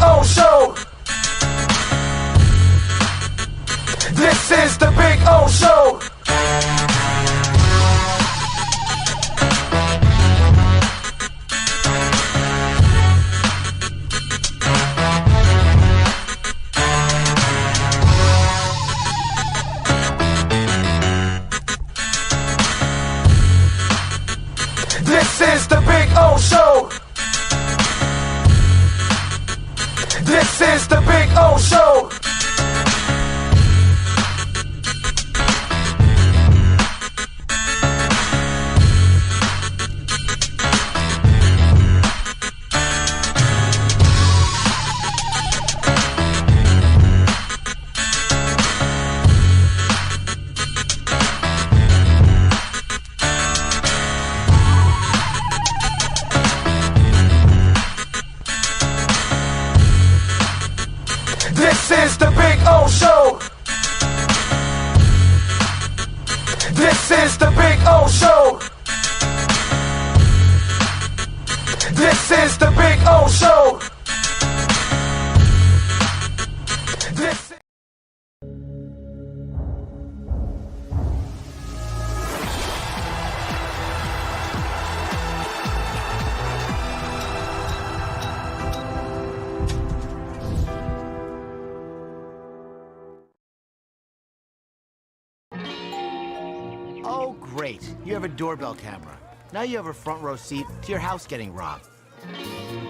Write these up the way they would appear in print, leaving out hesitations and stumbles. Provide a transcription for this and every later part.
O Show. This is the Big O Show. This is the Big O Show. This is the Big O Show. This is the Big O Show. This is the Big O Show. This is the Big O Show. This Oh, great. You have a doorbell camera. Now you have a front row seat to your house getting robbed.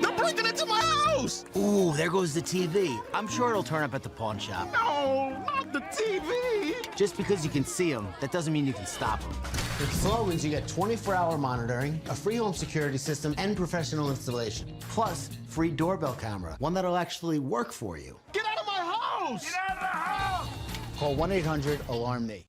They're breaking into my house! Ooh, there goes the TV. I'm sure it'll turn up at the pawn shop. No, not the TV! Just because you can see them, that doesn't mean you can stop them. With Slogans, you get 24-hour monitoring, a free home security system, and professional installation. Plus, free doorbell camera, one that'll actually work for you. Get out of my house! Get out of the house! Call 1-800-ALARM-ME.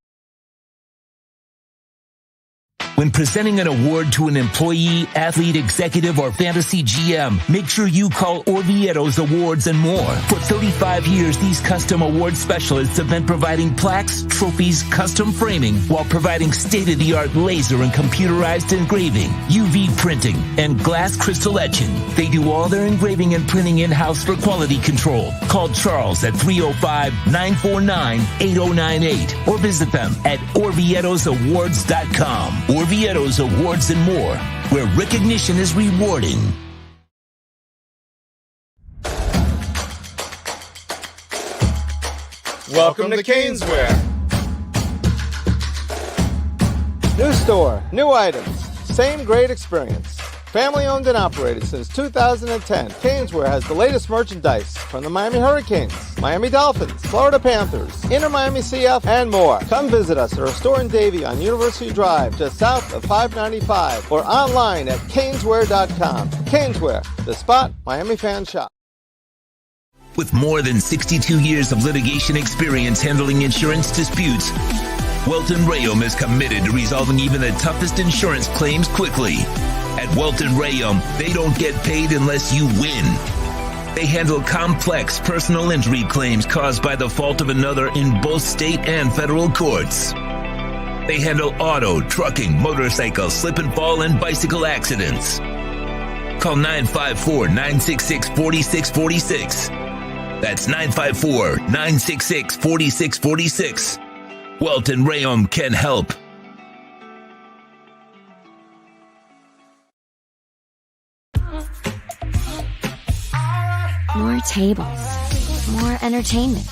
When presenting an award to an employee, athlete, executive, or fantasy GM, make sure you call Orvieto's Awards and More. For 35 years, these custom award specialists have been providing plaques, trophies, custom framing, while providing state-of-the-art laser and computerized engraving, UV printing, and glass crystal etching. They do all their engraving and printing in-house for quality control. Call Charles at 305-949-8098 or visit them at orvietosawards.com. Orvieto's Awards and More, where recognition is rewarding. Welcome to Caneswear. New store, new items, same great experience. Family owned and operated since 2010, Caneswear has the latest merchandise from the Miami Hurricanes, Miami Dolphins, Florida Panthers, InterMiamiCF, and more. Come visit us at our store in Davie on University Drive, just south of 595, or online at caneswear.com. Caneswear, the spot Miami fans shop. With more than 62 years of litigation experience handling insurance disputes, Welton Rayom is committed to resolving even the toughest insurance claims quickly. At Welton Rayom, they don't get paid unless you win. They handle complex personal injury claims caused by the fault of another in both state and federal courts. They handle auto, trucking, motorcycle, slip and fall, and bicycle accidents. Call 954-966-4646. That's 954-966-4646. Welton Rayom can help. More tables, more entertainment.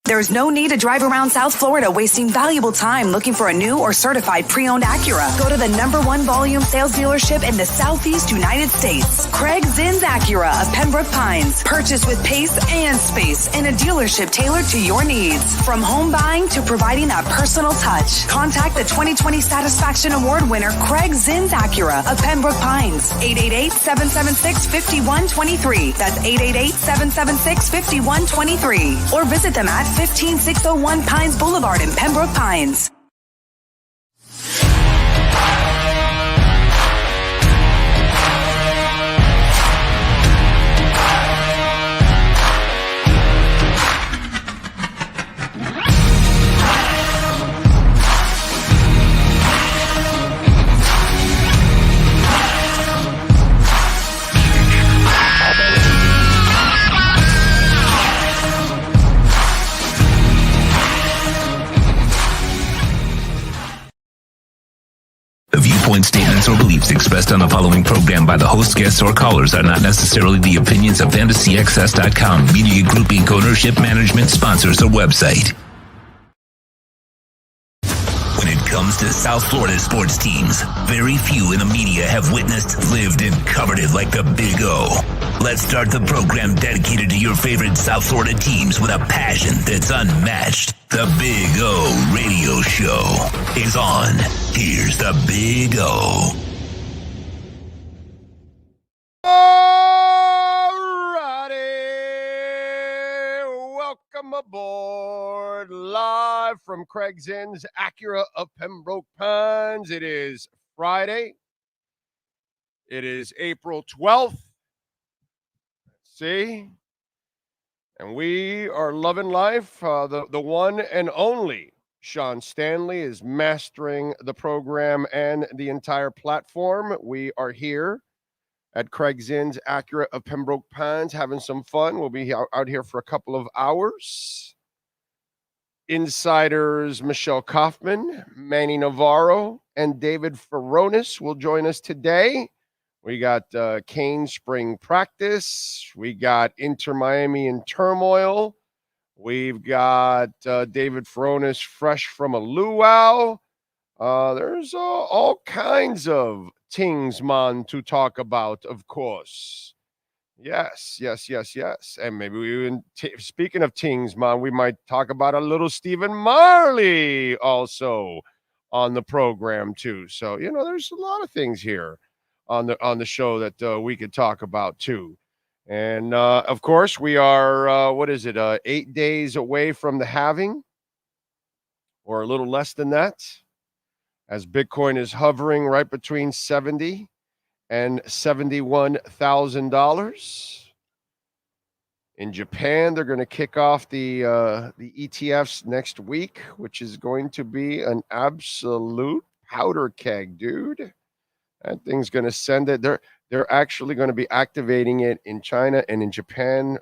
There's no need to drive around South Florida wasting valuable time looking for a new or certified pre-owned Acura. Go to the #1 volume sales dealership in the Southeast United States. Craig Zinn's Acura of Pembroke Pines. Purchase with pace and space in a dealership tailored to your needs. From home buying to providing that personal touch. Contact the 2020 Satisfaction Award winner Craig Zinn's Acura of Pembroke Pines. 888-776-5123. That's 888-776-5123. Or visit them at 15601 Pines Boulevard in Pembroke Pines. viewpoint statements or beliefs expressed on the following program by the host, guests, or callers are not necessarily the opinions of FantasyAccess.com, Media Group Inc. ownership, management, sponsors, or website. When it comes to South Florida sports teams, very few in the media have witnessed, lived, and covered it like the Big O. Let's start the program dedicated to your favorite South Florida teams with a passion that's unmatched. The Big O Radio Show is on. Here's the Big O. Alrighty, welcome aboard, live from Craig Zinn's Acura of Pembroke Pines. It is Friday. It is April 12th. See? And we are loving life. The one and only Sean Stanley is mastering the program and the entire platform. We are here at Craig Zinn's Acura of Pembroke Pines having some fun. We'll be out here for a couple of hours. Insiders Michelle Kaufman, Manny Navarro, and David Furones will join us today. We got Kane spring practice. We got Miami in turmoil. We've got David Furones fresh from a luau. There's all kinds of things, man, to talk about, of course. Yes. And maybe we even, speaking of things, man, we might talk about a little Stephen Marley also on the program, too. So, there's a lot of things here on the show that we could talk about too. And of course we are 8 days away from the halving, or a little less than that, as Bitcoin is hovering right between $70,000 and $71,000. In Japan, they're going to kick off the ETFs next week, which is going to be an absolute powder keg, dude. That thing's going to send it. They're actually going to be activating it in China and in Japan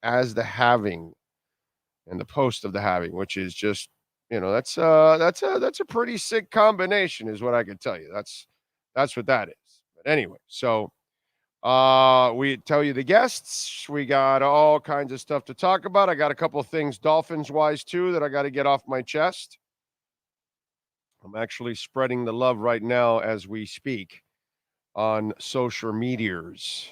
as the halving and the post of the halving, which is just, that's a pretty sick combination, is what I can tell you. That's what that is. But anyway, so we tell you the guests. We got all kinds of stuff to talk about. I got a couple of things Dolphins wise too that I got to get off my chest. I'm actually spreading the love right now as we speak on social medias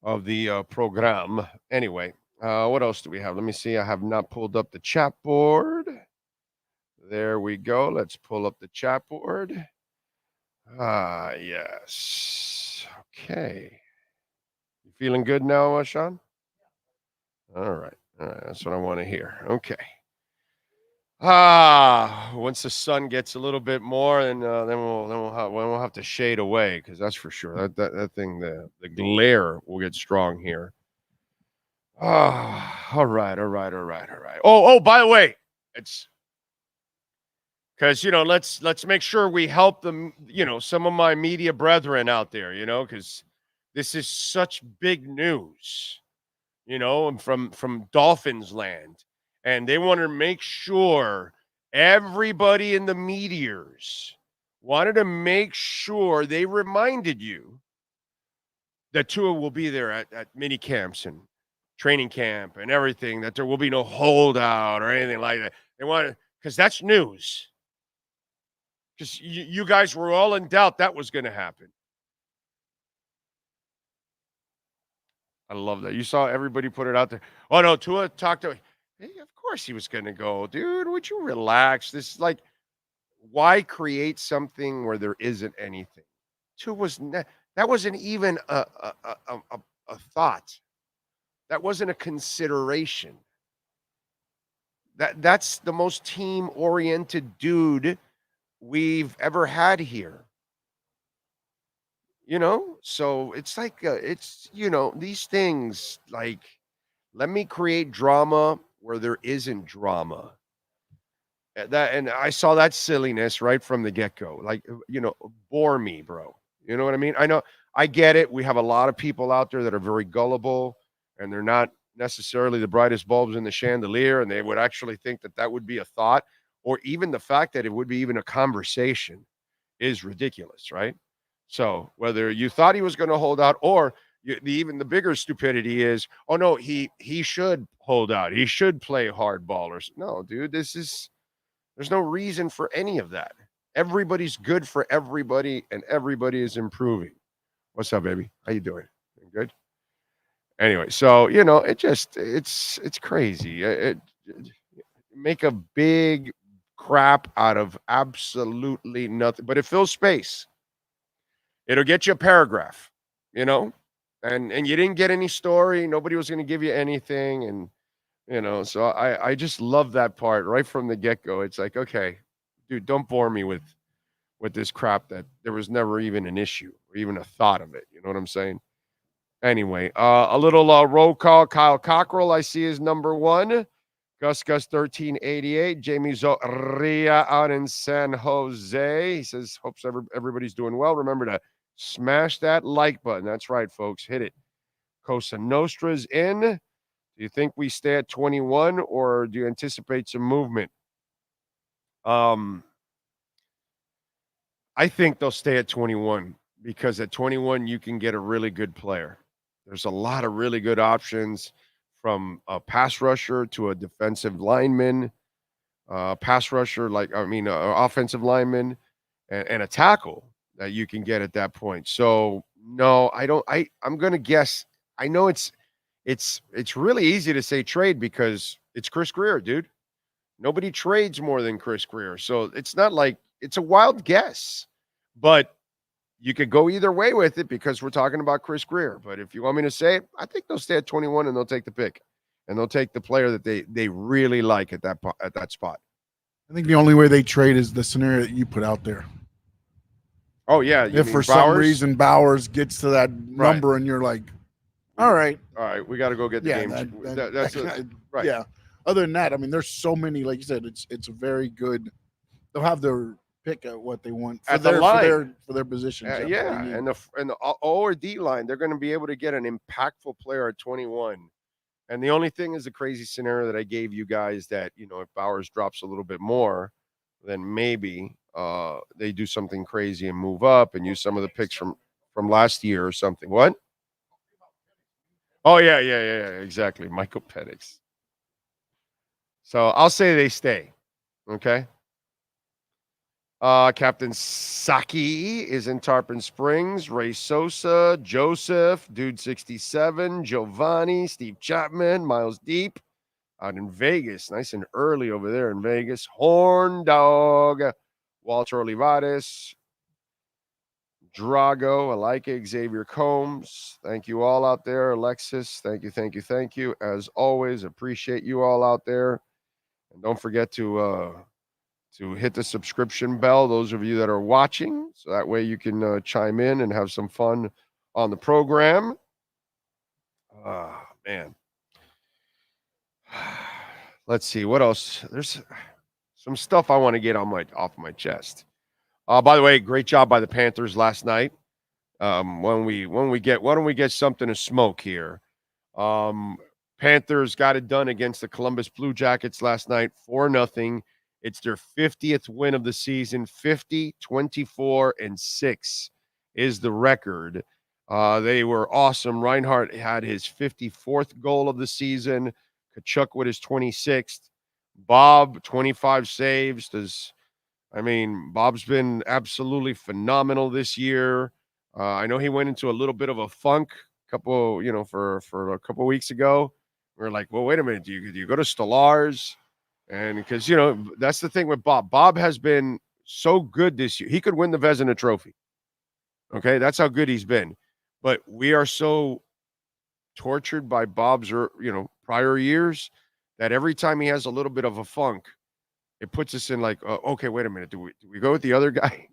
of the program. Anyway, what else do we have? Let me see. I have not pulled up the chat board. There we go. Let's pull up the chat board. Yes. Okay. You feeling good now, Sean? All right. That's what I want to hear. Okay. Once the sun gets a little bit more, then we'll have to shade away, because that's for sure. That thing, the glare will get strong here. All right. Oh, by the way, it's because let's make sure we help them. Some of my media brethren out there, because this is such big news. And from Dolphins land. And they want to make sure everybody in the meteors wanted to make sure they reminded you that Tua will be there at mini camps and training camp and everything, that there will be no holdout or anything like that. They want to, because that's news. Because you guys were all in doubt that was going to happen. I love that. You saw everybody put it out there. Oh, no, Tua talked to... Hey, of course he was going to go. Dude, would you relax? This is like, why create something where there isn't anything? That wasn't even a thought. That wasn't a consideration. That's the most team-oriented dude we've ever had here. So it's like, these things, like, let me create drama where there isn't drama. And I saw that silliness right from the get-go. Like, bore me, bro. You know what I mean? I know, I get it. We have a lot of people out there that are very gullible, and they're not necessarily the brightest bulbs in the chandelier, and they would actually think that would be a thought, or even the fact that it would be even a conversation. is ridiculous, right? So whether you thought he was going to hold out, or even the bigger stupidity is, oh no, he should hold out. He should play hardball. No, dude, there's no reason for any of that. Everybody's good for everybody, and everybody is improving. What's up, baby? How you doing? Good. Anyway, so it's crazy. Make a big crap out of absolutely nothing, but it fills space. It'll get you a paragraph, and you didn't get any story. Nobody was going to give you anything, and so I just love that part right from the get-go. It's like, okay, dude, don't bore me with this crap that there was never even an issue or even a thought of it. You know what I'm saying? Anyway, a little roll call. Kyle Cockrell, I see, is number 1. Gus 1388. Jamie Zoria out in San Jose. He says, hopes everybody's doing well. Remember to smash that like button. That's right, folks. Hit it. Cosa Nostra's in. Do you think we stay at 21, or do you anticipate some movement? I think they'll stay at 21, because at 21 you can get a really good player. There's a lot of really good options, from a pass rusher to a defensive lineman, offensive lineman, and a tackle that you can get at that point. So no, I don't. I'm going to guess. I know it's really easy to say trade because it's Chris Greer, dude. Nobody trades more than Chris Greer. So it's not like it's a wild guess, but you could go either way with it because we're talking about Chris Greer. But if you want me to say it, I think they'll stay at 21 and they'll take the pick, and they'll take the player that they really like at that spot. I think the only way they trade is the scenario that you put out there. Oh yeah, if for some reason Bowers gets to that number, and you're like, all right, we got to go get the game. That's right. Yeah. Other than that, I mean, there's so many. Like you said, it's a very good. They'll have their pick at what they want for their positions. And the O or D line, they're going to be able to get an impactful player at 21. And the only thing is the crazy scenario that I gave you guys, that if Bowers drops a little bit more, then maybe they do something crazy and move up and use some of the picks from last year or something. What? Oh yeah, exactly. Michael Penix. So I'll say they stay. Okay. Captain Saki is in Tarpon Springs. Ray Sosa, Joseph, Dude 67, Giovanni, Steve Chapman, Miles Deep out in Vegas. Nice and early over there in Vegas. Horn Dog, Walter Olivares, Drago, I like it. Xavier Combs. Thank you all out there. Alexis, thank you. As always, appreciate you all out there. And don't forget to hit the subscription bell, those of you that are watching, so that way you can chime in and have some fun on the program. Man. Let's see what else. There's some stuff I want to get off my chest. By the way, great job by the Panthers last night. Why don't we get something to smoke here? Panthers got it done against the Columbus Blue Jackets last night, 4-0. It's their 50th win of the season. 50, 24, and 6 is the record. They were awesome. Reinhardt had his 54th goal of the season. Kachuk with his 26th. Bob, 25 saves. Bob's been absolutely phenomenal this year. I know he went into a little bit of a funk for a couple weeks ago. We were like, well, wait a minute. Do you go to Stellars? And because, that's the thing with Bob. Bob has been so good this year. He could win the Vezina Trophy. Okay, that's how good he's been. But we are so tortured by Bob's, prior years that every time he has a little bit of a funk, it puts us in like, okay, wait a minute. Do we go with the other guy?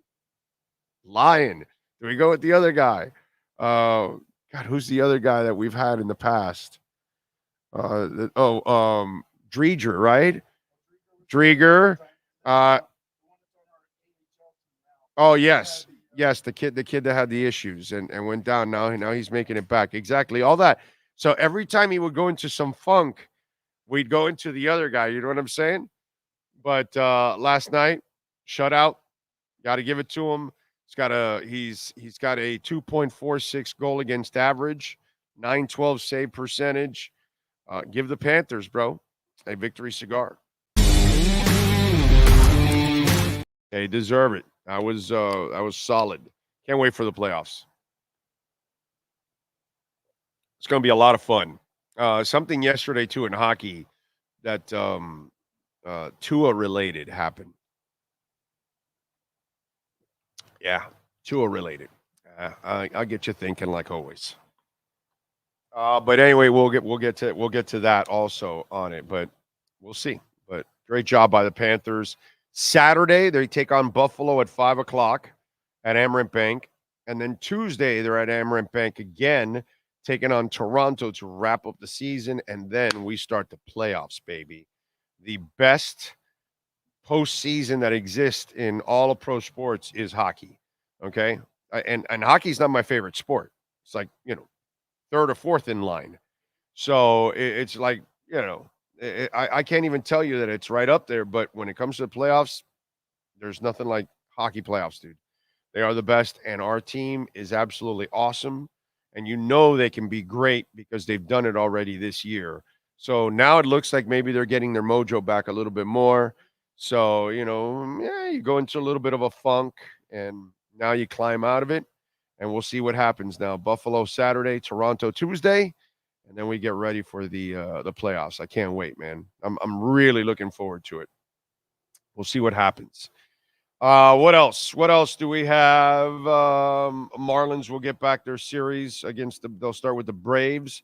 Lion. Do we go with the other guy? God, who's the other guy that we've had in the past? Drieger, right? Drieger. Yes, the kid that had the issues and went down. Now he's making it back. Exactly, all that. So every time he would go into some funk, we'd go into the other guy. You know what I'm saying? But last night, shutout, Got to give it to him. He's got a 2.46 goal against average, 912 save percentage. Give the Panthers, bro, a victory cigar. They deserve it. That was solid. Can't wait for the playoffs. It's going to be a lot of fun. Something yesterday too in hockey that Tua related happened. Yeah, Tua related. I'll get you thinking like always. But anyway, we'll get to that also on it. But we'll see. But great job by the Panthers. Saturday they take on Buffalo at 5:00 at Amerant Bank, and then Tuesday they're at Amerant Bank again, taking on Toronto to wrap up the season, and then we start the playoffs, baby. The best postseason that exists in all of pro sports is hockey. Okay. And hockey's not my favorite sport. It's like, third or fourth in line. So it's like, I can't even tell you that it's right up there, but when it comes to the playoffs, there's nothing like hockey playoffs, dude. They are the best. And our team is absolutely awesome. And they can be great because they've done it already this year. So now it looks like maybe they're getting their mojo back a little bit more. So, you go into a little bit of a funk, and now you climb out of it, and we'll see what happens now. Buffalo Saturday, Toronto Tuesday, and then we get ready for the playoffs. I can't wait, man. I'm really looking forward to it. We'll see what happens. What else? What else do we have? Marlins will get back their series they'll start with the Braves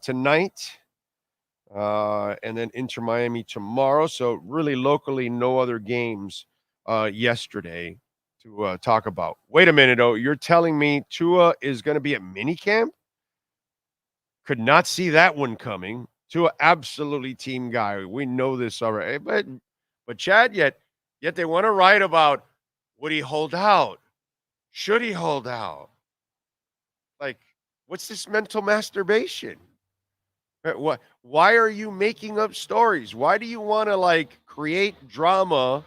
tonight. And then InterMiami tomorrow. So really locally, no other games yesterday to talk about. Wait a minute, though. You're telling me Tua is going to be at minicamp? Could not see that one coming. Tua, absolutely team guy. We know this already. But Chad, yet they want to write about, would he hold out? Should he hold out? Like, what's this mental masturbation? Why are you making up stories? Why do you want to create drama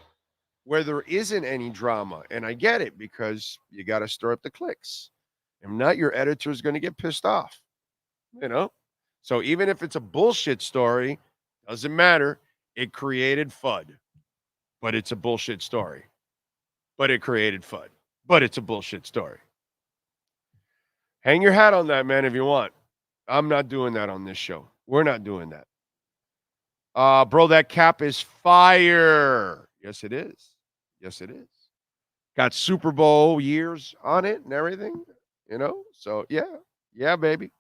where there isn't any drama? And I get it, because you got to stir up the clicks. If not, your editor is going to get pissed off. So even if it's a bullshit story, doesn't matter. It created FUD, but it's a bullshit story. But it created FUD, but it's a bullshit story. Hang your hat on that, man, if you want. I'm not doing that on this show. We're not doing that. Bro, that cap is fire. Yes, it is. Yes, it is. Got Super Bowl years on it and everything, So, yeah. Yeah, baby.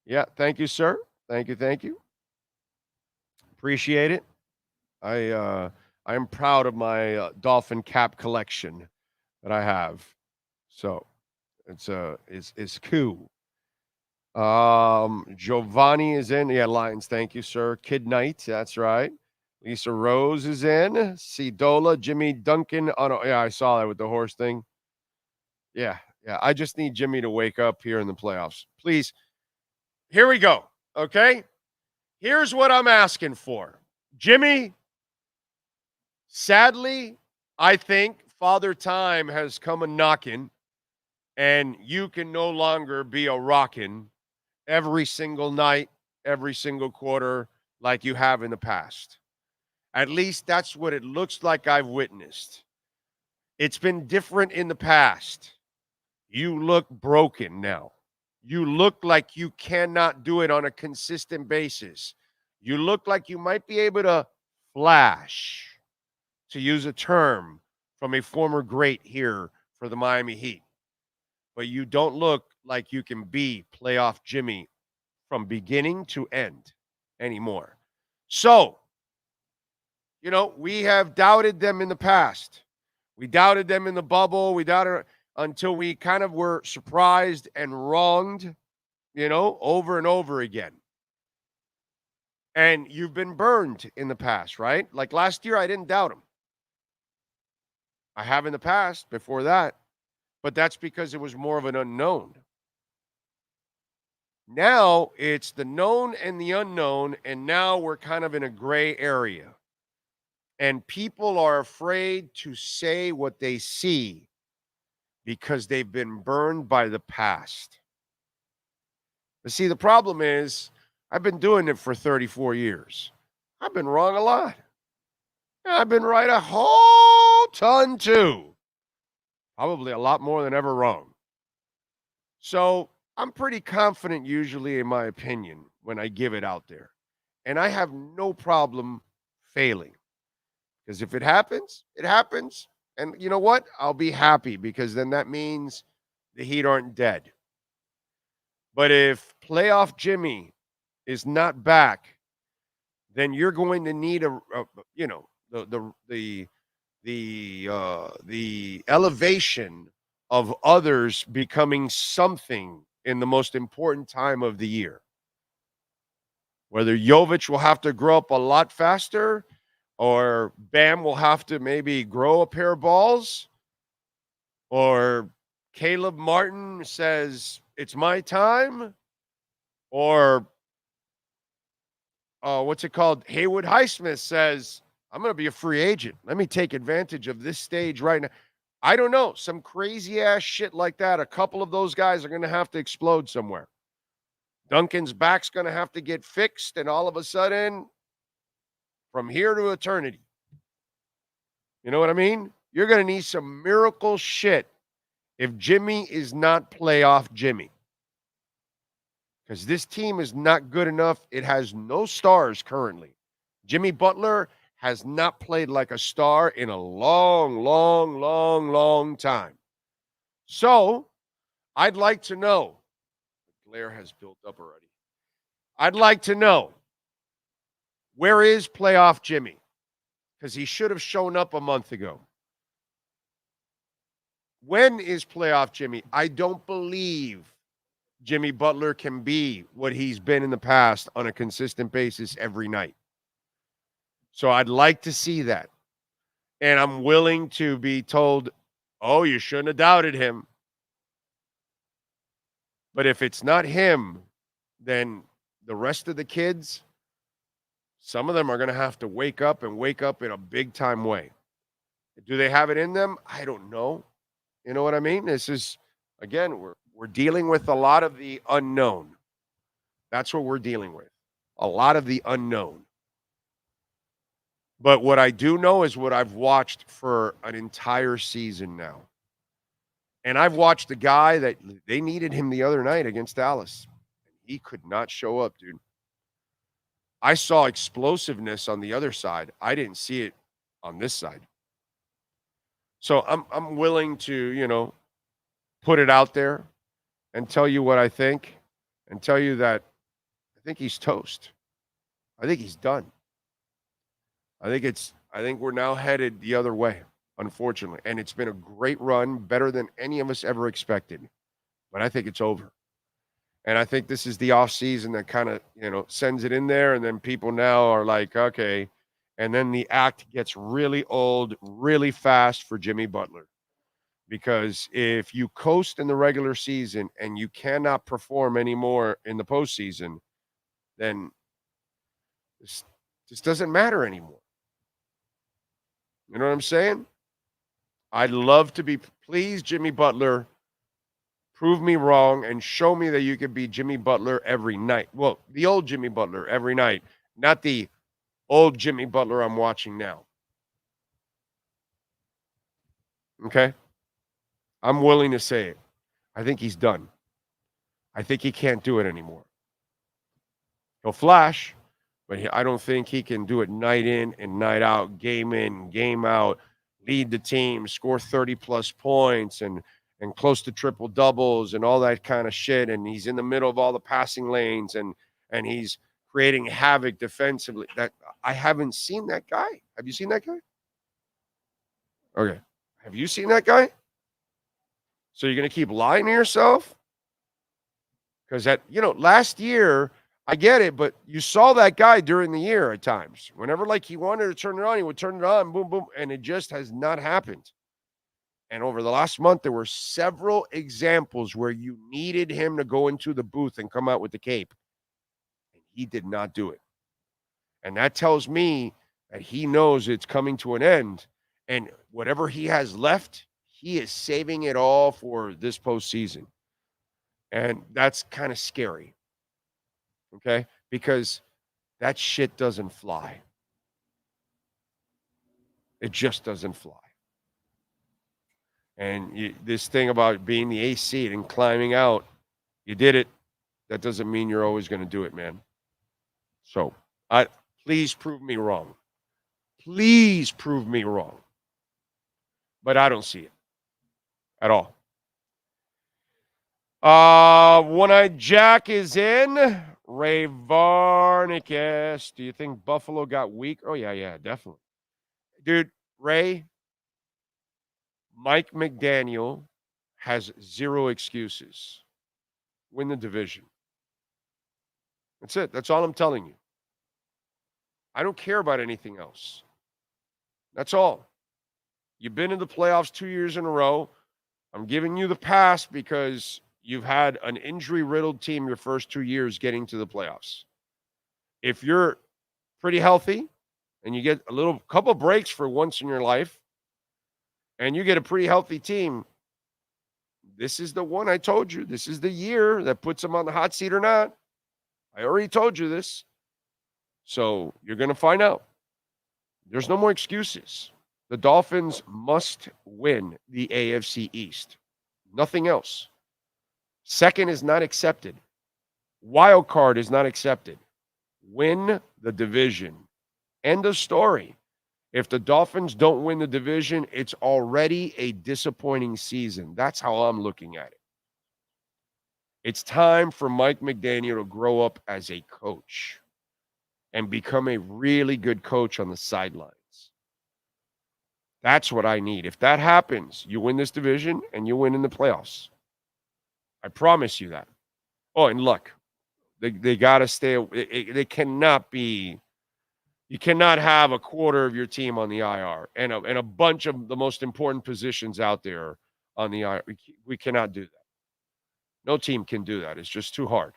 Yeah, thank you, sir. Thank you. Appreciate it. I am proud of my Dolphin cap collection that I have. So, it's cool. Giovanni is in. Yeah, Lions. Thank you, sir. Kid Knight. That's right. Lisa Rose is in. Cidola, Jimmy Duncan. Yeah, I saw that with the horse thing. Yeah. I just need Jimmy to wake up here in the playoffs. Please. Here we go. Okay. Here's what I'm asking for. Jimmy, sadly, I think Father Time has come a-knocking, and you can no longer be a rockin' every single night, every single quarter like you have in the past. At least that's what it looks like I've witnessed. It's been different in the past. You look broken now. You look like you cannot do it on a consistent basis. You look like you might be able to flash, to use a term from a former great here for the Miami Heat. But you don't look like you can be playoff Jimmy from beginning to end anymore. So, we have doubted them in the past. We doubted them in the bubble. We doubted until we kind of were surprised and wronged, over and over again. And you've been burned in the past, right? Like last year, I didn't doubt them. I have in the past before that. But that's because it was more of an unknown. Now it's the known and the unknown, and now we're kind of in a gray area. And people are afraid to say what they see because they've been burned by the past. But see, the problem is I've been doing it for 34 years. I've been wrong a lot. I've been right a whole ton too. Probably a lot more than ever wrong. So I'm pretty confident usually in my opinion when I give it out there. And I have no problem failing. Because if it happens, it happens. And you know what? I'll be happy because then that means the Heat aren't dead. But if playoff Jimmy is not back, then you're going to need the elevation of others becoming something in the most important time of the year. Whether Jovic will have to grow up a lot faster, or Bam will have to maybe grow a pair of balls, or Caleb Martin says, it's my time, or what's it called? Haywood Highsmith says, I'm going to be a free agent. Let me take advantage of this stage right now. I don't know. Some crazy ass shit like that. A couple of those guys are going to have to explode somewhere. Duncan's back's going to have to get fixed, and all of a sudden, from here to eternity. You know what I mean? You're going to need some miracle shit if Jimmy is not playoff Jimmy. Because this team is not good enough. It has no stars currently. Jimmy Butler has not played like a star in a long time. So, I'd like to know. The glare has built up already. I'd like to know, where is playoff Jimmy? Because he should have shown up a month ago. When is playoff Jimmy? I don't believe Jimmy Butler can be what he's been in the past on a consistent basis every night. So I'd like to see that. And I'm willing to be told, oh, you shouldn't have doubted him. But if it's not him, then the rest of the kids, some of them are going to have to wake up in a big-time way. Do they have it in them? I don't know. You know what I mean? This is, again, we're dealing with a lot of the unknown. That's what we're dealing with. A lot of the unknown. But what I do know is what I've watched for an entire season now. And I've watched a guy that they needed him the other night against Dallas. He could not show up, dude. I saw explosiveness on the other side. I didn't see it on this side. So I'm willing to, put it out there and tell you what I think and tell you that I think he's toast. I think he's done. I think we're now headed the other way, unfortunately. And it's been a great run, better than any of us ever expected. But I think it's over. And I think this is the offseason that kind of, sends it in there. And then people now are like, okay. And then the act gets really old, really fast for Jimmy Butler. Because if you coast in the regular season and you cannot perform anymore in the postseason, then this doesn't matter anymore. You know what I'm saying? I'd love to be, please, Jimmy Butler, prove me wrong and show me that you can be Jimmy Butler every night. Well, the old Jimmy Butler every night, not the old Jimmy Butler I'm watching now. Okay? I'm willing to say it. I think he's done. I think he can't do it anymore. He'll flash, but I don't think he can do it night in and night out, game in, game out, lead the team, score 30-plus points and close to triple doubles and all that kind of shit. And he's in the middle of all the passing lanes and he's creating havoc defensively. That I haven't seen that guy. Have you seen that guy? Okay. Have you seen that guy? So you're going to keep lying to yourself? Because last year, I get it, but you saw that guy during the year at times. Whenever he wanted to turn it on, he would turn it on, boom, boom, and it just has not happened. And over the last month, there were several examples where you needed him to go into the booth and come out with the cape. And he did not do it. And that tells me and he knows it's coming to an end. And whatever he has left, he is saving it all for this postseason. And that's kind of scary. Okay? Because that shit doesn't fly. It just doesn't fly. And this thing about being the ace seed and climbing out, you did it. That doesn't mean you're always going to do it, man. So, please prove me wrong. Please prove me wrong. But I don't see it at all. One-Eyed Jack is in. Ray Varnicus. Do you think Buffalo got weak? Oh, yeah, definitely. Dude, Ray, Mike McDaniel has zero excuses. Win the division. That's it. That's all I'm telling you. I don't care about anything else. That's all. You've been in the playoffs 2 years in a row. I'm giving you the pass because you've had an injury-riddled team your first 2 years getting to the playoffs. If you're pretty healthy and you get a couple breaks for once in your life and you get a pretty healthy team, this is the one I told you. This is the year that puts them on the hot seat or not. I already told you this. So you're going to find out. There's no more excuses. The Dolphins must win the AFC East. Nothing else. Second is not accepted. Wild card is not accepted. Win the division. End of story. If the Dolphins don't win the division, it's already a disappointing season. That's how I'm looking at it. It's time for Mike McDaniel to grow up as a coach and become a really good coach on the sidelines. That's what I need. If that happens, you win this division and you win in the playoffs. I promise you that. Oh, and look, they got to stay. They cannot be. You cannot have a quarter of your team on the IR and a bunch of the most important positions out there on the IR. We cannot do that. No team can do that. It's just too hard.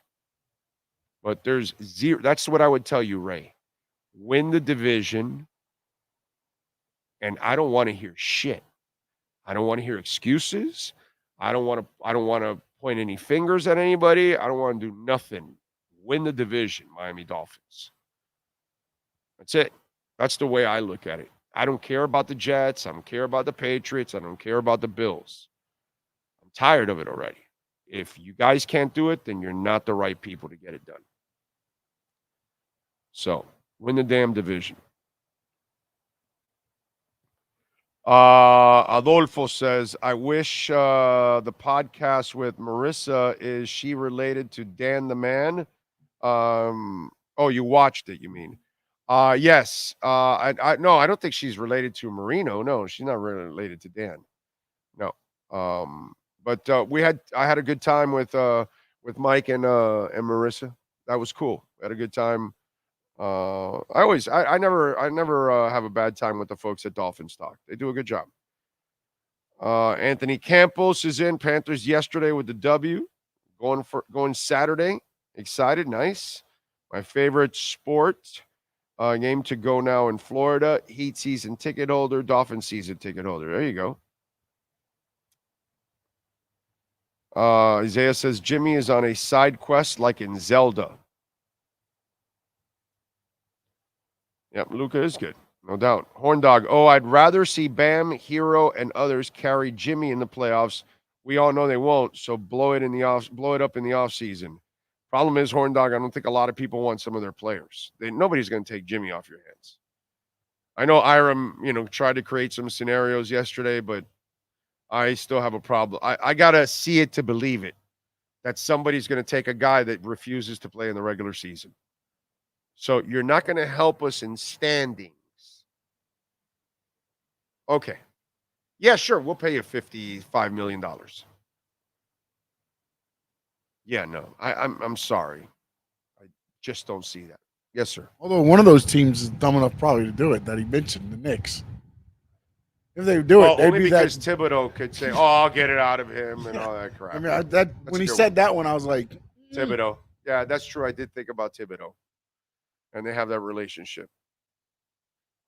But there's zero. That's what I would tell you, Ray. Win the division. And I don't want to hear shit. I don't want to hear excuses. I don't want to point any fingers at anybody. I don't want to do nothing. Win the division, Miami Dolphins. That's it. That's the way I look at it. I don't care about the Jets. I don't care about the Patriots. I don't care about the Bills. I'm tired of it already. If you guys can't do it, then you're not the right people to get it done. So, win the damn division. Adolfo says, I wish the podcast with Marissa, is she related to Dan the Man? Oh, you watched it, you mean? Yes. I don't think she's related to Marino. No, she's not really related to Dan. No. But I had a good time with Mike and Marissa. That was cool. We had a good time. I never have a bad time with the folks at Dolphins Talk. They do a good job. Anthony Campos is in. Panthers yesterday with the W. Going Saturday. Excited. Nice. My favorite sport. Game to go now in Florida. Heat season ticket holder. Dolphins season ticket holder. There you go. Isaiah says Jimmy is on a side quest like in Zelda. Yep, Luca is good. No doubt. Horn Dog. Oh, I'd rather see Bam, Hero, and others carry Jimmy in the playoffs. We all know they won't, so blow it up in the offseason. Problem is, Horn Dog, I don't think a lot of people want some of their players. Nobody's going to take Jimmy off your hands. I know Iram, tried to create some scenarios yesterday, but I still have a problem. I got to see it to believe it, that somebody's going to take a guy that refuses to play in the regular season. So you're not going to help us in standings. Okay. Yeah, sure. We'll pay you $55 million. Yeah, no. I'm sorry. I just don't see that. Yes, sir. Although one of those teams is dumb enough probably to do it that he mentioned, the Knicks. If they do it, only because Thibodeau could say, "Oh, I'll get it out of him" and all that crap. I mean, when he said that one, I was like, Thibodeau. Yeah, that's true. I did think about Thibodeau, and they have that relationship.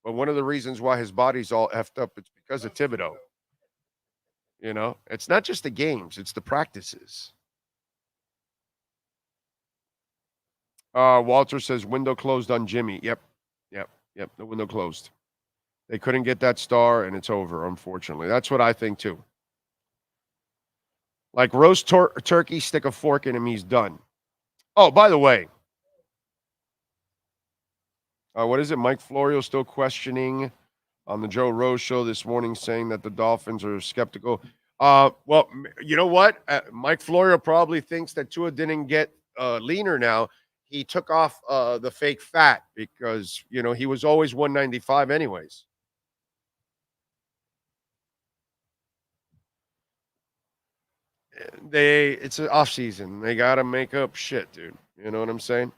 But one of the reasons why his body's all effed up, it's because of Thibodeau. You know, it's not just the games, it's the practices. Walter says window closed on Jimmy. Yep. The window closed. They couldn't get that star, and it's over, unfortunately. That's what I think, too. Like roast turkey, stick a fork in him, he's done. Oh, by the way, what is it? Mike Florio still questioning on the Joe Rose show this morning, saying that the Dolphins are skeptical. Well, you know what? Mike Florio probably thinks that Tua didn't get leaner now. He took off the fake fat because, you know, he was always 195 anyways. It's an off season. They got to make up shit, dude. You know what I'm saying?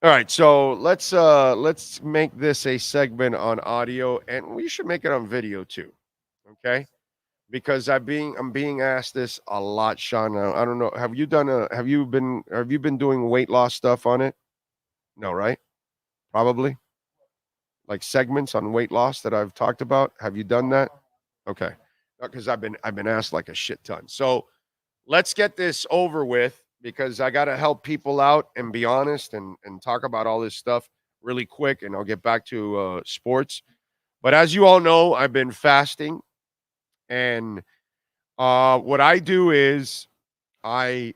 All right, so let's make this a segment on audio, and we should make it on video too. Okay? Because I'm being asked this a lot, Sean. I don't know. Have you been doing weight loss stuff on it? No, right? Probably. Like segments on weight loss that I've talked about. Have you done that? Okay. Because I've been asked like a shit ton. So let's get this over with, because I got to help people out and be honest and talk about all this stuff really quick, and I'll get back to sports. But as you all know, I've been fasting, and what I do is I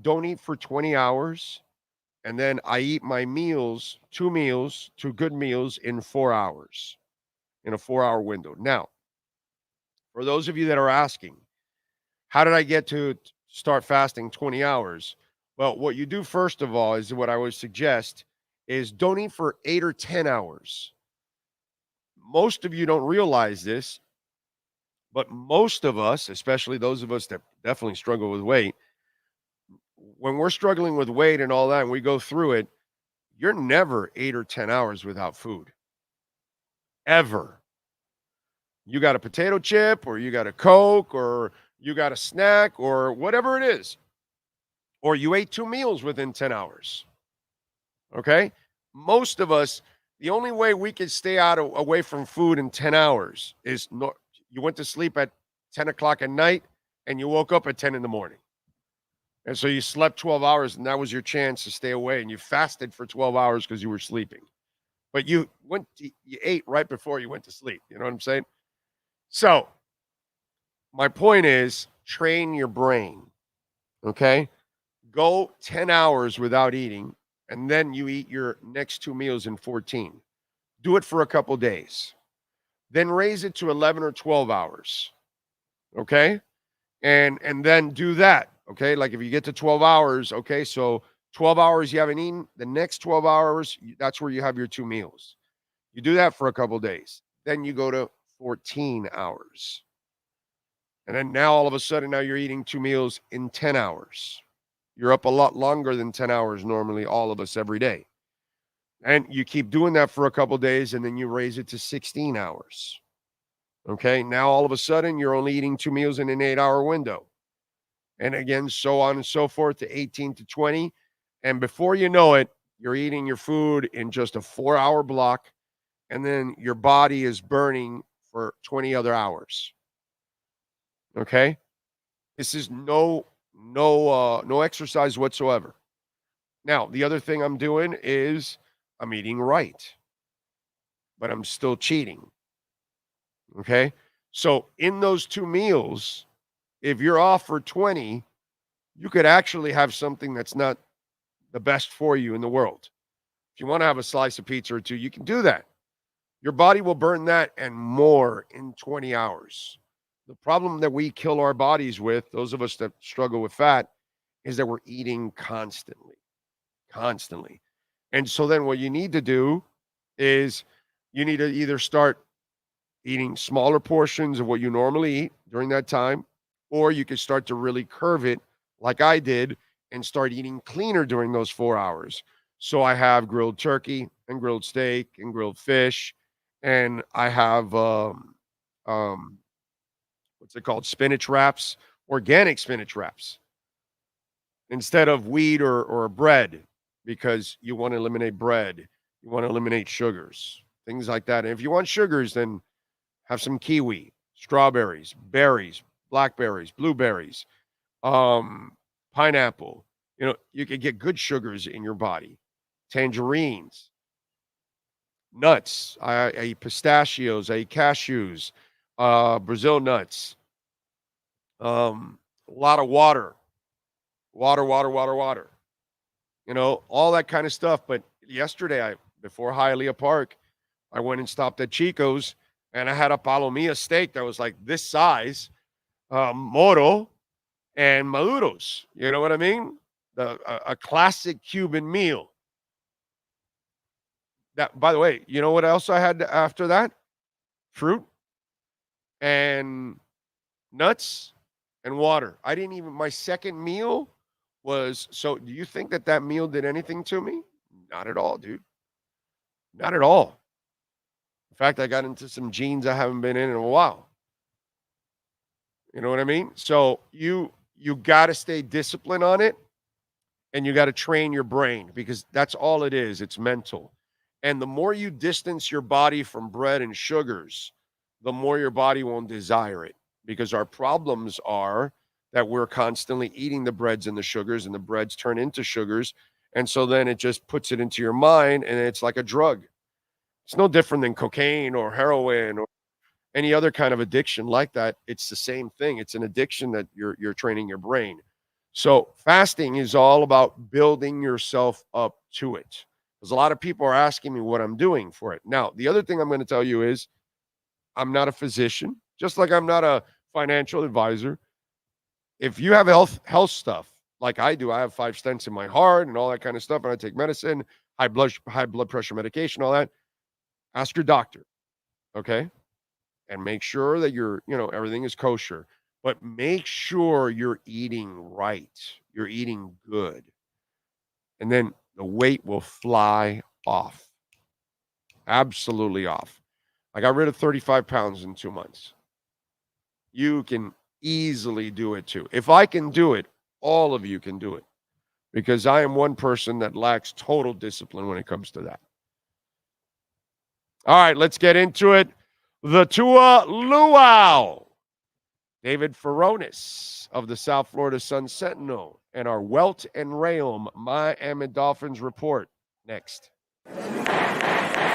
don't eat for 20 hours, and then I eat my meals, two good meals in 4 hours, in a 4-hour window. Now, for those of you that are asking, how did I get to start fasting 20 hours? Well, what you do first of all is what I would suggest is don't eat for 8 or 10 hours. Most of you don't realize this, but most of us, especially those of us that definitely struggle with weight, when we're struggling with weight and all that, and we go through it, you're never 8 or 10 hours without food. Ever. You got a potato chip, or you got a Coke, or you got a snack, or whatever it is. Or you ate 2 meals within 10 hours. Okay? Most of us, the only way we can stay away from food in 10 hours is you went to sleep at 10 o'clock at night and you woke up at 10 in the morning. And so you slept 12 hours, and that was your chance to stay away, and you fasted for 12 hours because you were sleeping. But you ate right before you went to sleep. You know what I'm saying? So my point is, train your brain, okay? Go 10 hours without eating, and then you eat your next 2 meals in 14. Do it for a couple days. Then raise it to 11 or 12 hours, okay? And then do that, okay? Like if you get to 12 hours, okay, so 12 hours you haven't eaten, the next 12 hours, that's where you have your 2 meals. You do that for a couple days. Then you go to 14 hours. And then now all of a sudden, now you're eating 2 meals in 10 hours. You're up a lot longer than 10 hours normally, all of us every day. And you keep doing that for a couple days, and then you raise it to 16 hours. Okay, now all of a sudden, you're only eating 2 meals in an 8-hour window. And again, so on and so forth to 18 to 20. And before you know it, you're eating your food in just a 4-hour block, and then your body is burning for 20 other hours. Okay? This is no exercise whatsoever. Now, the other thing I'm doing is I'm eating right, but I'm still cheating. Okay? So in those 2 meals, if you're off for 20, you could actually have something that's not the best for you in the world. If you want to have a slice of pizza or 2, you can do that. Your body will burn that and more in 20 hours. The problem that we kill our bodies with, those of us that struggle with fat, is that we're eating constantly. And so then what you need to do is you need to either start eating smaller portions of what you normally eat during that time, or you could start to really curve it like I did and start eating cleaner during those 4 hours. So I have grilled turkey and grilled steak and grilled fish, and I have what's it called? Spinach wraps, organic spinach wraps, instead of wheat or bread, because you want to eliminate bread. You want to eliminate sugars. things like that. And if you want sugars, then have some kiwi, strawberries, berries, blackberries, blueberries, pineapple. You know, you can get good sugars in your body. Tangerines, nuts. I eat pistachios. I eat cashews, Brazil nuts. A lot of water. Water. You know, all that kind of stuff. But yesterday, before Hialeah Park, I went and stopped at Chico's, and I had a palomilla steak that was like this size, moro, and maduros. You know what I mean? A classic Cuban meal. That, by the way, you know what else I had after that? Fruit and nuts and water. I didn't even, my second meal was, so do you think that meal did anything to me? Not at all, dude. Not at all. In fact, I got into some jeans I haven't been in a while. You know what I mean? So you got to stay disciplined on it, and you got to train your brain, because that's all it is. It's mental. And the more you distance your body from bread and sugars, the more your body won't desire it, because our problems are that we're constantly eating the breads and the sugars, and the breads turn into sugars. And so then it just puts it into your mind, and it's like a drug. It's no different than cocaine or heroin or any other kind of addiction like that. It's the same thing. It's an addiction that you're training your brain. So fasting is all about building yourself up to it. Because a lot of people are asking me what I'm doing for it. Now, the other thing I'm going to tell you is I'm not a physician, just like I'm not a financial advisor. If you have health stuff like I do, I have 5 stents in my heart and all that kind of stuff, and I take medicine, high blood pressure medication, all that. Ask your doctor, okay? And make sure that everything is kosher. But make sure you're eating right. You're eating good. And then the weight will fly off. Absolutely off. I got rid of 35 pounds in 2 months. You can easily do it too. If I can do it, all of you can do it. Because I am one person that lacks total discipline when it comes to that. All right, let's get into it. The Tua Luau. David Furones of the South Florida Sun Sentinel and our Welt and Rayom Miami Dolphins report next.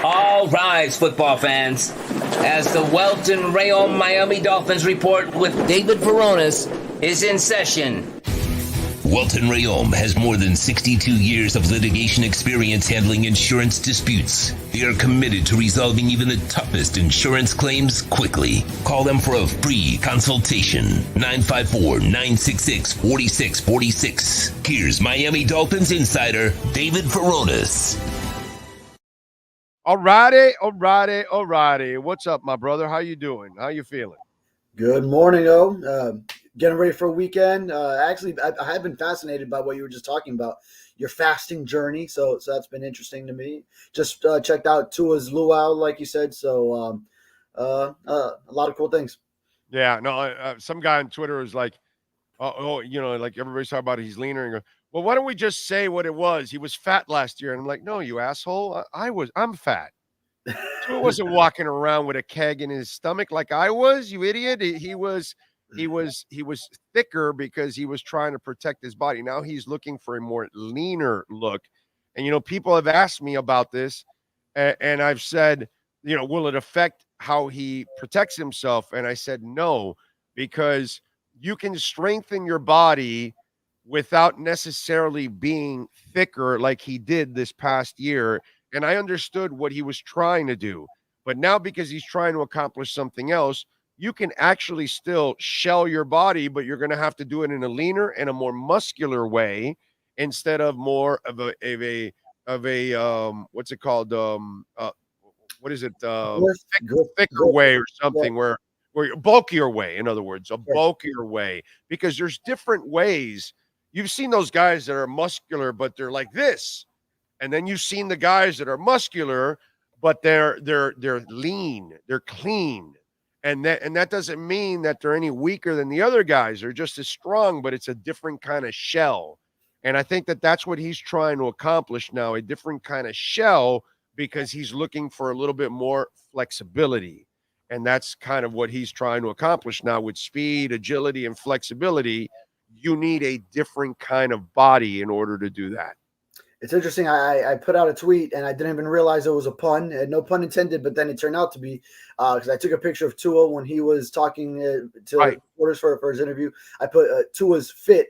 All rise, football fans, as the Welt and Rayom Miami Dolphins report with David Furones is in session. Welton Rayom has more than 62 years of litigation experience handling insurance disputes. They are committed to resolving even the toughest insurance claims quickly. Call them for a free consultation. 954-966-4646. Here's Miami Dolphins insider David Furones. All righty. What's up, my brother? How you doing? How you feeling? Good morning, getting ready for a weekend. Actually, I have been fascinated by what you were just talking about, your fasting journey. So that's been interesting to me. Just checked out Tua's Luau, like you said. So a lot of cool things. Yeah, no, some guy on Twitter was like, like everybody's talking about it, he's leaner. And go, well, why don't we just say what it was? He was fat last year. And I'm like, no, you asshole. I'm fat. Tua wasn't walking around with a keg in his stomach like I was, you idiot. He was thicker because he was trying to protect his body. Now he's looking for a more leaner look. And, people have asked me about this, and I've said, will it affect how he protects himself? And I said, no, because you can strengthen your body without necessarily being thicker like he did this past year. And I understood what he was trying to do. But now, because he's trying to accomplish something else, you can actually still shell your body, but you're going to have to do it in a leaner and a more muscular way instead of more of a what's it called? What is it? Thicker way or something, where bulkier way. In other words, a bulkier way, because there's different ways. You've seen those guys that are muscular, but they're like this. And then you've seen the guys that are muscular, but they're lean, they're clean. And that doesn't mean that they're any weaker than the other guys. They're just as strong, but it's a different kind of shell. And I think that that's what he's trying to accomplish now, a different kind of shell, because he's looking for a little bit more flexibility. And that's kind of what he's trying to accomplish now with speed, agility, and flexibility. You need a different kind of body in order to do that. It's interesting. I put out a tweet and I didn't even realize it was a pun. No pun intended, but then it turned out to be because I took a picture of Tua when he was talking to reporters for his interview. I put Tua's fit,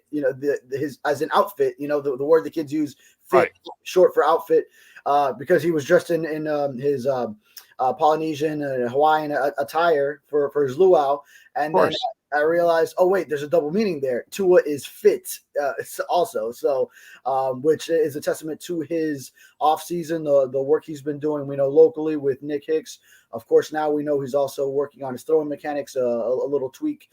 his as an outfit, the word the kids use, fit, short for outfit, because he was dressed in his Polynesian and Hawaiian attire for his luau. And then I realized, oh, wait, there's a double meaning there. Tua is fit also. So, which is a testament to his offseason, the work he's been doing, we know locally with Nick Hicks. Of course, now we know he's also working on his throwing mechanics, a little tweak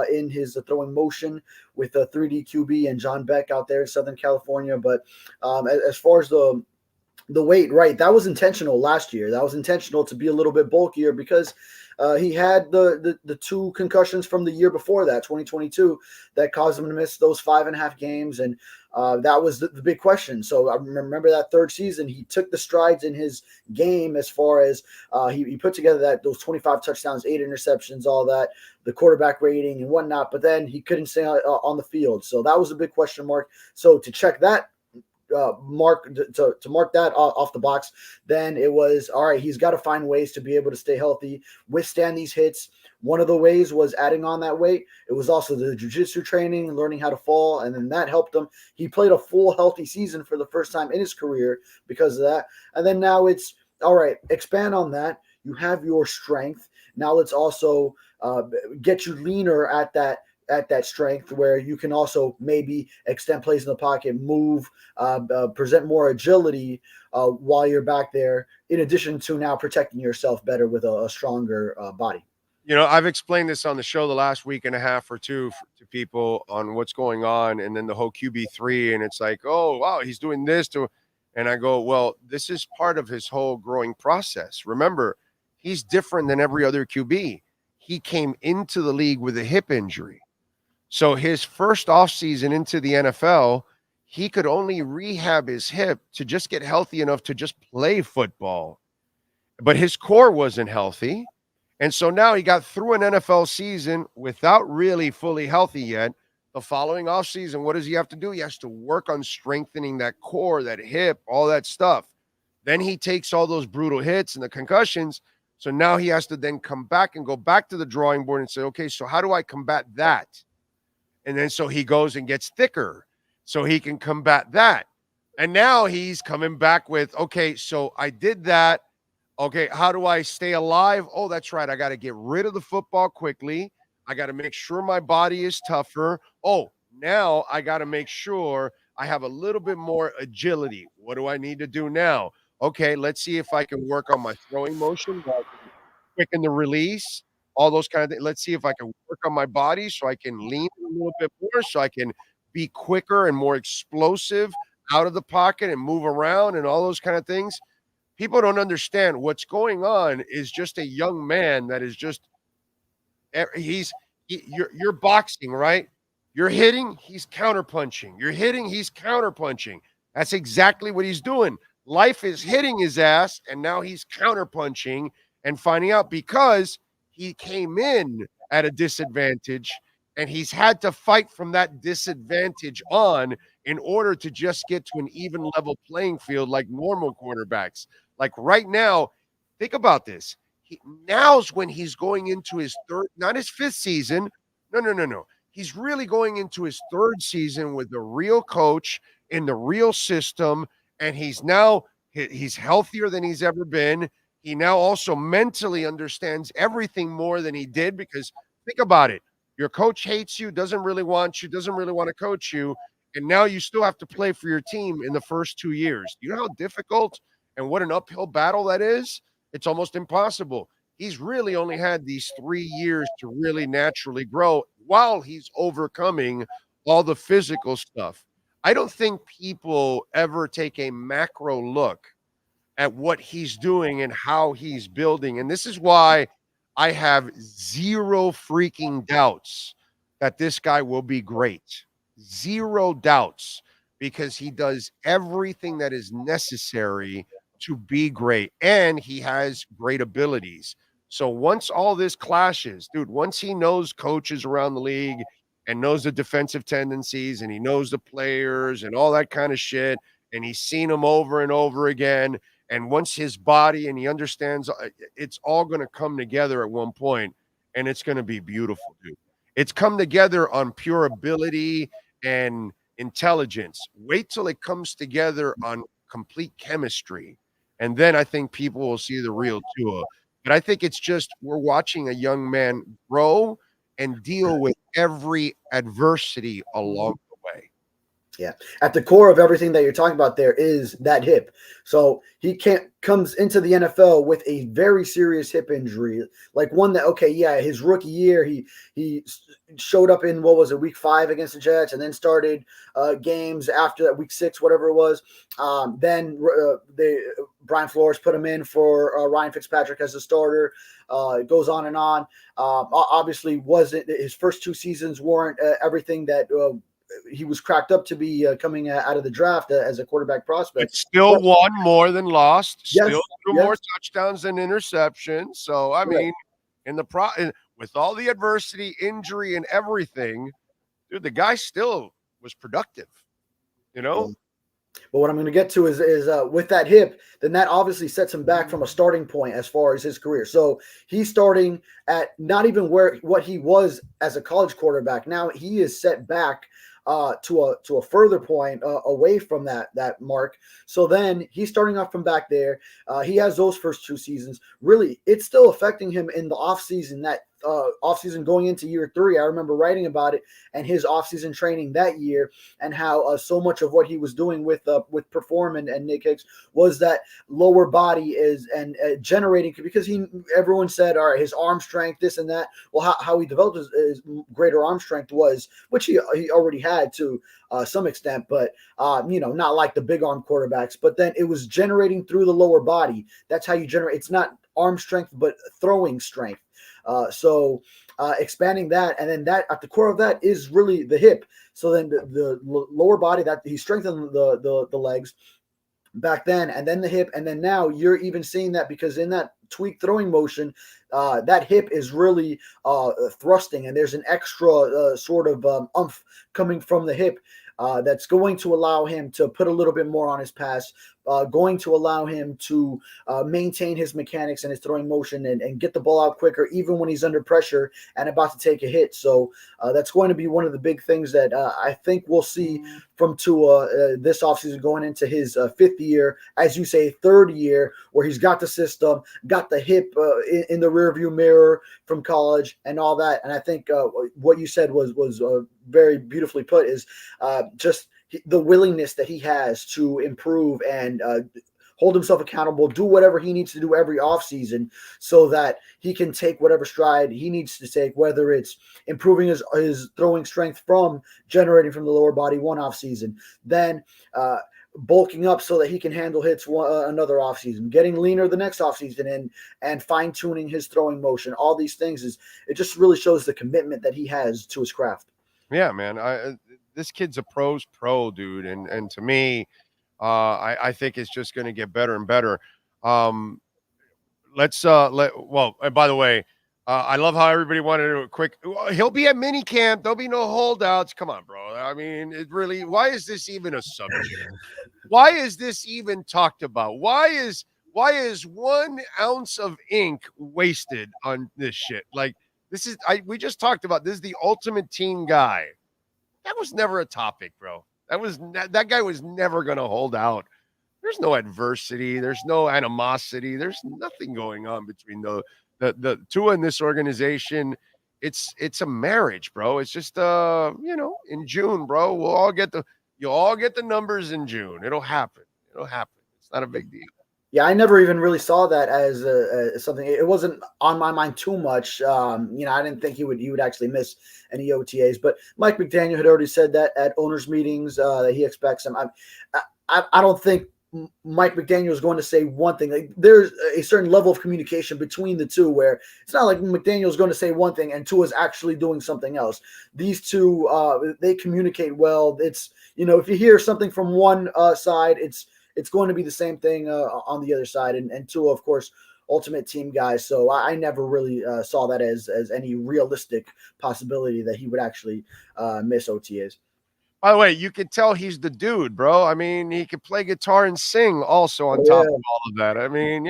in his throwing motion with 3D QB and John Beck out there in Southern California. But as far as the weight, right, that was intentional last year. That was intentional to be a little bit bulkier because he had the 2 concussions from the year before that, 2022, that caused him to miss those 5.5 games. And that was the big question. So I remember that third season, he took the strides in his game as far as he put together those 25 touchdowns, 8 interceptions, all that, the quarterback rating and whatnot. But then he couldn't stay on the field. So that was a big question mark. So to check that, mark that off the box, then it was all right. He's got to find ways to be able to stay healthy, withstand these hits. One of the ways was adding on that weight. It was also the jiu-jitsu training and learning how to fall, and then that helped him. He played a full healthy season for the first time in his career because of that. And then now it's all right. Expand on that. You have your strength. Now let's also get you leaner at that strength where you can also maybe extend plays in the pocket, move, present more agility while you're back there, in addition to now protecting yourself better with a stronger body. I've explained this on the show the last week and a half or two to people on what's going on, and then the whole QB3, and it's like, oh, wow, he's doing this and I go, well, this is part of his whole growing process. Remember, he's different than every other QB. He came into the league with a hip injury. So his first offseason into the NFL, he could only rehab his hip to just get healthy enough to just play football. But his core wasn't healthy. And so now he got through an NFL season without really fully healthy yet. The following offseason, what does he have to do? He has to work on strengthening that core, that hip, all that stuff. Then he takes all those brutal hits and the concussions. So now he has to then come back and go back to the drawing board and say, okay, so how do I combat that? And then so he goes and gets thicker so he can combat that. And now he's coming back with, okay, so I did that. Okay, how do I stay alive? Oh, that's right. I got to get rid of the football quickly. I got to make sure my body is tougher. Oh, now I got to make sure I have a little bit more agility. What do I need to do now? Okay, let's see if I can work on my throwing motion, quicken the release, all those kind of things. Let's see if I can work on my body so I can lean a little bit more, so I can be quicker and more explosive out of the pocket and move around and all those kind of things. People don't understand what's going on is just a young man that is just you're boxing, right? You're hitting, he's counterpunching. You're hitting, he's counterpunching. That's exactly what he's doing. Life is hitting his ass, and now he's counterpunching and finding out because he came in at a disadvantage, and he's had to fight from that disadvantage on in order to just get to an even level playing field like normal quarterbacks. Like right now, think about this. Now's when he's going into his third, not his fifth season. No. He's really going into his third season with the real coach in the real system, and he's healthier than he's ever been. He now also mentally understands everything more than he did because think about it. Your coach hates you, doesn't really want you, doesn't really want to coach you, and now you still have to play for your team in the first 2 years. Do you know how difficult and what an uphill battle that is? It's almost impossible. He's really only had these 3 years to really naturally grow while he's overcoming all the physical stuff. I don't think people ever take a macro look at what he's doing and how he's building. And this is why I have zero freaking doubts that this guy will be great. Zero doubts, because he does everything that is necessary to be great, and he has great abilities. So once all this clashes, dude, once he knows coaches around the league and knows the defensive tendencies and he knows the players and all that kind of shit, and he's seen them over and over again, and once his body and he understands, it's all going to come together at one point, and it's going to be beautiful, dude. It's come together on pure ability and intelligence. Wait till it comes together on complete chemistry, and then I think people will see the real Tua. But I think it's just we're watching a young man grow and deal with every adversity along the way. Yeah. At the core of everything that you're talking about there is that hip. So he comes into the NFL with a very serious hip injury, like one that, okay, yeah, his rookie year, he showed up in, what was it, week 5 against the Jets, and then started games after that, week 6, whatever it was. Then Brian Flores put him in for Ryan Fitzpatrick as a starter. It goes on and on. Obviously, wasn't his first 2 seasons weren't everything that he was cracked up to be coming out of the draft as a quarterback prospect. But still won more than lost. Yes, Still threw more touchdowns than interceptions. So I mean, with all the adversity, injury, and everything, dude, the guy still was productive. You know. But what I'm going to get to is with that hip, then that obviously sets him back from a starting point as far as his career. So he's starting at not even what he was as a college quarterback. Now he is set back to a further point away from that mark. So then he's starting off from back there. He has those first 2 seasons. Really, it's still affecting him in the offseason, that offseason going into year 3. I remember writing about it and his offseason training that year, and how so much of what he was doing with Perform and Nick Hicks was that lower body is and generating, because everyone said, all right, his arm strength, this and that. Well, how he developed his greater arm strength was, which he already had to some extent, but not like the big arm quarterbacks. But then it was generating through the lower body. That's how you generate. It's not arm strength, but throwing strength. So expanding that, and then that at the core of that is really the hip. So then the lower body, that he strengthened the legs back then, and then the hip, and then now you're even seeing that, because in that tweak throwing motion, that hip is really thrusting, and there's an extra sort of oomph coming from the hip that's going to allow him to put a little bit more on his pass, going to allow him to maintain his mechanics and his throwing motion and get the ball out quicker, even when he's under pressure and about to take a hit. So that's going to be one of the big things that I think we'll see from Tua this offseason, going into his 5th year, as you say, 3rd year, where he's got the system, got the hip in the rearview mirror from college and all that. And I think what you said was very beautifully put, is just the willingness that he has to improve and hold himself accountable, do whatever he needs to do every offseason so that he can take whatever stride he needs to take, whether it's improving his throwing strength from generating from the lower body one offseason, then bulking up so that he can handle hits another offseason, getting leaner the next offseason, and fine-tuning his throwing motion. All these things, it just really shows the commitment that he has to his craft. Yeah, man. This kid's a pro's pro, dude. And to me, I think it's just going to get better and better. And by the way, I love how everybody wanted to do a quick, he'll be at mini camp. There'll be no holdouts. Come on, bro. I mean, why is this even a subject? Why is this even talked about? Why is 1 ounce of ink wasted on this shit? Like, we just talked about, this is the ultimate team guy. That was never a topic, bro. That guy was never going to hold out. There's no adversity. There's no animosity. There's nothing going on between the Tua and this organization. It's a marriage, bro. It's just in June, bro. You'll all get the numbers in June. It'll happen. It's not a big deal. Yeah, I never even really saw that as something. It wasn't on my mind too much. I didn't think he would actually miss any OTAs. But Mike McDaniel had already said that at owners' meetings that he expects him. I don't think Mike McDaniel is going to say one thing. Like, there's a certain level of communication between the two, where it's not like McDaniel is going to say one thing and Tua is actually doing something else. These two, they communicate well. It's, if you hear something from one side, it's going to be the same thing on the other side. And Tua, of course, ultimate team guy. So I never really saw that as any realistic possibility that he would actually miss OTAs. By the way, you can tell he's the dude, bro. I mean, he can play guitar and sing also on top of all of that. I mean,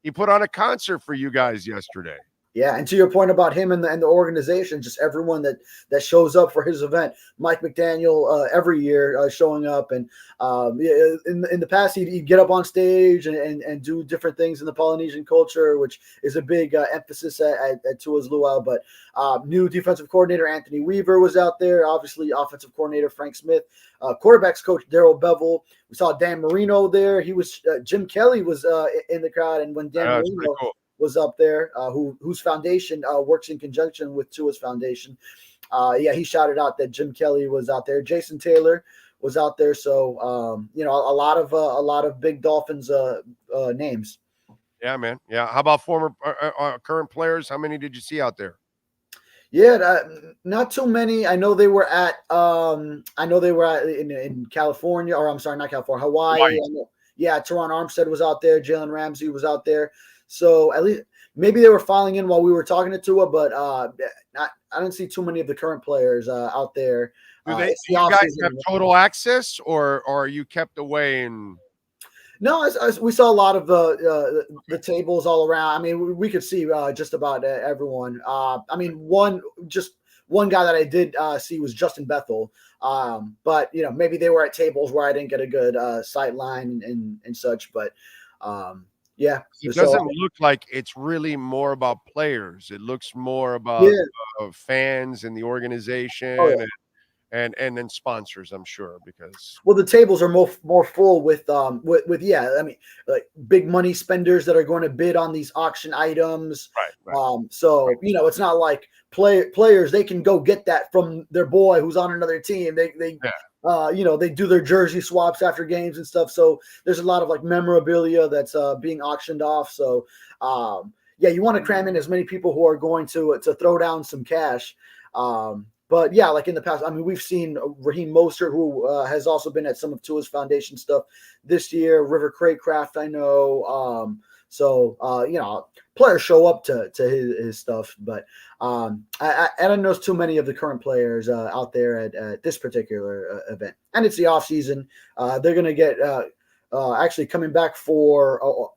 he put on a concert for you guys yesterday. Yeah, and to your point about him and the organization, just everyone that shows up for his event, Mike McDaniel every year showing up, and in the past he'd get up on stage and do different things in the Polynesian culture, which is a big emphasis at Tua's Luau. But new defensive coordinator Anthony Weaver was out there, obviously offensive coordinator Frank Smith, quarterbacks coach Darrell Bevel. We saw Dan Marino there. He was Jim Kelly was in the crowd, and when Dan Marino was up there, whose foundation works in conjunction with Tua's foundation. He shouted out that Jim Kelly was out there. Jason Taylor was out there. So, a lot of big Dolphins names. Yeah, man. Yeah. How about former current players? How many did you see out there? Yeah, not too many. I know they were at in California, or I'm sorry, not California, Hawaii. Teron Armstead was out there. Jalen Ramsey was out there. So at least maybe they were filing in while we were talking to Tua, but I didn't see too many of the current players out there. Do you guys have total access, or are you kept away? And no, we saw a lot of the tables all around. I mean, we could see just about everyone. One guy that I did see was Justin Bethel. But maybe they were at tables where I didn't get a good sight line and such. But yeah, it doesn't look like it's really more about players. It looks more about fans and the organization and then sponsors, I'm sure, because the tables are more full with like big money spenders that are going to bid on these auction items. Right. It's not like players, they can go get that from their boy who's on another team. They do their jersey swaps after games and stuff. So there's a lot of like memorabilia that's being auctioned off. So you want to cram in as many people who are going to throw down some cash. But yeah, like in the past, I mean, we've seen Raheem Mostert, who has also been at some of Tua's foundation stuff this year. River Craycraft, I know. Players show up to his stuff, but I don't know too many of the current players out there at this particular event. And it's the off season. They're going to get actually coming back for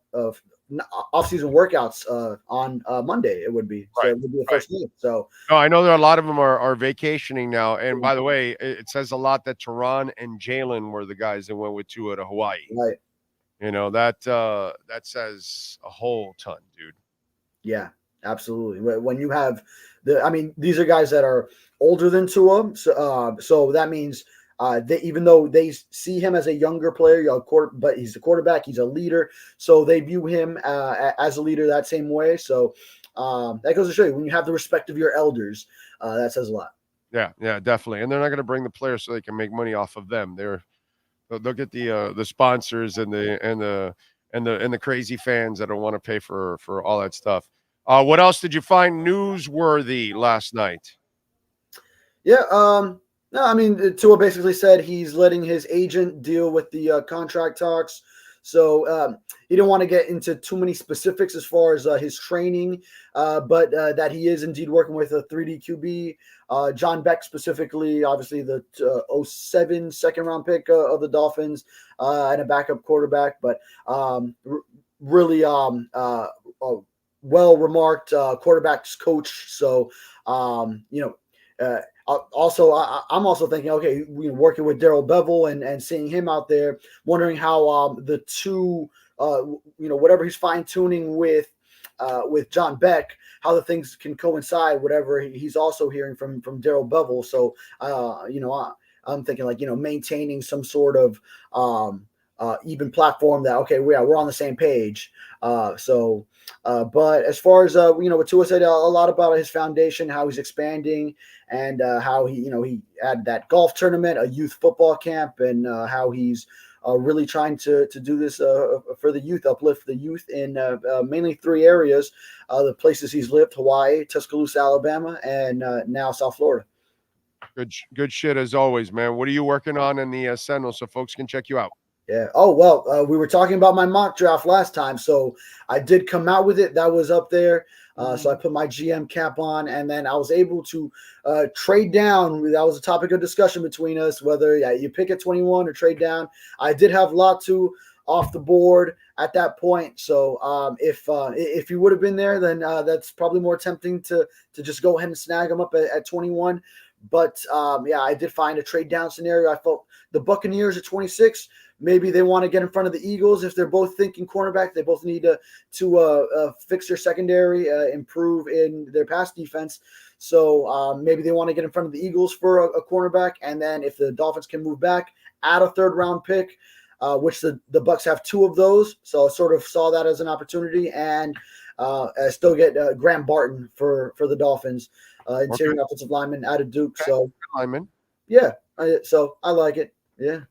off-season workouts on Monday. It would be so it would be the first game. So no, I know there are a lot of them are vacationing now. And by the way, it says a lot that Teron and Jalen were the guys that went with Tua to Hawaii. Right. That says a whole ton, dude. Yeah, absolutely. When you have these are guys that are older than Tua, so that means even though they see him as a younger player, but he's a quarterback, he's a leader, so they view him as a leader that same way. So that goes to show you, when you have the respect of your elders, that says a lot. Yeah, definitely. And they're not going to bring the players so they can make money off of them. They'll get the sponsors and the crazy fans that don't want to pay for all that stuff. What else did you find newsworthy last night? Yeah, no, I mean, Tua basically said he's letting his agent deal with the contract talks. So he didn't want to get into too many specifics as far as his training, but that he is indeed working with a 3D QB. John Beck specifically, obviously the 2007 second-round pick of the Dolphins, and a backup quarterback, but really well-remarked quarterbacks coach. So, also, I'm also thinking, okay, working with Darrell Bevel and seeing him out there, wondering how the two, whatever he's fine tuning with John Beck, how the things can coincide. Whatever he's also hearing from Darrell Bevel. So, I'm thinking like maintaining some sort of even platform that we're on the same page. But as far as what Tua said, a lot about his foundation, how he's expanding, and how he had that golf tournament, a youth football camp, and how he's really trying to do this for the youth, uplift the youth in mainly three areas, the places he's lived: Hawaii, Tuscaloosa, Alabama, and now South Florida. Good shit as always, man. What are you working on in the Sentinel so folks can check you out? Yeah. Oh, well, we were talking about my mock draft last time. So I did come out with it. That was up there. So I put my GM cap on, and then I was able to trade down. That was a topic of discussion between us, whether you pick at 21 or trade down. I did have Latu off the board at that point. So if you would have been there, then that's probably more tempting to just go ahead and snag him up at 21. But I did find a trade down scenario. I felt the Buccaneers at 26. Maybe they want to get in front of the Eagles if they're both thinking cornerback. They both need to fix their secondary, improve in their pass defense. So maybe they want to get in front of the Eagles for a cornerback. And then if the Dolphins can move back, add a third-round pick, which the Bucs have 2 of those. So I sort of saw that as an opportunity. And I still get Graham Barton for the Dolphins, interior offensive lineman out of Duke. So lineman. Yeah. So I like it. Yeah.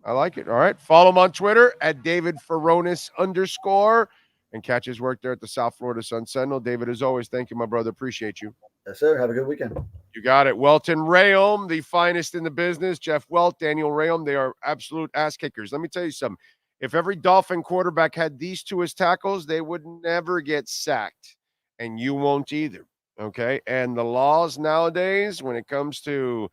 I like it. All right. Follow him on Twitter at David Furones _ and catch his work there at the South Florida Sun Sentinel. David, as always, thank you, my brother. Appreciate you. Yes, sir. Have a good weekend. You got it. Welton Rayom, the finest in the business. Jeff Welt, Daniel Rayom, they are absolute ass kickers. Let me tell you something. If every Dolphin quarterback had these 2 as tackles, they would never get sacked. And you won't either. Okay. And the laws nowadays, when it comes to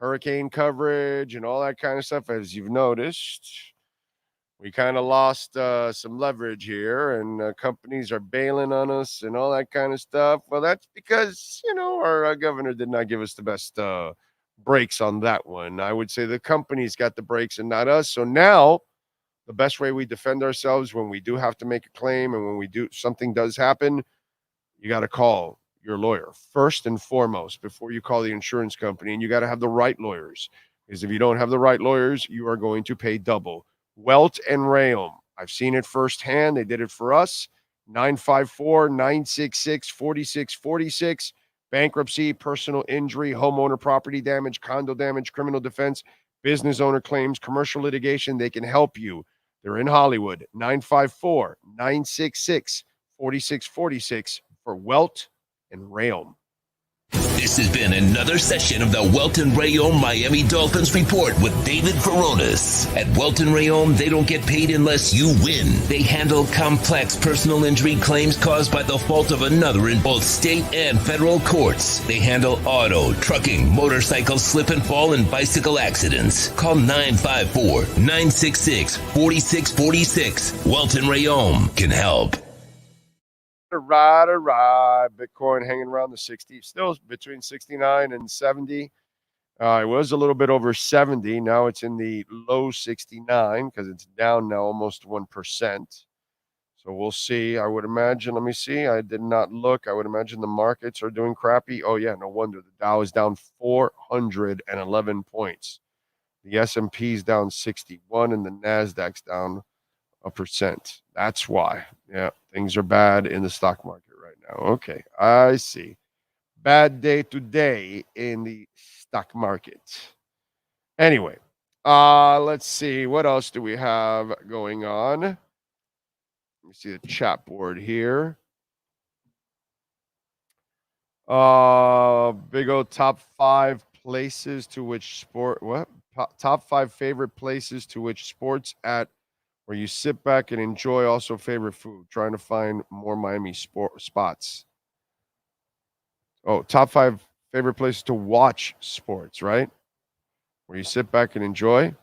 hurricane coverage and all that kind of stuff, as you've noticed, we kind of lost some leverage here, and companies are bailing on us and all that kind of stuff. Well, that's because, our governor did not give us the best breaks on that one. I would say the companies got the breaks and not us. So now the best way we defend ourselves when we do have to make a claim and when something does happen, you got to call your lawyer first and foremost before you call the insurance company, and you got to have the right lawyers, because if you don't have the right lawyers, you are going to pay double. Welt and Rayom, I've seen it firsthand. They did it for us. 954-966-4646. Bankruptcy, personal injury, homeowner property damage, condo damage, criminal defense, business owner claims, commercial litigation. They can help you. They're in Hollywood. 954-966-4646 for Welt and Rayom. This has been another session of the Welton Rayom Miami Dolphins Report with David Furones. At Welton Rayom, they don't get paid unless you win. They handle complex personal injury claims caused by the fault of another in both state and federal courts. They handle auto, trucking, motorcycle slip and fall, and bicycle accidents. Call 954-966-4646. Welton Rayom can help. Right. Bitcoin hanging around the 60, still between 69 and 70. It was a little bit over 70. Now it's in the low 69 because it's down now almost 1%. So we'll see. I would imagine, let me see. I did not look. I would imagine the markets are doing crappy. Oh, yeah, no wonder. The Dow is down 411 points. The S&P is down 61 and the NASDAQ's down 1%. That's why. Yeah, things are bad in the stock market right now. Okay, I see. Bad day today in the stock market. Anyway, let's see. What else do we have going on? Let me see the chat board here. Big O top 5 places to which sport. What? Top 5 favorite places to which sports at where you sit back and enjoy. Also favorite food. Trying to find more Miami spots. Oh, top 5 favorite places to watch sports, right? Where you sit back and enjoy.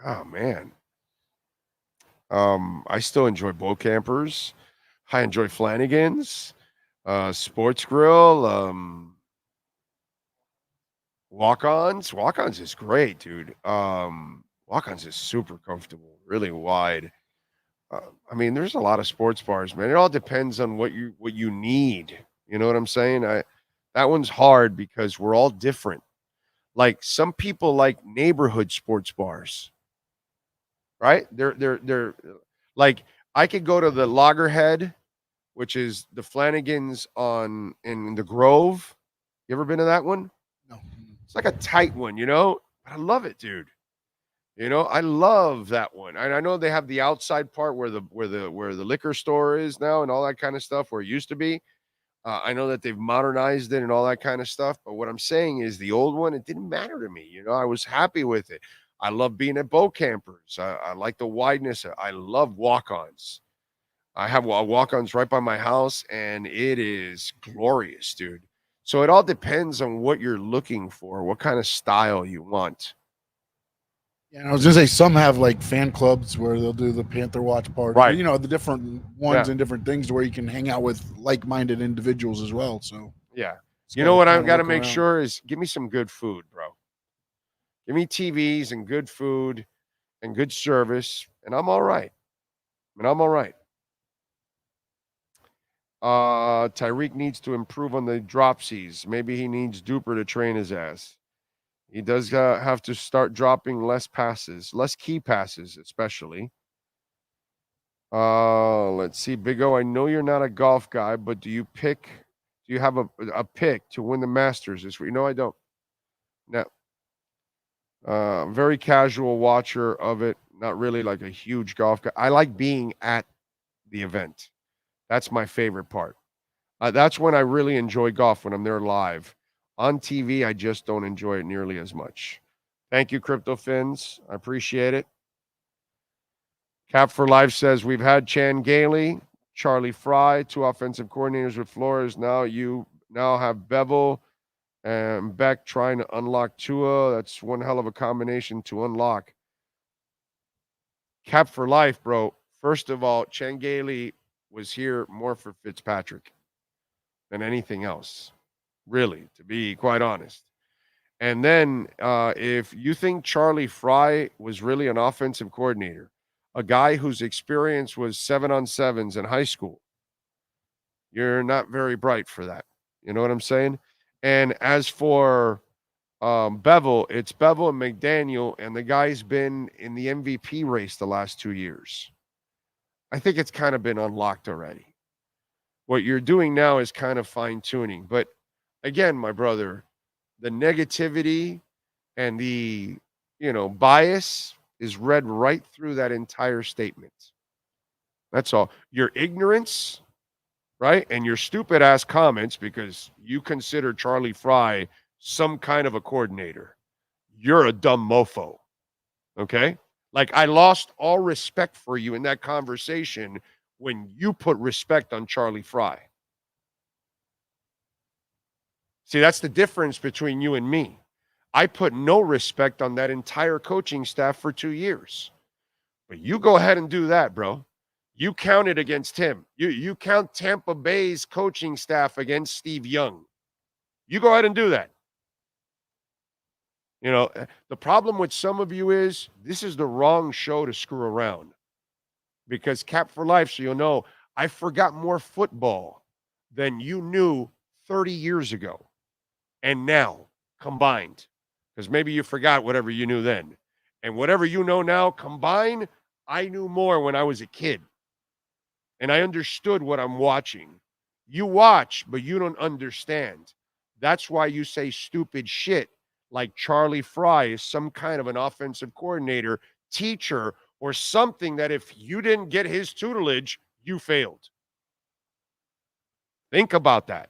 Oh, man. I still enjoy Boat Campers. I enjoy Flanagan's. Sports Grill. Walk-ons. Walk-ons is great, dude. Walk-ons is super comfortable, really wide. I mean, there's a lot of sports bars, man. It all depends on what you need. You know what I'm saying? That one's hard because we're all different. Like some people like neighborhood sports bars, right? They're like I could go to the Loggerhead, which is the Flanagan's in the Grove. You ever been to that one? No. It's like a tight one, you know. I love it, dude. You know, I love that one. And I know they have the outside part where the liquor store is now and all that kind of stuff where it used to be. I know that they've modernized it and all that kind of stuff. But what I'm saying is the old one, it didn't matter to me. You know, I was happy with it. I love being at bow campers. I like the wideness. I love walk-ons. I have walk-ons right by my house, and it is glorious, dude. So it all depends on what you're looking for, what kind of style you want. Yeah, I was gonna say some have like fan clubs where they'll do the Panther Watch party, right? You know, the different ones and different things where you can hang out with like-minded individuals as well. So yeah, you know what I've got to make sure is give me some good food, bro. Give me TVs and good food and good service, and I'm all right. Tyreek needs to improve on the dropsies. Maybe he needs Duper to train his ass. He does have to start dropping less passes, less key passes, especially. Let's see, Big O. I know you're not a golf guy, but do you have a pick to win the Masters this week? No, I don't. No. Very casual watcher of it. Not really like a huge golf guy. I like being at the event. That's my favorite part. That's when I really enjoy golf, when I'm there live. On TV, I just don't enjoy it nearly as much. Thank you, Crypto Fins. I appreciate it. Cap for Life says, we've had Chan Gailey, Charlie Fry, 2 offensive coordinators with Flores. Now you have Bevel and Beck trying to unlock Tua. That's one hell of a combination to unlock. Cap for Life, bro. First of all, Chan Gailey was here more for Fitzpatrick than anything else. Really, to be quite honest. And then if you think Charlie Fry was really an offensive coordinator, a guy whose experience was 7-on-7s in high school, you're not very bright for that. You know what I'm saying? And as for Bevel, it's Bevel and McDaniel, and the guy's been in the MVP race the last 2 years. I think it's kind of been unlocked already. What you're doing now is kind of fine-tuning. But again, my brother, the negativity and the, bias is read right through that entire statement. That's all. Your ignorance, right? And your stupid ass comments because you consider Charlie Fry some kind of a coordinator. You're a dumb mofo. Okay? Like, I lost all respect for you in that conversation when you put respect on Charlie Fry. See, that's the difference between you and me. I put no respect on that entire coaching staff for 2 years. But you go ahead and do that, bro. You count it against him. You count Tampa Bay's coaching staff against Steve Young. You go ahead and do that. The problem with some of you is this is the wrong show to screw around. Because Cap for Life, so you'll know, I forgot more football than you knew 30 years ago and now combined. Because maybe you forgot whatever you knew then. And whatever you know now combined, I knew more when I was a kid. And I understood what I'm watching. You watch, but you don't understand. That's why you say stupid shit like Charlie Fry is some kind of an offensive coordinator, teacher, or something that if you didn't get his tutelage, you failed. Think about that.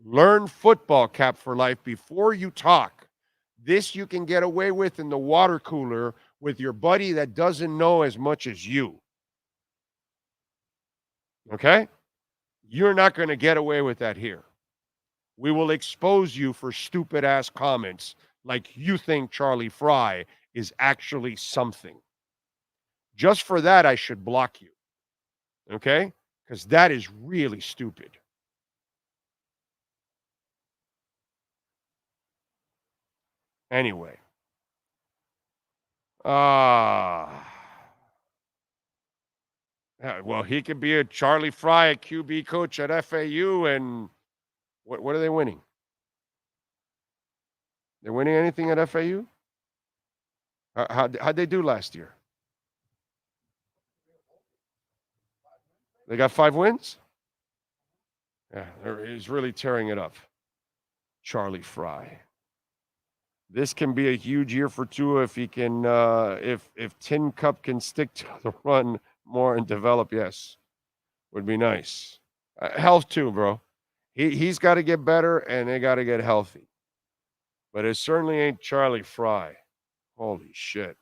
Learn football, Cap for Life, before you talk. This you can get away with in the water cooler with your buddy that doesn't know as much as you. Okay? You're not going to get away with that here. We will expose you for stupid-ass comments like you think Charlie Fry is actually something. Just for that, I should block you. Okay? Because that is really stupid. Anyway. Well, he could be a Charlie Fry, a QB coach at FAU, and what are they winning? They're winning anything at FAU? How'd they do last year? They got 5 wins? Yeah, he's really tearing it up. Charlie Fry. This can be a huge year for Tua if he can, if Tin Cup can stick to the run more and develop. Yes, would be nice. Health too, bro. He's got to get better, and they got to get healthy. But it certainly ain't Charlie Fry. Holy shit.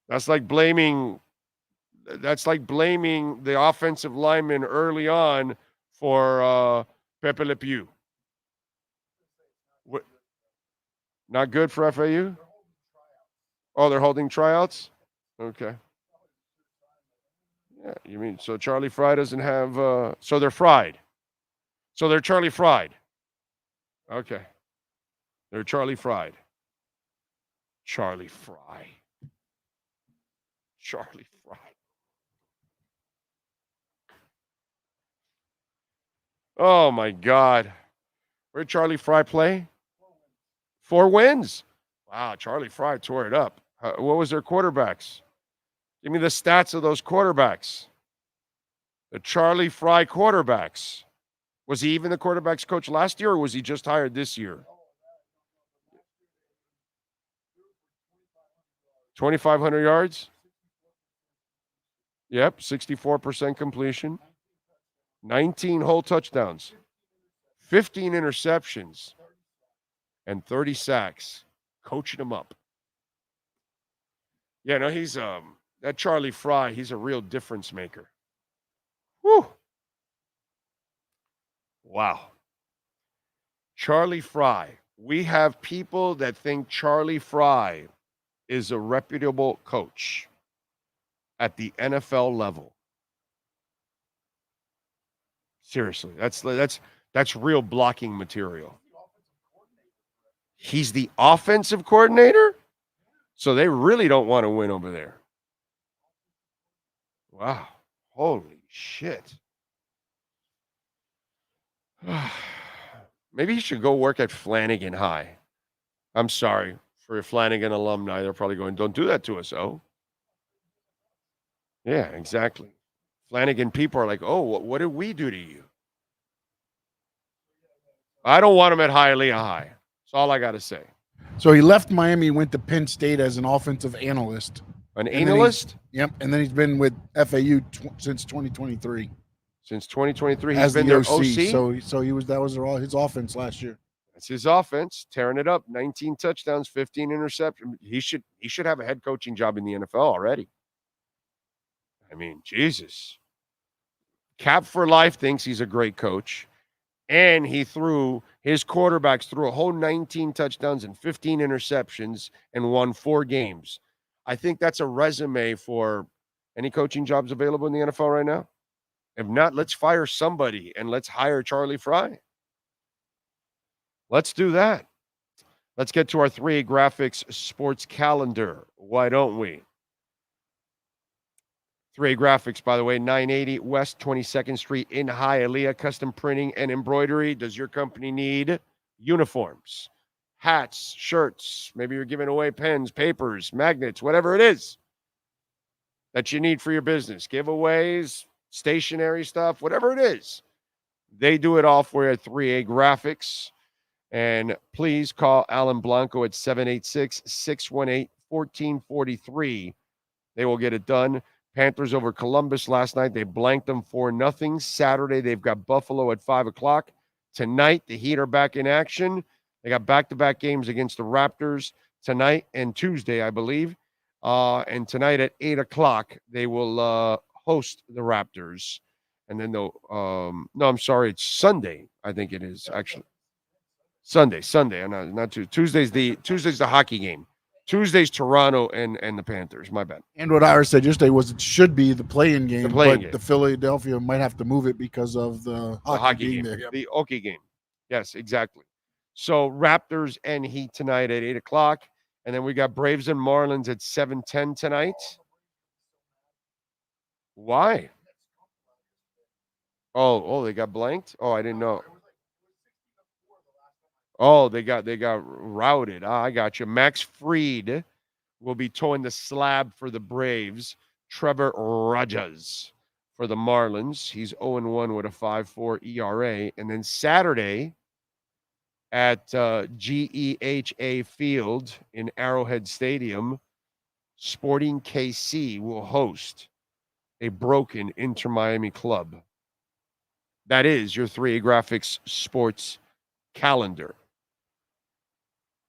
That's like blaming the offensive lineman early on for Pepe Le Pew. What? Not good for FAU? Oh, they're holding tryouts? Okay. Yeah, you mean so Charlie Fry doesn't have so they're fried. So they're Charlie Fried. Okay. They're Charlie Fried. Charlie Fry. Charlie Fry. Oh my God. Where'd Charlie Fry play? 4 wins. Wow, Charlie Fry tore it up. What was their quarterbacks? Give me the stats of those quarterbacks. The Charlie Fry quarterbacks. Was he even the quarterbacks coach last year, or was he just hired this year? 2,500 yards? Yep, 64% completion. 19 whole touchdowns. 15 interceptions. And 30 sacks. Coaching him up. Yeah, no, he's that Charlie Fry, he's a real difference maker. Whew. Wow. Charlie Fry. We have people that think Charlie Fry is a reputable coach at the NFL level. Seriously, that's real blocking material. He's the offensive coordinator? So they really don't want to win over there. Wow. Holy shit. Maybe he should go work at Flanagan High. I'm sorry for Flanagan alumni. They're probably going, don't do that to us, oh. Yeah, exactly. Flanagan people are like, oh, what did we do to you? I don't want him at Hialeah High. That's all I got to say. So he left Miami, went to Penn State as an offensive analyst. An analyst? Yep, and then he's been with FAU since 2023. Since 2023, he's as been the their OC. OC? So that was all his offense last year. That's his offense, tearing it up. 19 touchdowns, 15 interceptions. He should have a head coaching job in the NFL already. I mean, Jesus. Cap for Life thinks he's a great coach. And his quarterbacks threw a whole 19 touchdowns and 15 interceptions and won 4 games. I think that's a resume for any coaching jobs available in the NFL right now. If not, let's fire somebody and let's hire Charlie Fry. Let's do that. Let's get to our 3 graphics sports calendar. Why don't we? 3 graphics, by the way, 980 West 22nd Street in Hialeah. Custom printing and embroidery. Does your company need uniforms, hats, shirts? Maybe you're giving away pens, papers, magnets, whatever it is that you need for your business. Giveaways, stationery stuff, whatever it is. They do it all for you at 3A Graphics. And please call Alan Blanco at 786-618-1443. They will get it done. Panthers over Columbus last night. They blanked them 4-0. Saturday, they've got Buffalo at 5 o'clock. Tonight, the Heat are back in action. They got back-to-back games against the Raptors tonight and Tuesday, I believe. And tonight at 8 o'clock, they will host the Raptors. And then they'll no, I'm sorry, it's Sunday. I think it is actually. Sunday. Not Tuesday's the hockey game. Tuesday's Toronto and the Panthers. My bad. And what Ira said yesterday was it should be the play-in game, game. The Philadelphia might have to move it because of the hockey game. There. The hockey game. Yes, exactly. So Raptors and Heat tonight at 8 o'clock. And then we got Braves and Marlins at 7:10 tonight. Why? Oh, they got blanked? Oh, I didn't know. Oh, they got routed. I got you. Max Fried will be towing the slab for the Braves. Trevor Rogers for the Marlins. He's 0-1 with a 5.4 ERA. And then Saturday at GEHA Field in Arrowhead Stadium, Sporting KC will host a broken InterMiami club. That is your 3A Graphics sports calendar.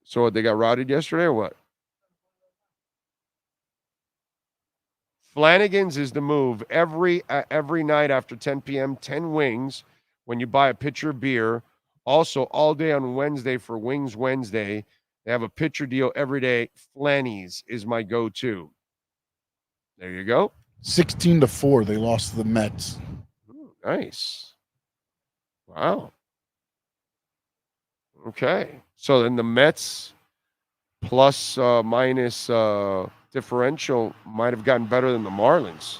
So they got routed yesterday or what? Flanagan's is the move. Every night after 10 p.m., 10 wings when you buy a pitcher of beer. Also, all day on Wednesday for Wings Wednesday. They have a pitcher deal every day. Flanny's is my go-to. There you go. 16-4, they lost to the Mets. Ooh, nice. Wow. Okay. So then the Mets plus minus differential might have gotten better than the Marlins,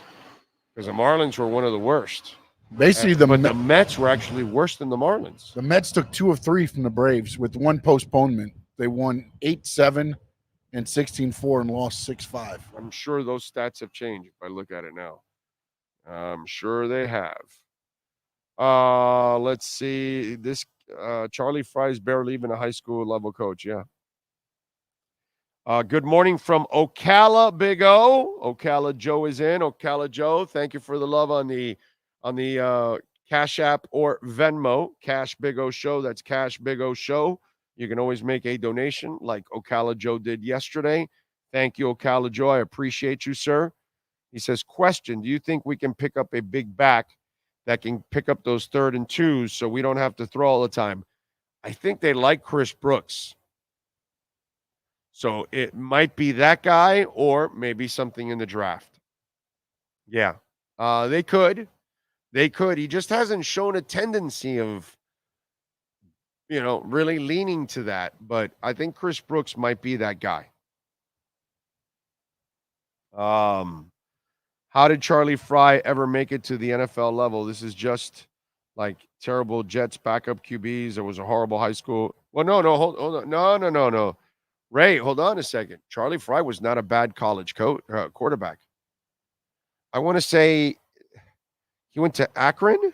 because the Marlins were one of the worst. Basically, the Mets were actually worse than the Marlins. The Mets took 2 of 3 from the Braves with one postponement. They won 8-7 and 16-4 and lost 6-5. I'm sure those stats have changed if I look at it now. I'm sure they have. Let's see. This Charlie Fry's barely even a high school level coach. Yeah. Good morning from Ocala, Big O. Ocala Joe is in. Ocala Joe, thank you for the love on the Cash App or Venmo. Cash Big O Show. That's Cash Big O Show. You can always make a donation like Ocala Joe did yesterday. Thank you, Ocala Joe. I appreciate you, sir. He says, question, do you think we can pick up a big back that can pick up those 3rd and 2s so we don't have to throw all the time? I think they like Chris Brooks. So it might be that guy or maybe something in the draft. Yeah, they could. They could. He just hasn't shown a tendency of, really leaning to that. But I think Chris Brooks might be that guy. How did Charlie Fry ever make it to the NFL level? This is just like terrible Jets backup QBs. It was a horrible high school. Well, hold on. No. Ray, hold on a second. Charlie Fry was not a bad college quarterback. I want to say he went to Akron.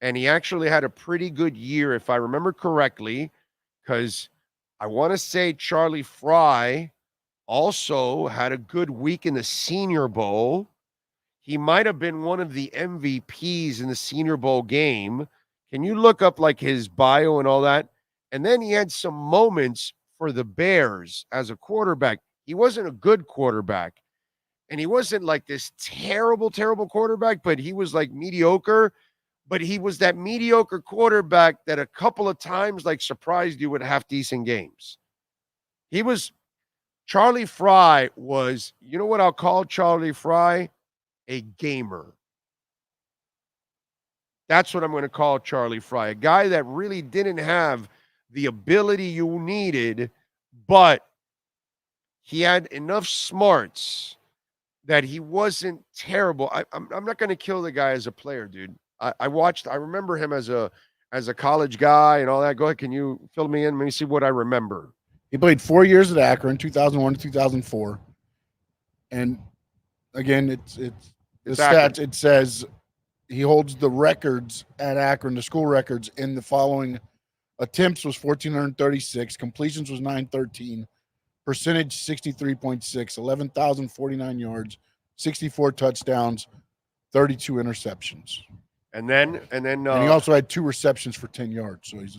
And he actually had a pretty good year, if I remember correctly, because I want to say Charlie Fry also had a good week in the Senior Bowl. He might have been one of the MVPs in the Senior Bowl game. Can you look up like his bio and all that? And then he had some moments for the Bears as a quarterback. He wasn't a good quarterback. And he wasn't like this terrible, terrible quarterback, but he was like mediocre. But he was that mediocre quarterback that a couple of times like surprised you with half decent games. Charlie Fry was, you know what I'll call Charlie Fry? A gamer. That's what I'm going to call Charlie Fry. A guy that really didn't have the ability you needed, but he had enough smarts that he wasn't terrible. I'm not going to kill the guy as a player, dude. I remember him as a college guy and all that. Go ahead. Can you fill me in? Let me see what I remember. He played 4 years at Akron, 2001 to 2004. And again, it's the stats. It says he holds the records at Akron, the school records, in the following: attempts was 1,436, completions was 913, percentage 63.6, 11,049 yards, 64 touchdowns, 32 interceptions. And then and he also had 2 receptions for 10 yards. So he's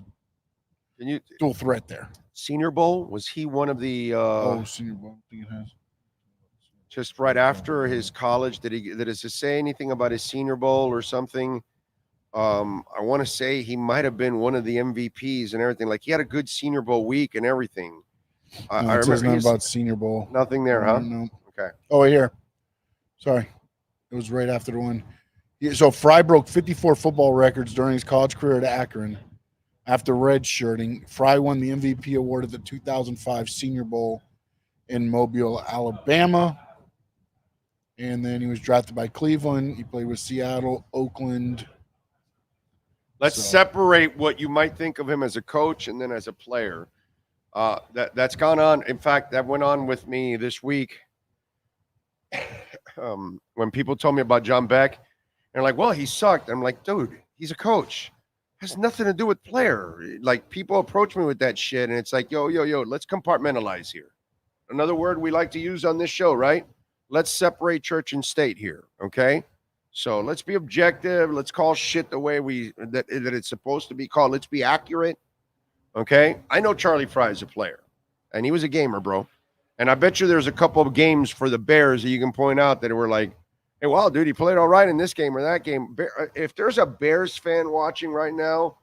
a dual threat there. Senior Bowl, was he one of the Senior Bowl? I think it has. Just right after his college, did it say anything about his Senior Bowl or something? I want to say he might have been one of the MVPs and everything. Like, he had a good Senior Bowl week and everything. I remember nothing about Senior Bowl. Nothing there, huh? No. Okay. Oh, here. Sorry. It was right after the one. So Fry broke 54 football records during his college career at Akron. After redshirting, Fry won the MVP award at the 2005 Senior Bowl in Mobile, Alabama. And then he was drafted by Cleveland. He played with Seattle, Oakland. Let's separate what you might think of him as a coach and then as a player. That's gone on. In fact, that went on with me this week. When people told me about John Beck, and they're like, well, he sucked. I'm like, dude, he's a coach. Has nothing to do with player. Like, people approach me with that shit, and it's like, yo, let's compartmentalize here. Another word we like to use on this show, right? Let's separate church and state here, okay? So let's be objective. Let's call shit the way that it's supposed to be called. Let's be accurate, okay? I know Charlie Fry is a player, and he was a gamer, bro. And I bet you there's a couple of games for the Bears that you can point out that were like, hey, wow, dude, he played all right in this game or that game. If there's a Bears fan watching right now,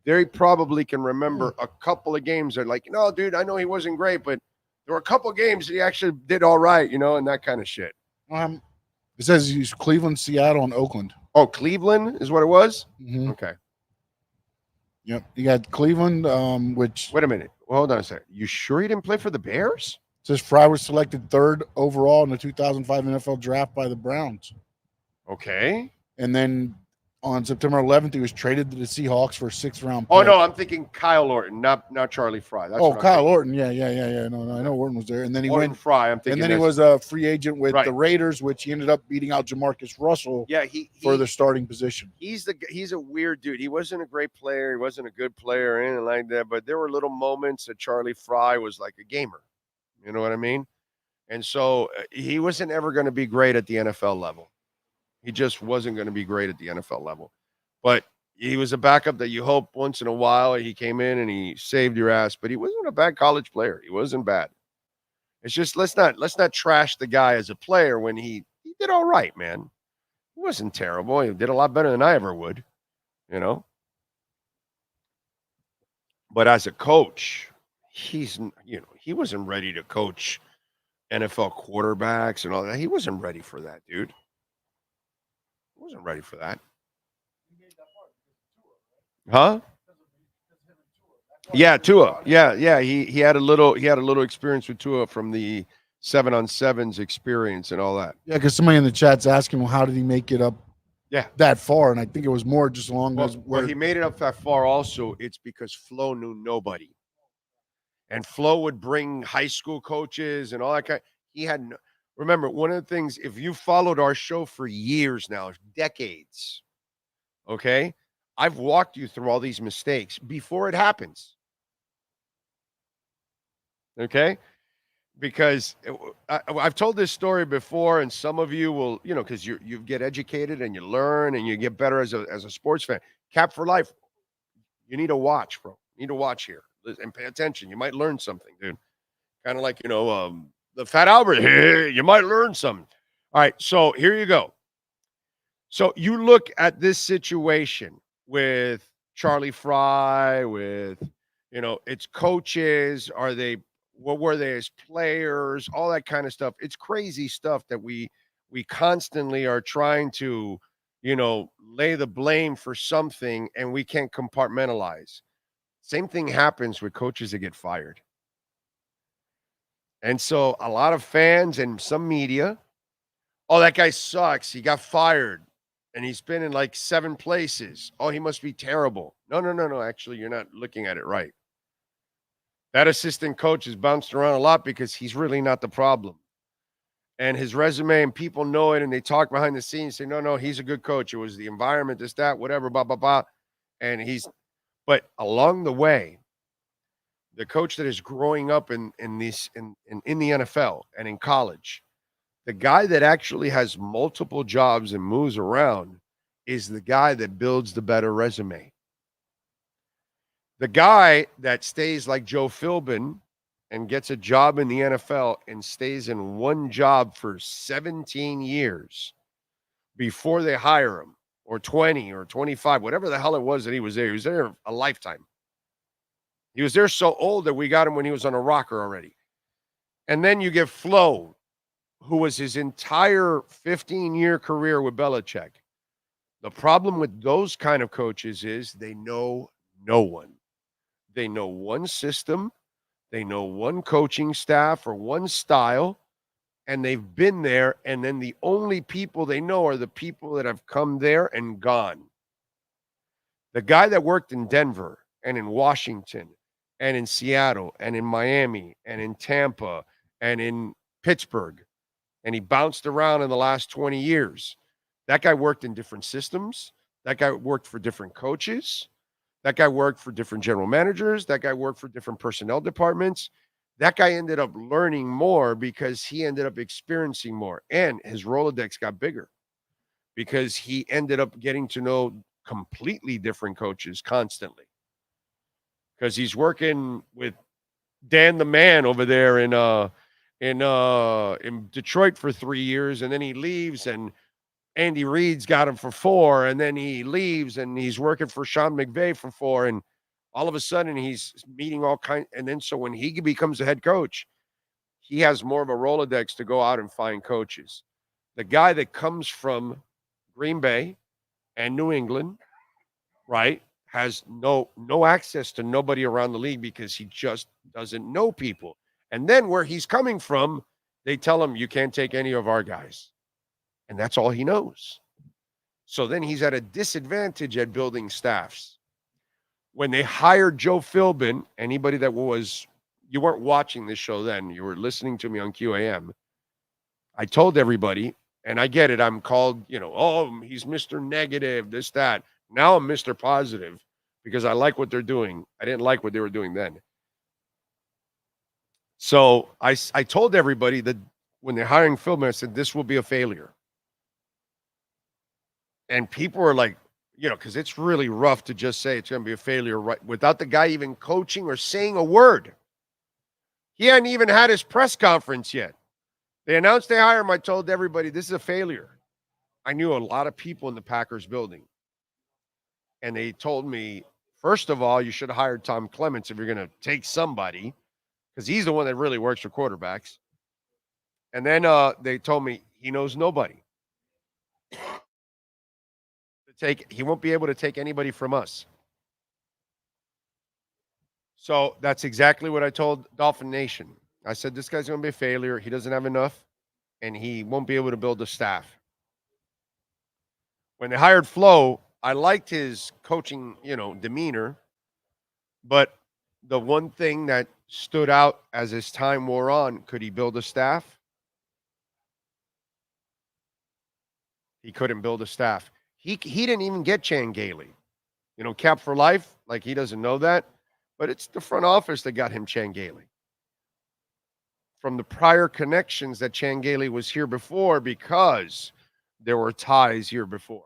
they probably can remember a couple of games that are like, no, dude, I know he wasn't great, but there were a couple of games that he actually did all right, and that kind of shit. It says he's Cleveland, Seattle, and Oakland. Oh, Cleveland is what it was? Mm-hmm. Okay. Yep. You got Cleveland, which... Wait a minute. Well, hold on a second. You sure he didn't play for the Bears? It says Fry was selected 3rd overall in the 2005 NFL draft by the Browns. Okay. And then on September 11th, he was traded to the Seahawks for a 6th-round pick. Oh, no, I'm thinking Kyle Orton, not Charlie Fry. That's Kyle Orton. Yeah. No, I know Orton was there. And then he went Fry. I'm thinking. And then he was a free agent with the Raiders, which he ended up beating out Jamarcus Russell. Yeah, for the starting position. He's a weird dude. He wasn't a great player. He wasn't a good player or anything like that. But there were little moments that Charlie Fry was like a gamer. You know what I mean? And so he wasn't ever going to be great at the NFL level. He just wasn't going to be great at the NFL level. But he was a backup that you hope once in a while he came in and he saved your ass. But he wasn't a bad college player. He wasn't bad. It's just let's not trash the guy as a player when he did all right, man. He wasn't terrible. He did a lot better than I ever would, But as a coach, he wasn't ready to coach NFL quarterbacks and all that. He wasn't ready for that, dude. He wasn't ready for that. Huh? Yeah, Tua. Yeah. He had a little experience with Tua from the 7-on-7s experience and all that. Yeah, because somebody in the chat's asking, well, how did he make it up? Yeah, that far, and I think it was more just along those. Well, he made it up that far. Also, it's because Flo knew nobody, and Flo would bring high school coaches and all that kind. He had no. Remember, one of the things, if you followed our show for years now, decades, okay, I've walked you through all these mistakes before it happens. Okay. Because I've told this story before, and some of you will, because you get educated and you learn and you get better as a sports fan. Cap for life. You need to watch, bro. You need to watch here and pay attention. You might learn something, dude. Kind of like, the Fat Albert. Hey, you might learn something. All right, so here you go. So you look at this situation with Charlie Fry, with, its coaches. What were they as players, all that kind of stuff. It's crazy stuff that we constantly are trying to, lay the blame for something, and we can't compartmentalize. Same thing happens with coaches that get fired. And so a lot of fans and some media, oh, that guy sucks. He got fired and he's been in like 7 places. Oh, he must be terrible. No. Actually, you're not looking at it right. That assistant coach has bounced around a lot because he's really not the problem. And his resume, and people know it, and they talk behind the scenes, say, no, he's a good coach. It was the environment, this, that, whatever, blah, blah, blah. And but along the way, the coach that is growing up in the NFL and in college, the guy that actually has multiple jobs and moves around is the guy that builds the better resume. The guy that stays like Joe Philbin and gets a job in the NFL and stays in one job for 17 years before they hire him, or 20 or 25, whatever the hell it was that he was there. He was there a lifetime. He was there so old that we got him when he was on a rocker already. And then you get Flo, who was his entire 15-year career with Belichick. The problem with those kind of coaches is they know no one. They know one system, they know one coaching staff or one style, and they've been there, and then the only people they know are the people that have come there and gone. The guy that worked in Denver and in Washington and in Seattle and in Miami and in Tampa and in Pittsburgh, and he bounced around in the last 20 years. That guy worked in different systems. That guy worked for different coaches. That guy worked for different general managers. That guy worked for different personnel departments. That guy ended up learning more because he ended up experiencing more. And his Rolodex got bigger because he ended up getting to know completely different coaches constantly. Because he's working with Dan the Man over there in in Detroit for 3 years, and then he leaves, and Andy Reid's got him for 4, and then he leaves, and he's working for Sean McVay for 4, and all of a sudden he's meeting all kinds. And then so when he becomes a head coach, he has more of a Rolodex to go out and find coaches. The guy that comes from Green Bay and New England, right, has no access to nobody around the league because he just doesn't know people. And then where he's coming from, they tell him, you can't take any of our guys. And that's all he knows. So then he's at a disadvantage at building staffs. When they hired Joe Philbin, anybody that was, you weren't watching this show then, you were listening to me on QAM. I told everybody, and I get it, I'm called, oh, he's Mr. Negative, this, that. Now I'm Mr. Positive because I like what they're doing. I didn't like what they were doing then. So I told everybody that when they're hiring Philbin, I said, this will be a failure. And people were like, because it's really rough to just say it's going to be a failure right without the guy even coaching or saying a word. He hadn't even had his press conference yet. They announced they hire him. I told everybody this is a failure. I knew a lot of people in the Packers building. And they told me, first of all, you should have hired Tom Clements if you're going to take somebody, because he's the one that really works for quarterbacks. And then they told me he knows nobody. He won't be able to take anybody from us. So that's exactly what I told Dolphin Nation. I said, this guy's going to be a failure. He doesn't have enough, and he won't be able to build a staff. When they hired Flo, I liked his coaching, demeanor. But the one thing that stood out as his time wore on, could he build a staff? He couldn't build a staff. He didn't even get Chan Gailey. Cap for life, like he doesn't know that. But it's the front office that got him Chan Gailey. From the prior connections that Chan Gailey was here before because there were ties here before.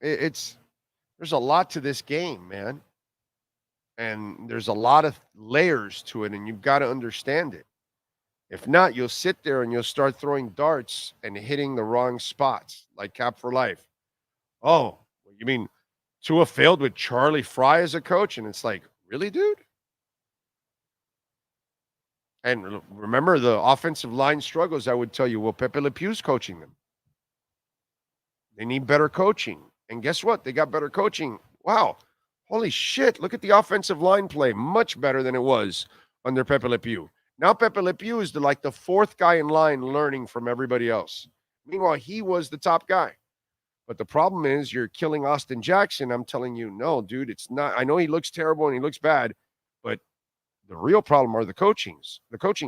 There's a lot to this game, man. And there's a lot of layers to it, and you've got to understand it. If not, you'll sit there and you'll start throwing darts and hitting the wrong spots, like Cap for Life. Oh, you mean Tua failed with Charlie Fry as a coach? And it's like, really, dude? And remember the offensive line struggles, I would tell you, well, Pepe Le Pew's coaching them. They need better coaching. And guess what? They got better coaching. Wow. Holy shit. Look at the offensive line play. Much better than it was under Pepe Le Pew. Now Pepe Le Pew is the 4th guy in line learning from everybody else. Meanwhile, he was the top guy. But the problem is you're killing Austin Jackson. I'm telling you, no, dude, it's not. I know he looks terrible and he looks bad, but the real problem are the coaching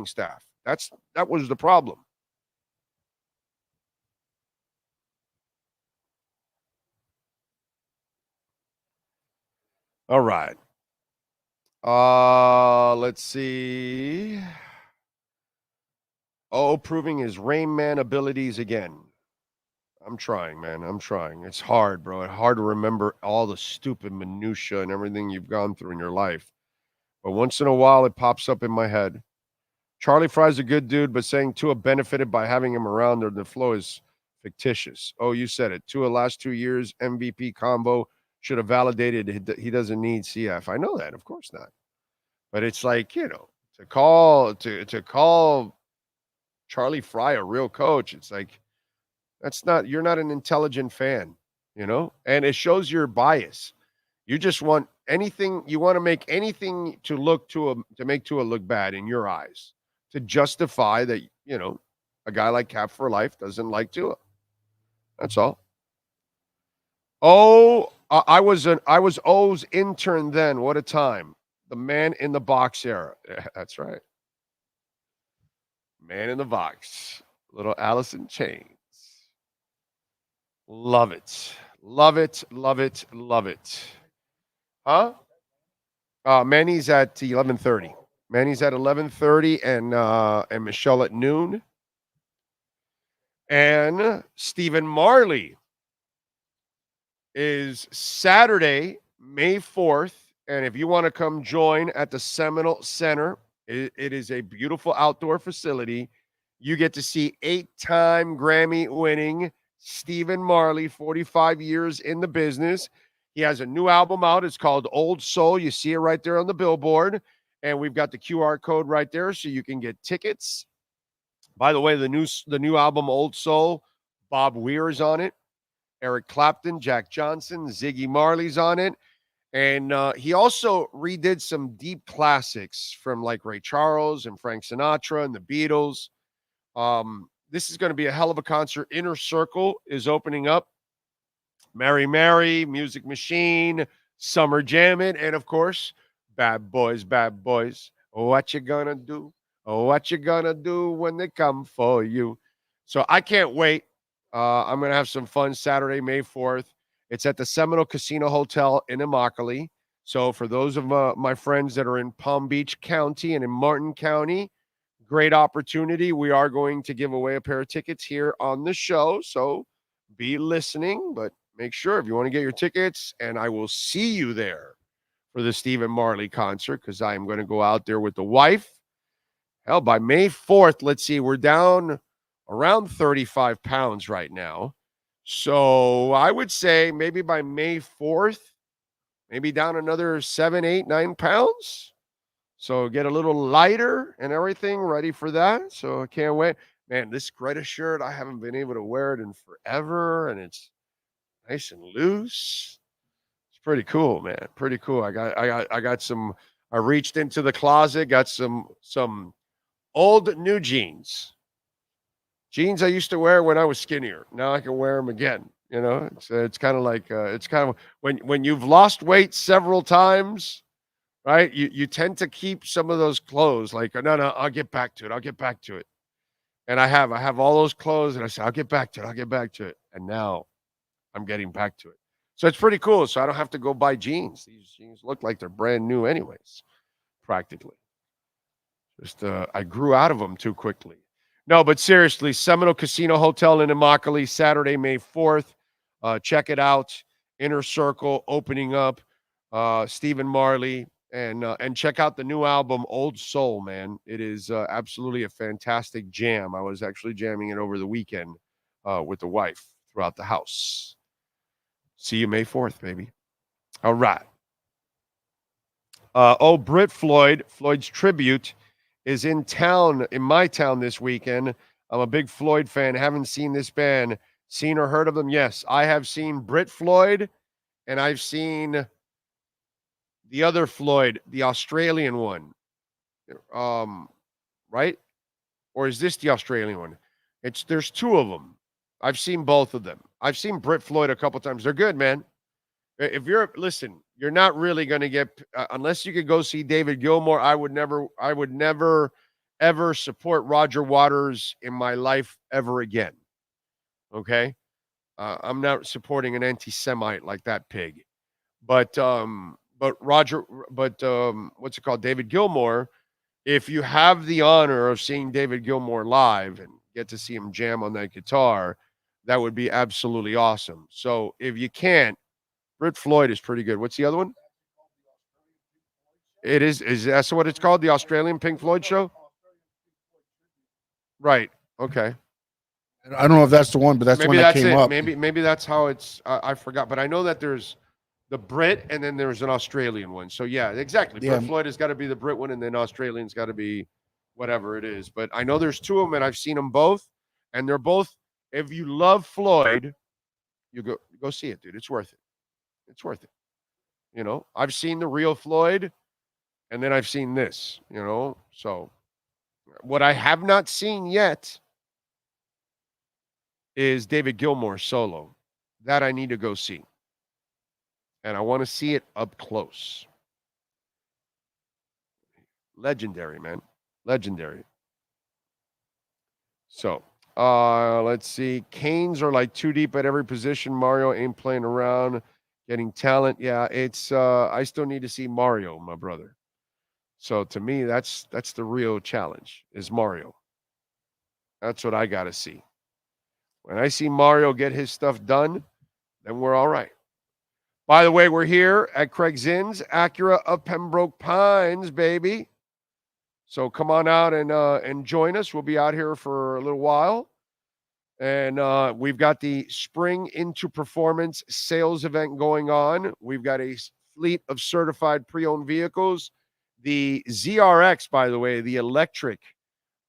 staff. That was the problem. All right. Let's see. Proving his Rain Man abilities again. I'm trying, man. I'm trying. It's hard, bro. It's hard to remember all the stupid minutia and everything you've gone through in your life. But once in a while, it pops up in my head. Charlie Fry's a good dude, but saying Tua benefited by having him around the flow is fictitious. Oh, you said it. Tua last 2 years, MVP combo, should have validated he doesn't need CF. I know that. Of course not. But it's like, to call Charlie Fry a real coach, it's like, you're not an intelligent fan, and it shows your bias. You just want anything, you want to make anything to make Tua look bad in your eyes, to justify that, a guy like Cap for Life doesn't like Tua. That's all. Oh, I was O's intern then. What a time. The man in the box era. Yeah, that's right. Man in the box. Little Alice in Chains. Love it. Love it. Love it. Love it. Huh? Manny's at 11:30. Manny's at 11:30 and Michelle at noon. And Stephen Marley is Saturday, May 4th And if you want to come join at the Seminole Center, it is a beautiful outdoor facility. You get to see 8-time Grammy-winning Stephen Marley, 45 years in the business. He has a new album out. It's called Old Soul. You see it right there on the billboard. And we've got the QR code right there so you can get tickets. By the way, the new album, Old Soul, Bob Weir's on it. Eric Clapton, Jack Johnson, Ziggy Marley's on it. And he also redid some deep classics from like Ray Charles and Frank Sinatra and the Beatles. This is going to be a hell of a concert. Inner Circle is opening up. Mary Mary, Music Machine, Summer Jammin', and of course, Bad Boys, Bad Boys. What you gonna do? What you gonna do when they come for you? So I can't wait. I'm going to have some fun Saturday, May 4th. It's at the Seminole Casino Hotel in Immokalee. So for those of my friends that are in Palm Beach County and in Martin County, great opportunity. We are going to give away a pair of tickets here on the show. So be listening, but make sure if you want to get your tickets, and I will see you there for the Stephen Marley concert because I am going to go out there with the wife. Hell, by May 4th, let's see, we're down around 35 pounds right now. So I would say maybe by May 4th, maybe down another 7, 8, 9 pounds. So get a little lighter and everything ready for that. So I can't wait. Man, this Greta shirt, I haven't been able to wear it in forever, and it's nice and loose. It's pretty cool, man. Pretty cool. I got some, I reached into the closet, got some old new jeans. Jeans I used to wear when I was skinnier. Now I can wear them again. You know, it's kind of like it's kind of when you've lost weight several times, right? You tend to keep some of those clothes. Like no, I'll get back to it. I'll get back to it. And I have all those clothes, and I say I'll get back to it. I'll get back to it. And now I'm getting back to it. So it's pretty cool. So I don't have to go buy jeans. These jeans look like they're brand new, anyways, practically. Just I grew out of them too quickly. No, but seriously, Seminole Casino Hotel in Immokalee, Saturday, May 4th. Check it out. Inner Circle opening up. Stephen Marley. And check out the new album, Old Soul, man. It is absolutely a fantastic jam. I was actually jamming it over the weekend with the wife throughout the house. See you May 4th, baby. All right. Britt Floyd's tribute is in town, in my town this weekend. I'm a big Floyd fan. Haven't seen this band. Seen or heard of them? Yes, I have seen Britt Floyd, and I've seen the other Floyd, the Australian one. Right? Or is this the Australian one? There's two of them. I've seen both of them. I've seen Britt Floyd a couple times. They're good, man. If you're not really going to get, unless you could go see David Gilmour, I would never, ever support Roger Waters in my life ever again. Okay? I'm not supporting an anti-Semite like that pig. But what's it called? David Gilmour, if you have the honor of seeing David Gilmour live and get to see him jam on that guitar, that would be absolutely awesome. So if you can't, Britt Floyd is pretty good. What's the other one? It is that what it's called? The Australian Pink Floyd show? Right. Okay. I don't know if that's the one, but that's when that came up. Maybe that's how it's. I forgot, but I know that there's the Brit and then there's an Australian one. So yeah, exactly. Yeah. Britt Floyd has got to be the Brit one, and then Australian's got to be whatever it is. But I know there's two of them, and I've seen them both, and they're both. If you love Floyd, you go see it, dude. It's worth it. It's worth it. You know, I've seen the real Floyd, and then I've seen this, you know. So what I have not seen yet is David Gilmour solo. That I need to go see. And I want to see it up close. Legendary, man. Legendary. So, let's see. Canes are like too deep at every position. Mario ain't playing around. Getting talent, yeah, it's I still need to see Mario, my brother. So to me, that's the real challenge, is Mario. That's what I got to see. When I see Mario get his stuff done, then we're all right. By the way, we're here at Craig Zinn's Acura of Pembroke Pines, baby. So come on out and join us. We'll be out here for a little while. And we've got the Spring into Performance sales event going on. We've got a fleet of certified pre-owned vehicles. The ZRX, by the way, the electric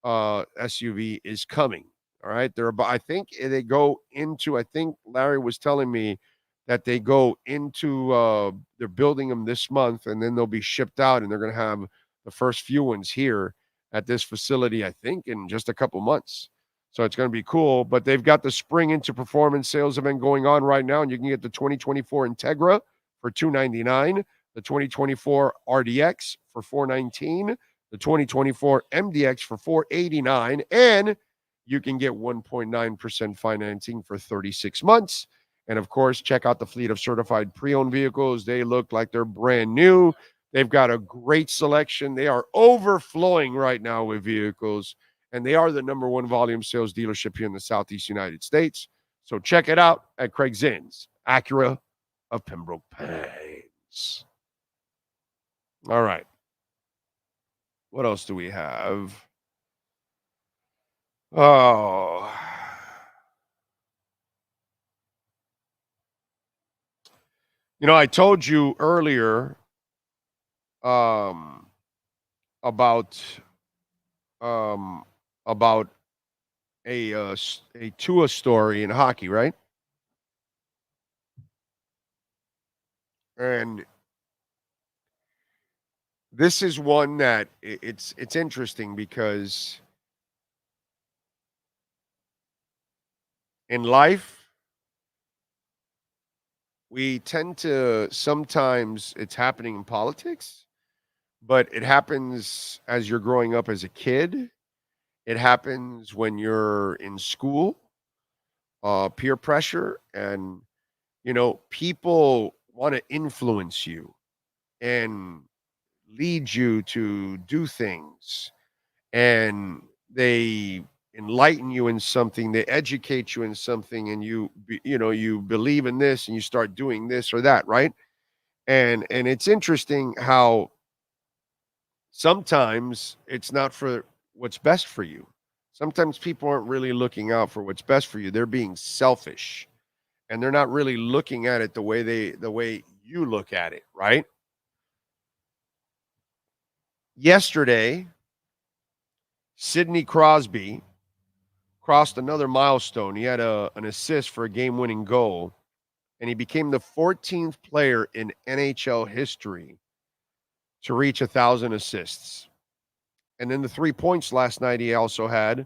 SUV is coming. All right. I think they go into, I think Larry was telling me that they go into, they're building them this month and then they'll be shipped out and they're going to have the first few ones here at this facility, I think, in just a couple months. So it's going to be cool. But they've got the Spring into Performance sales event going on right now, and you can get the 2024 Integra for $299, the 2024 RDX for $419, the 2024 MDX for $489, and you can get 1.9% financing for 36 months. And, of course, check out the fleet of certified pre-owned vehicles. They look like they're brand new. They've got a great selection. They are overflowing right now with vehicles, and they are the number one volume sales dealership here in the Southeast United States. So check it out at Craig Zinn's, Acura of Pembroke Pines. All right. What else do we have? Oh. You know, I told you earlier about a Tua story in hockey, right? And this is one that it's interesting because in life we tend to sometimes it's happening in politics, but it happens as you're growing up as a kid. It happens when you're in school, peer pressure, and, you know, people want to influence you and lead you to do things. And they enlighten you in something, they educate you in something, and you believe in this and you start doing this or that, right? And it's interesting how sometimes it's not for what's best for you. Sometimes people aren't really looking out for what's best for you. They're being selfish and they're not really looking at it the way you look at it, right? Yesterday, Sidney Crosby crossed another milestone. He had an assist for a game-winning goal, and he became the 14th player in NHL history to reach 1,000 assists. And then the 3 points last night he also had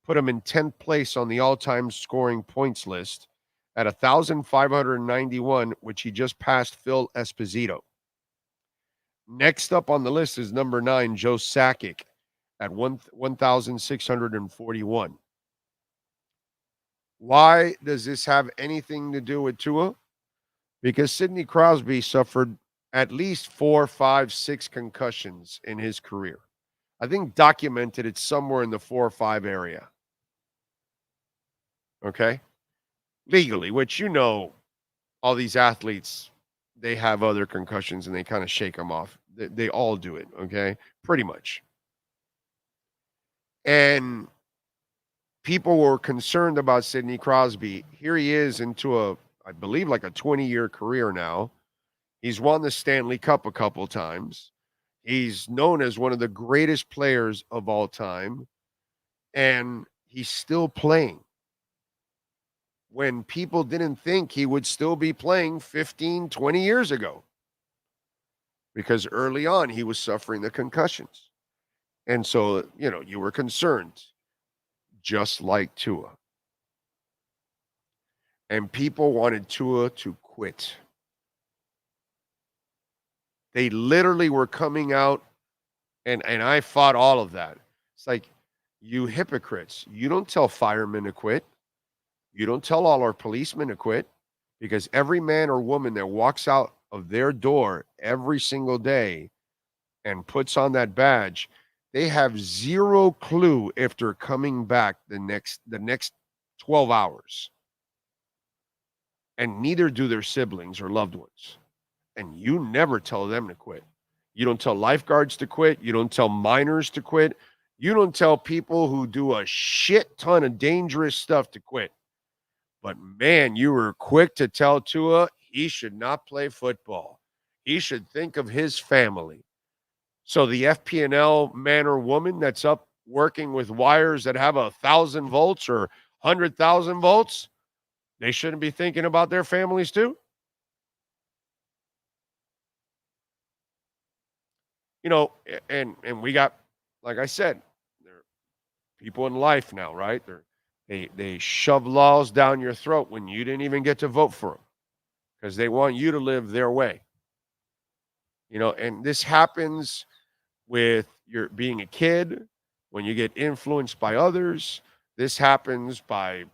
put him in 10th place on the all-time scoring points list at 1,591, which he just passed Phil Esposito. Next up on the list is number 9, Joe Sakic, at 1,641. Why does this have anything to do with Tua? Because Sidney Crosby suffered at least 4, 5, 6 concussions in his career. I think documented it's somewhere in the 4 or 5 area. Okay? Legally, which, you know, all these athletes, they have other concussions and they kind of shake them off. They all do it, okay? Pretty much. And people were concerned about Sidney Crosby. Here he is into I believe, like a 20-year career now. He's won the Stanley Cup a couple times. He's known as one of the greatest players of all time. And he's still playing when people didn't think he would still be playing 15, 20 years ago. Because early on, he was suffering the concussions. And so, you know, you were concerned, just like Tua. And people wanted Tua to quit. They literally were coming out, and I fought all of that. It's like, you hypocrites. You don't tell firemen to quit. You don't tell all our policemen to quit, because every man or woman that walks out of their door every single day and puts on that badge, they have zero clue if they're coming back the next 12 hours. and neither do their siblings or loved ones. And you never tell them to quit. You don't tell lifeguards to quit. You don't tell miners to quit. You don't tell people who do a shit ton of dangerous stuff to quit. But man, you were quick to tell Tua he should not play football. He should think of his family. So the FP&L man or woman that's up working with wires that have 1,000 volts or 100,000 volts, they shouldn't be thinking about their families too? You know, and we got, like I said, there are people in life now, right? They shove laws down your throat when you didn't even get to vote for them because they want you to live their way. You know, and this happens with your being a kid, when you get influenced by others. This happens by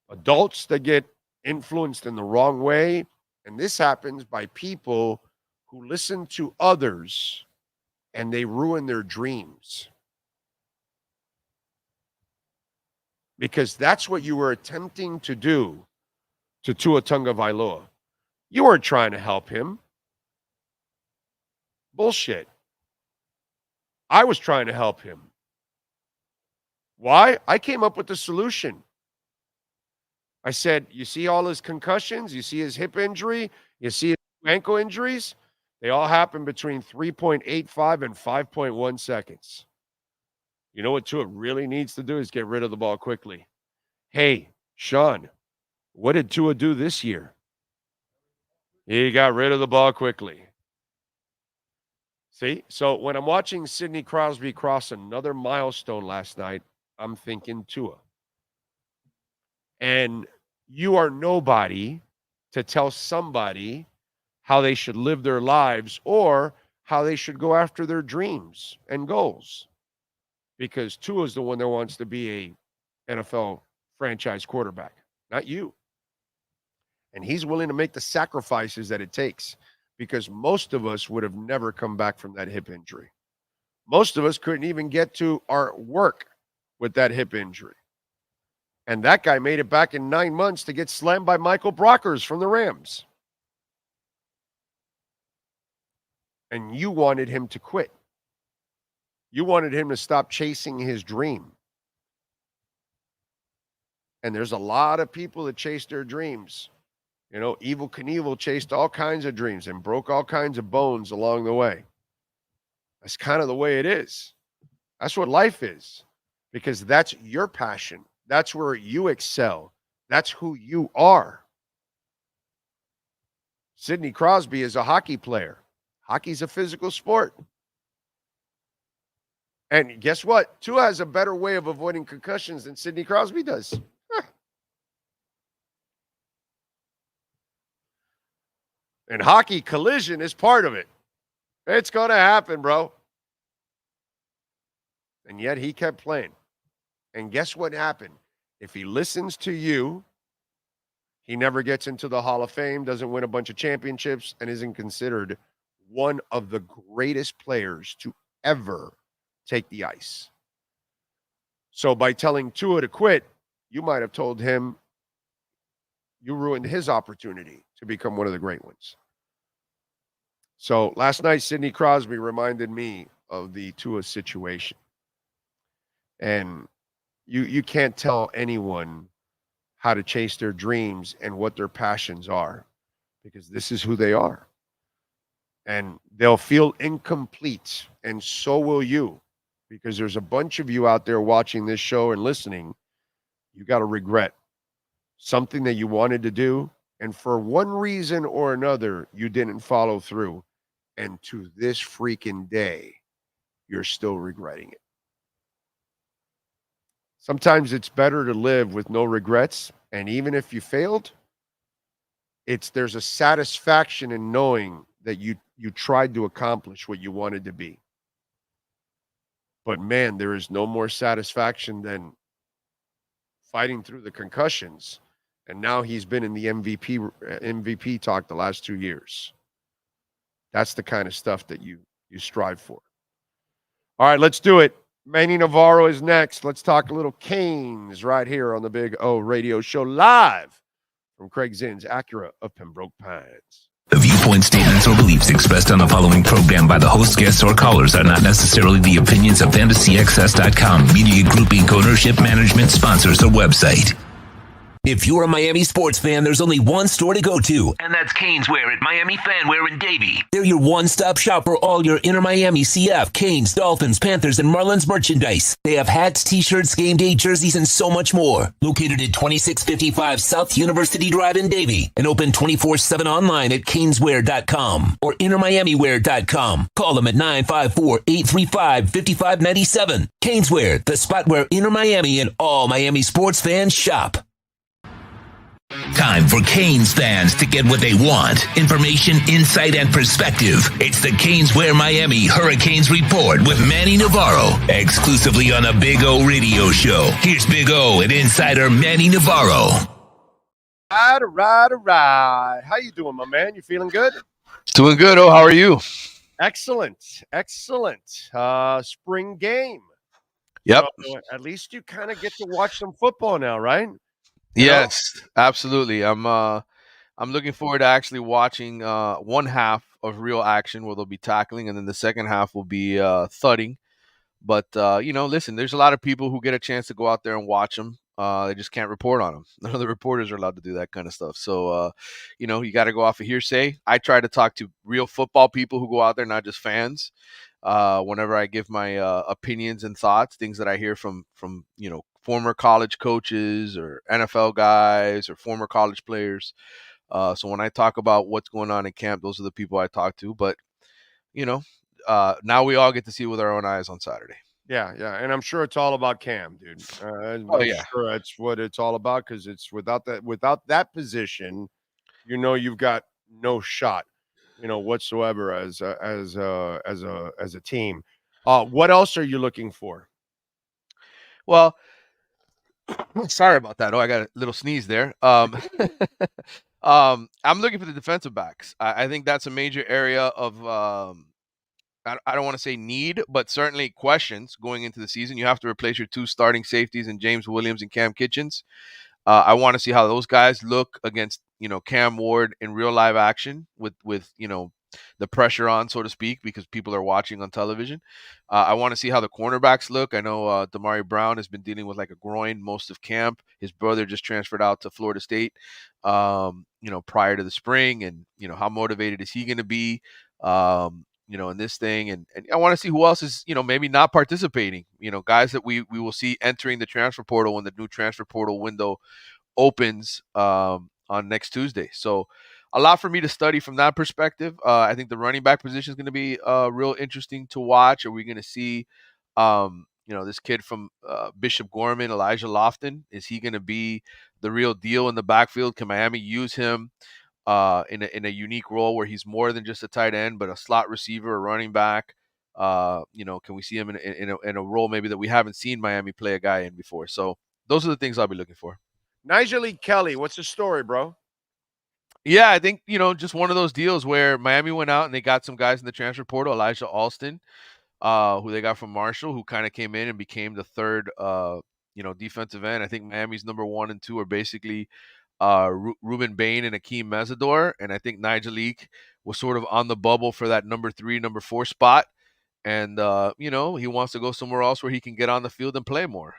adults that get influenced in the wrong way. And this happens by people who listen to others and they ruin their dreams. Because that's what you were attempting to do to Tua Tagovailoa. You weren't trying to help him. Bullshit. I was trying to help him. Why? I came up with the solution. I said, you see all his concussions? You see his hip injury? You see his ankle injuries? They all happen between 3.85 and 5.1 seconds. You know what Tua really needs to do is get rid of the ball quickly. Hey, Sean, what did Tua do this year? He got rid of the ball quickly. See? So when I'm watching Sidney Crosby cross another milestone last night, I'm thinking Tua. And you are nobody to tell somebody how they should live their lives or how they should go after their dreams and goals. Because Tua is the one that wants to be a NFL franchise quarterback, not you. And he's willing to make the sacrifices that it takes, because most of us would have never come back from that hip injury. Most of us couldn't even get to our work with that hip injury. And that guy made it back in 9 months to get slammed by Michael Brockers from the Rams. And you wanted him to quit. You wanted him to stop chasing his dream. And there's a lot of people that chase their dreams. You know, Evel Knievel chased all kinds of dreams and broke all kinds of bones along the way. That's kind of the way it is. That's what life is, because that's your passion. That's where you excel. That's who you are. Sidney Crosby is a hockey player. Hockey's a physical sport. And guess what? Tua has a better way of avoiding concussions than Sidney Crosby does. And hockey, collision is part of it. It's going to happen, bro. And yet he kept playing. And guess what happened? If he listens to you, he never gets into the Hall of Fame, doesn't win a bunch of championships, and isn't considered one of the greatest players to ever take the ice. So by telling Tua to quit, you might have told him you ruined his opportunity to become one of the great ones. So last night, Sidney Crosby reminded me of the Tua situation. And you can't tell anyone how to chase their dreams and what their passions are, because this is who they are. And they'll feel incomplete, and so will you, because there's a bunch of you out there watching this show and listening. You got to regret something that you wanted to do, and for one reason or another, you didn't follow through. And to this freaking day, you're still regretting it. Sometimes it's better to live with no regrets. And even if you failed, there's a satisfaction in knowing that you tried to accomplish what you wanted to be. But man, there is no more satisfaction than fighting through the concussions. And now he's been in the MVP talk the last 2 years. That's the kind of stuff that you strive for. All right, let's do it. Manny Navarro is next. Let's talk a little Canes right here on the Big O Radio Show, live from Craig Zinn's Acura of Pembroke Pines. The viewpoint statements or beliefs expressed on the following program by the host, guests, or callers are not necessarily the opinions of FantasyXS.com, Media Group Inc. ownership, management, sponsors, or website. If you're a Miami sports fan, there's only one store to go to, and that's Canes Wear at Miami Fanwear in Davie. They're your one-stop shop for all your InterMiamiCF, Canes, Dolphins, Panthers, and Marlins merchandise. They have hats, t-shirts, game day jerseys, and so much more. Located at 2655 South University Drive in Davie, and open 24/7 online at caneswear.com or InterMiamiWear.com. Call them at 954-835-5597. Canes Wear, the spot where Inter Miami and all Miami sports fans shop. Time for Canes fans to get what they want. Information, insight, and perspective. It's the Canes Wear Miami Hurricanes Report with Manny Navarro, exclusively on the Big O Radio Show. Here's Big O and insider Manny Navarro. All right. How you doing, my man? You feeling good? Doing good. Oh, how are you? Excellent. Spring game. Yep. So at least you kind of get to watch some football now, right? Yes, absolutely. I'm looking forward to actually watching one half of real action where they'll be tackling, and then the second half will be thudding. But listen, there's a lot of people who get a chance to go out there and watch them. They just can't report on them. None of the reporters are allowed to do that kind of stuff. So you got to go off of hearsay. I try to talk to real football people who go out there, not just fans. Whenever I give my opinions and thoughts, things that I hear from former college coaches or NFL guys or former college players. So when I talk about what's going on in camp, those are the people I talk to. But, now we all get to see it with our own eyes on Saturday. Yeah. And I'm sure it's all about Cam, dude. I'm sure that's what it's all about, because it's without that position, you've got no shot, whatsoever as a team. What else are you looking for? Well, sorry about that. Oh, I got a little sneeze there. I'm looking for the defensive backs. I think that's a major area of I don't want to say need, but certainly questions going into the season. You have to replace your two starting safeties in James Williams and Cam Kitchens. I want to see how those guys look against Cam Ward in real live action with the pressure on, so to speak, because people are watching on television. I want to see how the cornerbacks look. I know Damari Brown has been dealing with like a groin most of camp. His brother just transferred out to Florida State, prior to the spring, and how motivated is he going to be, in this thing, and I want to see who else is maybe not participating. Guys that we will see entering the transfer portal when the new transfer portal window opens on next Tuesday. So a lot for me to study from that perspective. I think the running back position is going to be real interesting to watch. Are we going to see, this kid from Bishop Gorman, Elijah Lofton? Is he going to be the real deal in the backfield? Can Miami use him in a unique role where he's more than just a tight end, but a slot receiver, a running back? Can we see him in a role maybe that we haven't seen Miami play a guy in before? So those are the things I'll be looking for. Nigel Kelly, what's the story, bro? Yeah, I think, just one of those deals where Miami went out and they got some guys in the transfer portal. Elijah Alston, who they got from Marshall, who kind of came in and became the third, defensive end. I think Miami's number 1 and 2 are basically Ruben Bain and Akeem Mesidor. And I think Nigel was sort of on the bubble for that number 3, number 4 spot. And, he wants to go somewhere else where he can get on the field and play more.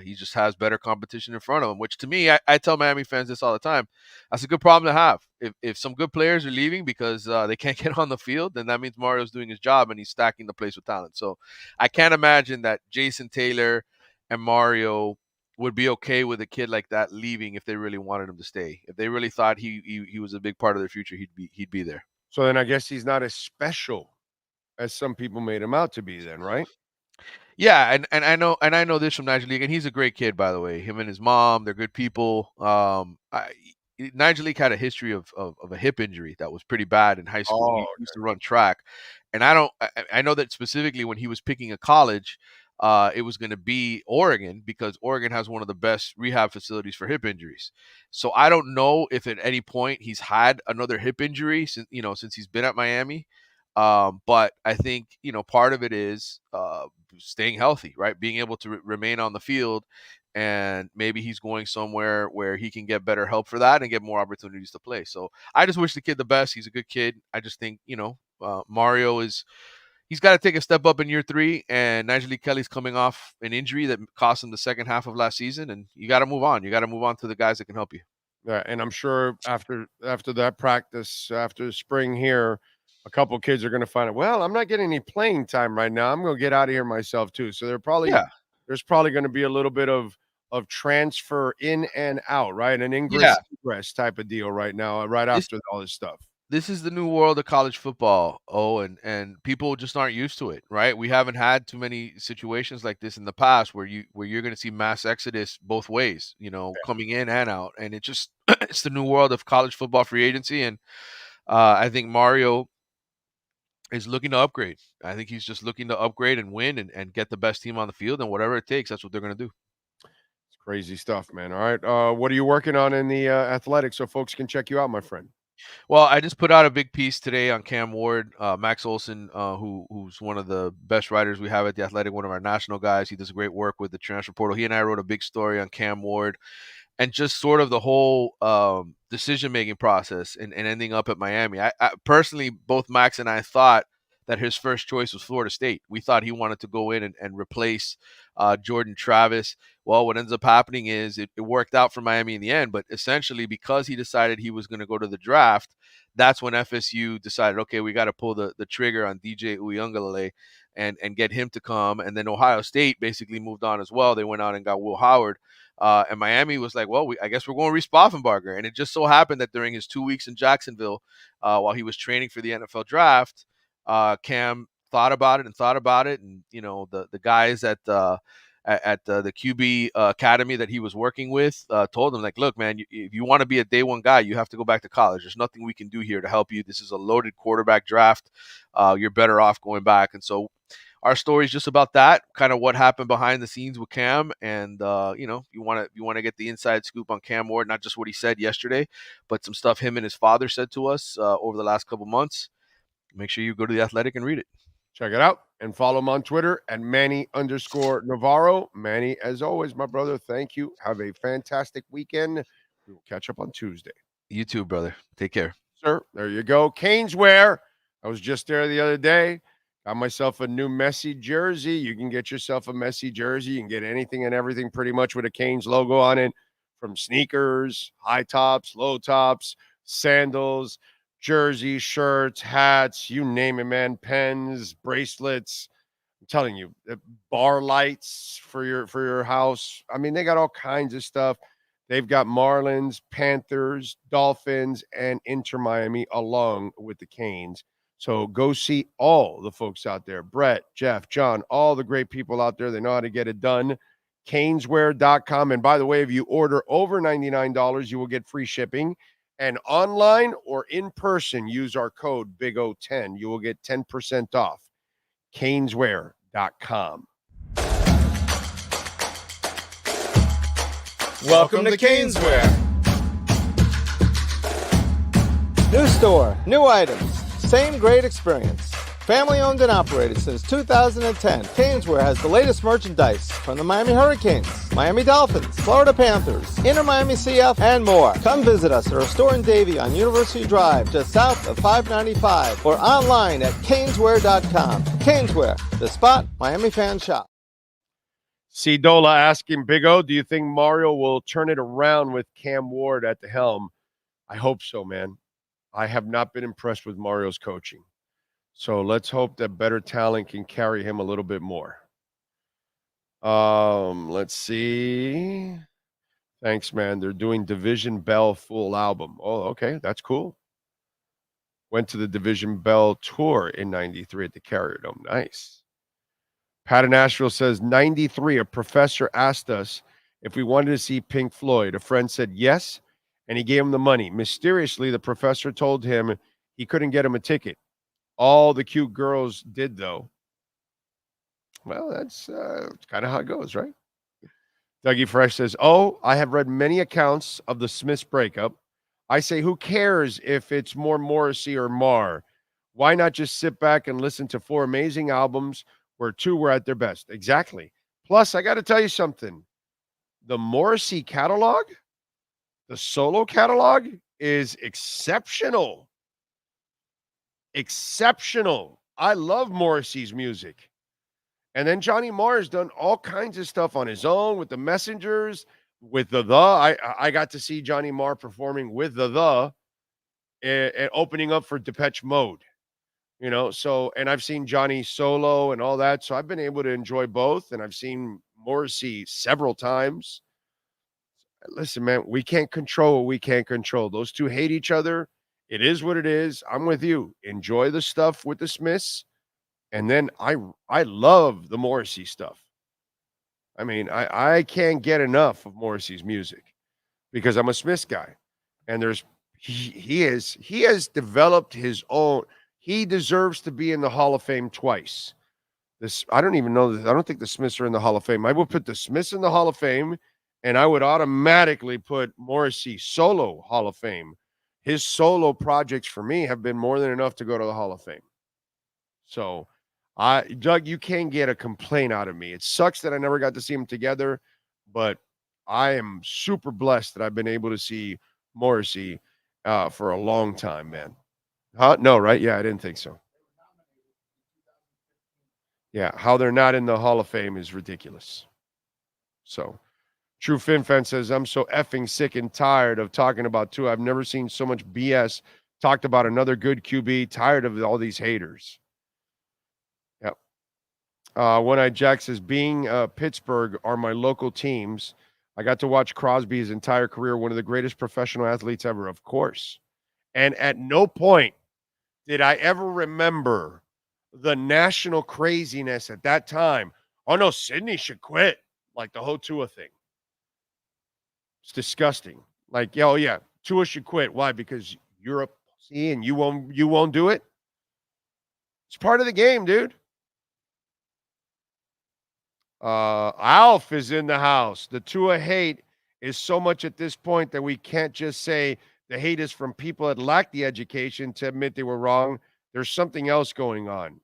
He just has better competition in front of him, which to me, I tell Miami fans this all the time. That's a good problem to have. If some good players are leaving because they can't get on the field, then that means Mario's doing his job and he's stacking the place with talent. So I can't imagine that Jason Taylor and Mario would be okay with a kid like that leaving if they really wanted him to stay. If they really thought he was a big part of their future, he'd be there. So then I guess he's not as special as some people made him out to be then, right? Yeah, and I know this from Nigel League, and he's a great kid, by the way. Him and his mom, they're good people. Nigel League had a history of a hip injury that was pretty bad in high school. He used to run track, and I know that specifically when he was picking a college, it was going to be Oregon, because Oregon has one of the best rehab facilities for hip injuries. So I don't know if at any point he's had another hip injury since he's been at Miami. But I think, part of it is staying healthy, right? Being able to remain on the field and maybe he's going somewhere where he can get better help for that and get more opportunities to play. So I just wish the kid the best. He's a good kid. I just think, Mario he's got to take a step up in year 3, and Nigel Kelly's coming off an injury that cost him the second half of last season, and you got to move on. You got to move on to the guys that can help you. Yeah, and I'm sure after that practice, after spring here, a couple of kids are going to find out, well, I'm not getting any playing time right now. I'm going to get out of here myself too. So there's probably going to be a little bit of transfer in and out, right? An ingress type of deal right now, after all this stuff. This is the new world of college football, and people just aren't used to it, right? We haven't had too many situations like this in the past where you're going to see mass exodus both ways, coming in and out, and it's the new world of college football free agency, and I think Mario is looking to upgrade. I think he's just looking to upgrade and win and get the best team on the field, and whatever it takes, that's what they're going to do. It's crazy stuff, man. All right, what are you working on in the athletics so folks can check you out, my friend? Well, I just put out a big piece today on Cam Ward, Max Olson, who's one of the best writers we have at The Athletic, one of our national guys. He does great work with the transfer portal. He and I wrote a big story on Cam Ward and just sort of the whole decision-making process and ending up at Miami. I personally, both Max and I thought that his first choice was Florida State. We thought he wanted to go in and replace Jordan Travis. Well, what ends up happening is it worked out for Miami in the end, but essentially because he decided he was going to go to the draft, that's when FSU decided, okay, we got to pull the trigger on DJ Uiagalelei and get him to come. And then Ohio State basically moved on as well. They went out and got Will Howard. And Miami was like, well, I guess we're going to Reese Poffenbarger. And it just so happened that during his 2 weeks in Jacksonville, while he was training for the NFL draft, Cam thought about it. And, the guys at the QB academy that he was working with told him, like, look, man, if you want to be a day one guy, you have to go back to college. There's nothing we can do here to help you. This is a loaded quarterback draft. You're better off going back. And so our story is just about that, kind of what happened behind the scenes with Cam. And, you want to get the inside scoop on Cam Ward, not just what he said yesterday, but some stuff him and his father said to us over the last couple months. Make sure you go to The Athletic and read it. Check it out and follow him on Twitter at Manny_Navarro. Manny, as always, my brother, thank you. Have a fantastic weekend. We will catch up on Tuesday. You too, brother. Take care. Sir, there you go. Canes wear. I was just there the other day. Got myself a new Messi jersey. You can get yourself a Messi jersey. You can get anything and everything pretty much with a Canes logo on it, from sneakers, high tops, low tops, sandals, jerseys, shirts, hats, you name it, man. Pens, bracelets. I'm telling you, bar lights for your house. I mean, they got all kinds of stuff. They've got Marlins, Panthers, Dolphins, and Inter Miami along with the Canes. So go see all the folks out there. Brett, Jeff, John, all the great people out there. They know how to get it done. Caneswear.com. And by the way, if you order over $99, you will get free shipping. And online or in person, use our code BIGO10. You will get 10% off. Caneswear.com. Welcome to Caneswear. New store, new items, same great experience. Family owned and operated since 2010, Caneswear has the latest merchandise from the Miami Hurricanes, Miami Dolphins, Florida Panthers, InterMiamiCF, and more. Come visit us at our store in Davie on University Drive, just south of 595, or online at Caneswear.com. Caneswear, the spot Miami fans shop. C. Dola asking Big O, do you think Mario will turn it around with Cam Ward at the helm? I hope so, man. I have not been impressed with Mario's coaching. So let's hope that better talent can carry him a little bit more. Let's see. Thanks, man. They're doing Division Bell full album. Oh, okay. That's cool. Went to the Division Bell tour in 93 at the Carrier Dome. Nice. Pat in Nashville says, 93, a professor asked us if we wanted to see Pink Floyd. A friend said yes, and he gave him the money. Mysteriously, the professor told him he couldn't get him a ticket. All the cute girls did, though. Well, that's kind of how it goes, right? Dougie Fresh says, oh, I have read many accounts of the Smiths breakup. I say, who cares if it's more Morrissey or Marr? Why not just sit back and listen to 4 amazing albums where 2 were at their best? Exactly. Plus, I got to tell you something. the Morrissey catalog, the solo catalog, is exceptional. Exceptional. I love Morrissey's music. And then Johnny Marr has done all kinds of stuff on his own with the Messengers, with the. I got to see Johnny Marr performing with the and opening up for Depeche Mode. So, and I've seen Johnny solo and all that. So I've been able to enjoy both. And I've seen Morrissey several times. Listen, man, we can't control what we can't control. Those two hate each other. It is what it is. I'm with you. Enjoy the stuff with the Smiths. And then I love the Morrissey stuff. I mean, I can't get enough of Morrissey's music because I'm a Smiths guy. And he has developed his own. He deserves to be in the Hall of Fame twice. I don't even know. I don't think the Smiths are in the Hall of Fame. I would put the Smiths in the Hall of Fame, and I would automatically put Morrissey solo Hall of Fame. His solo projects for me have been more than enough to go to the Hall of Fame. So, Doug, you can't get a complaint out of me. It sucks that I never got to see them together, but I am super blessed that I've been able to see Morrissey for a long time, man. Huh? No, right? Yeah, I didn't think so. Yeah, how they're not in the Hall of Fame is ridiculous. So, True Fin Fan says, I'm so effing sick and tired of talking about Tua. I've never seen so much BS talked about another good QB. Tired of all these haters. Yep. One-Eyed Jack says, being Pittsburgh are my local teams. I got to watch Crosby his entire career, one of the greatest professional athletes ever, of course. And at no point did I ever remember the national craziness at that time. Oh, no, Sydney should quit. Like the whole Tua thing. It's disgusting. Like, oh, yeah, Tua should quit. Why? Because you're a pussy and you won't do it? It's part of the game, dude. Alf is in the house. The Tua hate is so much at this point that we can't just say the hate is from people that lack the education to admit they were wrong. There's something else going on.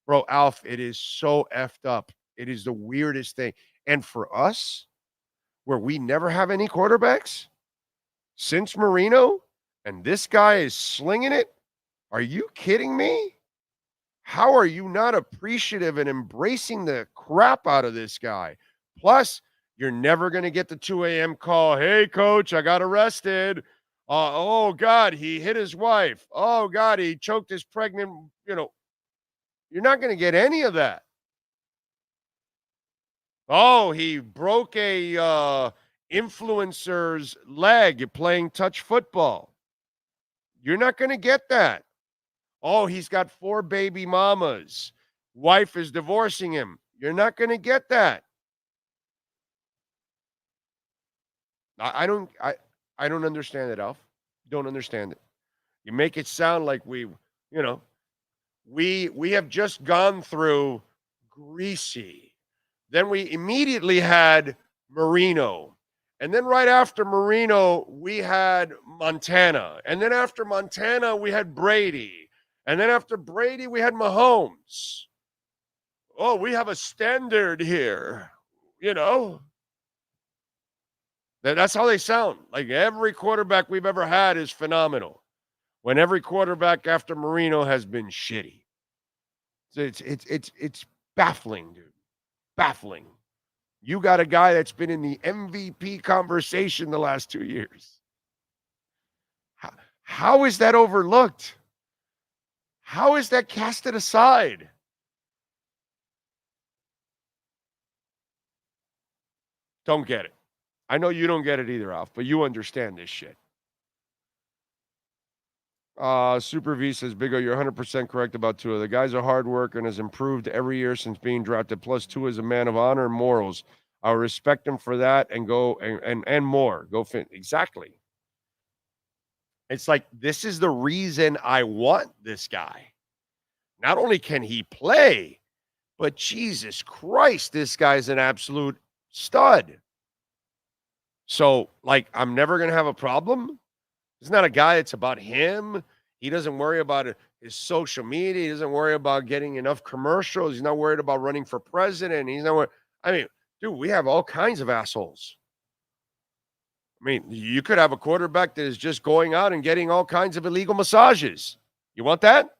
Bro, Alf, it is so effed up. It is the weirdest thing. And for us, where we never have any quarterbacks since Marino, and this guy is slinging it, are you kidding me? How are you not appreciative and embracing the crap out of this guy? Plus, you're never going to get the 2 a.m. call. Hey, coach, I got arrested. Oh, God, he hit his wife. Oh, God, he choked his pregnant, You're not going to get any of that. Oh, he broke a influencer's leg playing touch football. You're not going to get that. Oh, he's got 4 baby mamas. Wife is divorcing him. You're not going to get that. I don't understand it, Alf. Don't understand it. You make it sound like we have just gone through Greasy. Then we immediately had Marino. And then right after Marino, we had Montana. And then after Montana, we had Brady. And then after Brady, we had Mahomes. Oh, we have a standard here, That's how they sound. Like every quarterback we've ever had is phenomenal. When every quarterback after Marino has been shitty. It's baffling, dude. Baffling. You got a guy that's been in the MVP conversation the last 2 years. How is that overlooked? How is that casted aside? Don't get it. I know you don't get it either, Alf, but you understand this shit. Super V says, Big O, you're 100% correct about Tua. The guy's a hard worker and has improved every year since being drafted. Plus, Tua is a man of honor and morals. I respect him for that and go and more. Go fin. Exactly. It's like, this is the reason I want this guy. Not only can he play, but Jesus Christ, this guy's an absolute stud. So, like, I'm never going to have a problem. It's not a guy that's about him. He doesn't worry about his social media. He doesn't worry about getting enough commercials. He's not worried about running for president. He's not worried. I mean, Dude, we have all kinds of assholes. I mean, you could have a quarterback that is just going out and getting all kinds of illegal massages. You want that?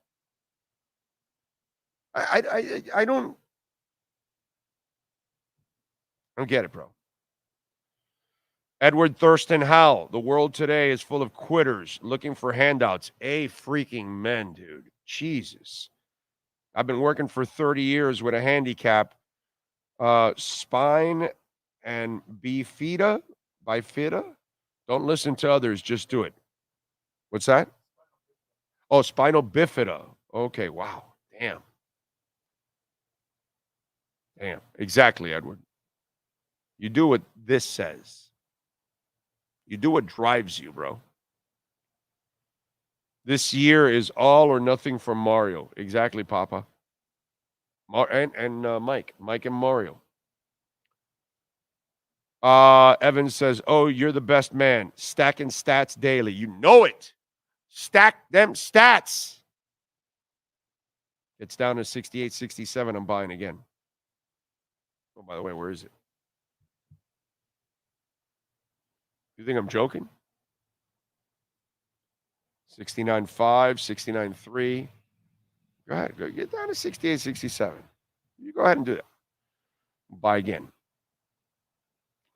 I don't get it, bro. Edward Thurston Howell. The world today is full of quitters looking for handouts. A freaking men, dude. Jesus. I've been working for 30 years with a handicap. Spine and bifida. Don't listen to others. Just do it. What's that? Oh, spinal bifida. Okay, wow. Damn. Exactly, Edward. You do what this says. You do what drives you, bro. This year is all or nothing for Mario. Exactly, Papa. And Mike. Mike and Mario. Evan says, oh, you're the best man. Stacking stats daily. You know it. Stack them stats. It's down to 68, 67. I'm buying again. Oh, by the way, where is it? You think I'm joking? 69.5, 69.3. Go ahead. Go get down to 68, 67. You go ahead and do that. Buy again.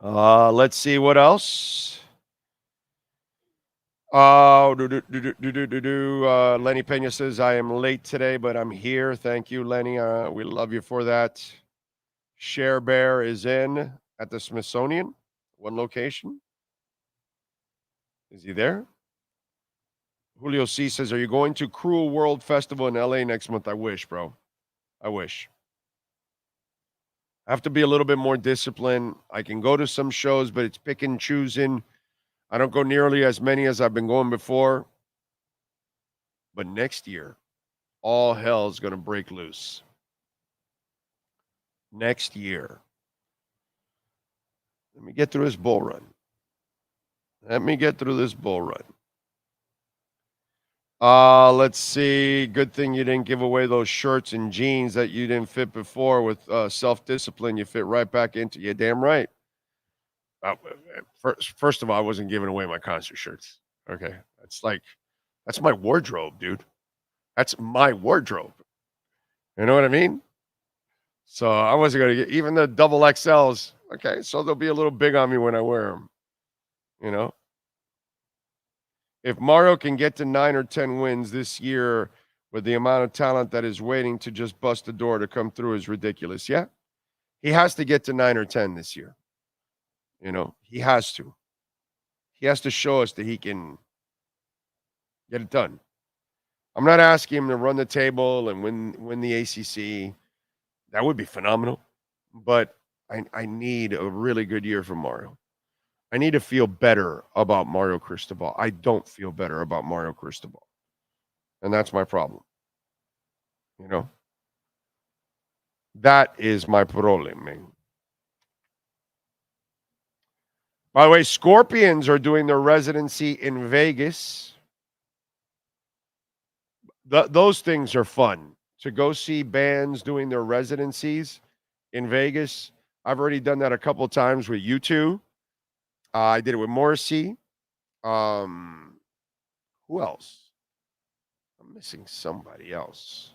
Let's see what else. Lenny Pena says, I am late today, but I'm here. Thank you, Lenny. We love you for that. Share Bear is in at the Smithsonian, one location. Is he there? Julio C says, are you going to Cruel World Festival in LA next month? I wish, bro. I wish. I have to be a little bit more disciplined. I can go to some shows, but it's pick and choosing. I don't go nearly as many as I've been going before. But next year, all hell's going to break loose. Next year. Let me get through this bull run. Let's see. Good thing you didn't give away those shirts and jeans that you didn't fit before. With self-discipline, you fit right back into. Yeah, damn right. First of all, I wasn't giving away my concert shirts. Okay, that's my wardrobe, dude. That's my wardrobe. You know what I mean? So I wasn't gonna get even the double XLs. Okay, so they'll be a little big on me when I wear them. You know. If Mario can get to 9 or 10 wins this year with the amount of talent that is waiting to just bust the door to come through is ridiculous. Yeah. He has to get to 9 or 10 this year. You know, he has to. He has to show us that he can get it done. I'm not asking him to run the table and win the ACC. That would be phenomenal. But I need a really good year from Mario. I need to feel better about Mario Cristobal. I don't feel better about Mario Cristobal. And that's my problem. You know? That is my problem, man. By the way, Scorpions are doing their residency in Vegas. Those things are fun. To go see bands doing their residencies in Vegas. I've already done that a couple of times with U2. I did it with Morrissey. Who else? I'm missing somebody else.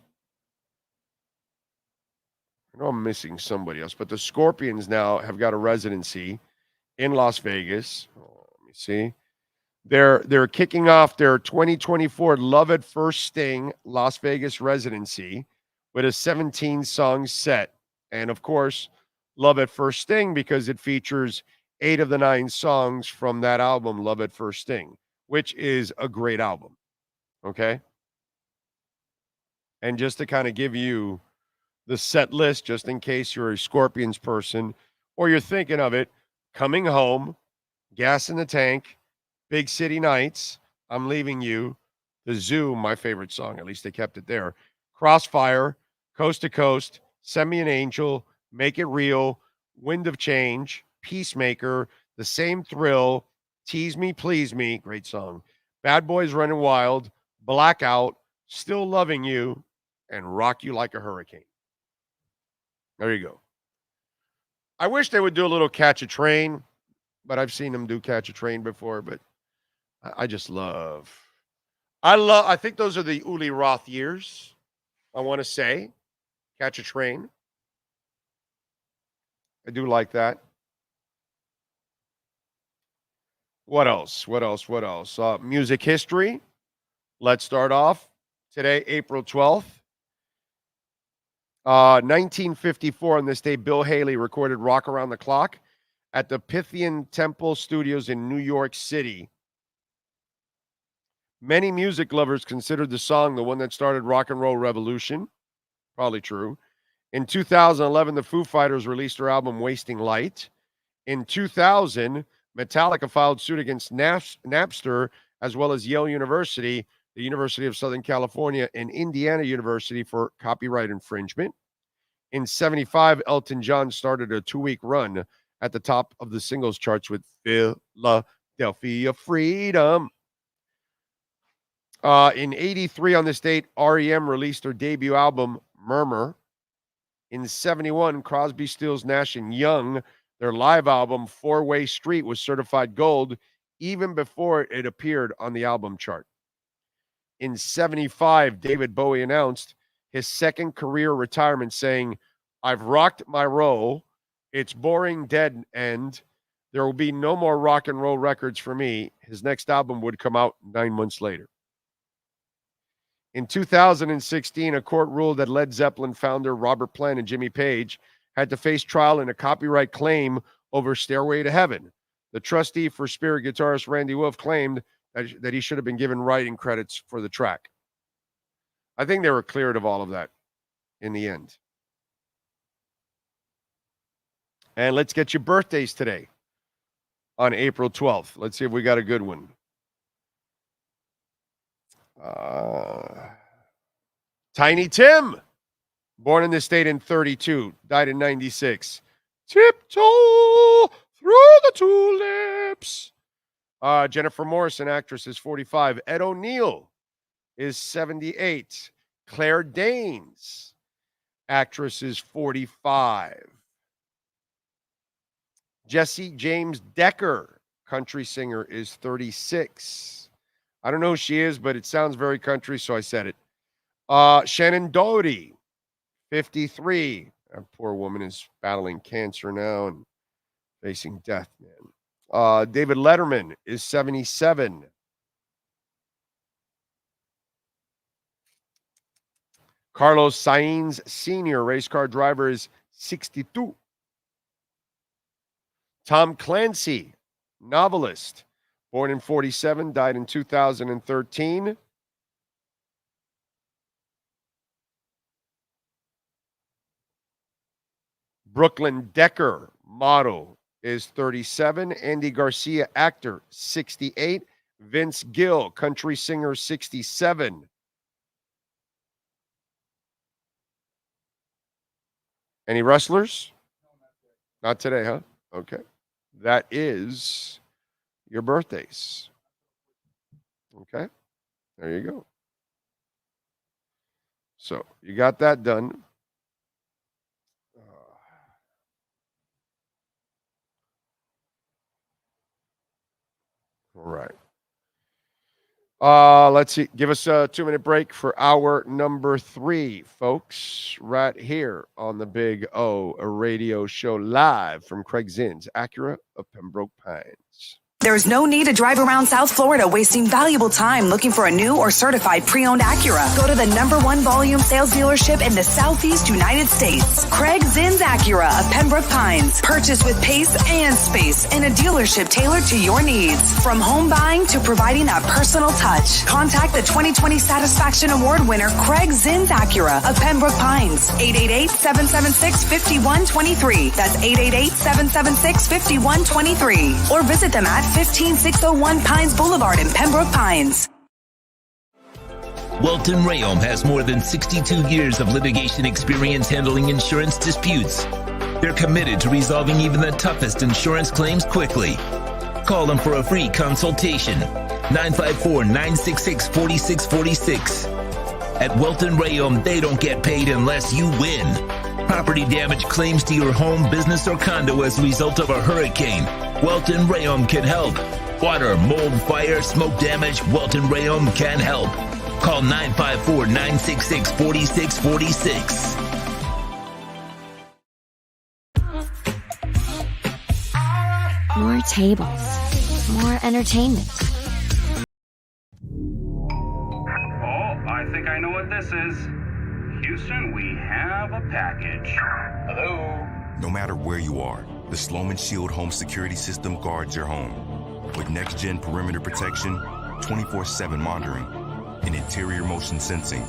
I know I'm missing somebody else, but the Scorpions now have got a residency in Las Vegas. Let me see. They're kicking off their 2024 Love at First Sting Las Vegas residency with a 17-song set. And, of course, Love at First Sting because it features 8 of the 9 songs from that album, Love at First Sting, which is a great album. Okay? And just to kind of give you the set list, just in case you're a Scorpions person or you're thinking of it, Coming Home, Gas in the Tank, Big City Nights, I'm Leaving You, The Zoo, my favorite song, at least they kept it there, Crossfire, Coast to Coast, Send Me an Angel, Make It Real, Wind of Change, Peacemaker, The Same Thrill, Tease Me, Please Me, great song, Bad Boys Running Wild, Blackout, Still Loving You, and Rock You Like a Hurricane. There you go. I wish they would do a little catch a train, but I've seen them do catch a train before. But I just love. I think those are the Uli Roth years. I want to say, catch a train. I do like that. What else? Music history. Let's start off today, April 12th. 1954, on this day, Bill Haley recorded Rock Around the Clock at the Pythian Temple Studios in New York City. Many music lovers considered the song the one that started rock and roll revolution. Probably true. In 2011, the Foo Fighters released their album Wasting Light. In 2000, Metallica filed suit against Napster, as well as Yale University, the University of Southern California, and Indiana University for copyright infringement. In 75, Elton John started a 2-week run at the top of the singles charts with Philadelphia Freedom. In 83, on this date, REM released their debut album, Murmur. In 71, Crosby, Stills, Nash & Young, their live album, Four-Way Street, was certified gold even before it appeared on the album chart. In 75, David Bowie announced his second career retirement, saying, "I've rocked my role. It's boring, dead end. There will be no more rock and roll records for me." His next album would come out 9 months later. In 2016, a court ruled that Led Zeppelin founder Robert Plant and Jimmy Page had to face trial in a copyright claim over Stairway to Heaven. The trustee for Spirit guitarist Randy Wolf claimed that he should have been given writing credits for the track. I think they were cleared of all of that in the end. And let's get your birthdays today on April 12th. Let's see if we got a good one. Tiny Tim, born in this state in 32, died in 96. Tiptoe through the tulips. Jennifer Morrison, actress, is 45. Ed O'Neill is 78. Claire Danes, actress, is 45. Jesse James Decker, country singer, is 36. I don't know who she is, but it sounds very country, so I said it. Shannon Doherty, 53. That poor woman is battling cancer now and facing death, man. David Letterman is 77. Carlos Sainz Sr., race car driver, is 62. Tom Clancy, novelist, born in 47, died in 2013. Brooklyn Decker, model, is 37. Andy Garcia, actor, 68. Vince Gill, country singer, 67. Any wrestlers? Not today, huh? Okay. That is your birthdays. Okay. There you go. So you got that done. All right. Let's see. Give us a 2-minute break for hour number 3, folks, right here on the Big O, a radio show live from Craig Zinn's Acura of Pembroke Pines. There's no need to drive around South Florida wasting valuable time looking for a new or certified pre-owned Acura. Go to the #1 volume sales dealership in the Southeast United States. Craig Zinn's Acura of Pembroke Pines. Purchase with pace and space in a dealership tailored to your needs. From home buying to providing that personal touch. Contact the 2020 Satisfaction Award winner Craig Zinn's Acura of Pembroke Pines. 888-776-5123. That's 888-776-5123. Or visit them at 15601 Pines Boulevard in Pembroke Pines. Welton Rayom has more than 62 years of litigation experience handling insurance disputes. They're committed to resolving even the toughest insurance claims quickly. Call them for a free consultation. 954-966-4646. At Welton Rayom, they don't get paid unless you win. Property damage claims to your home, business, or condo as a result of a hurricane. Welton Rayom can help. Water, mold, fire, smoke damage, Welton Rayom can help. Call 954-966-4646. More tables. More entertainment. I think I know what this is. Houston, we have a package. Hello? No matter where you are, the Sloman Shield home security system guards your home. With next-gen perimeter protection, 24/7 monitoring, and interior motion sensing.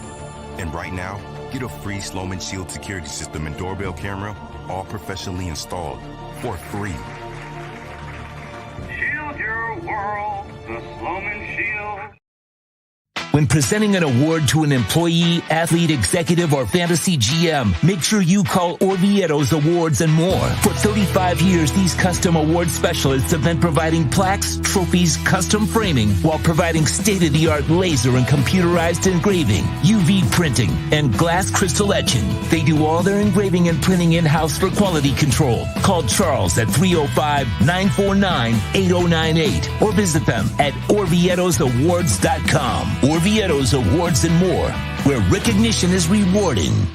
And right now, get a free Sloman Shield security system and doorbell camera, all professionally installed, for free. Shield your world, the Sloman Shield. When presenting an award to an employee, athlete, executive, or fantasy GM, make sure you call Orvieto's Awards and More. For 35 years, these custom award specialists have been providing plaques, trophies, custom framing, while providing state-of-the-art laser and computerized engraving, UV printing, and glass crystal etching. They do all their engraving and printing in-house for quality control. Call Charles at 305-949-8098 or visit them at orvietosawards.com. Orvieto's Awards and More, where recognition is rewarding.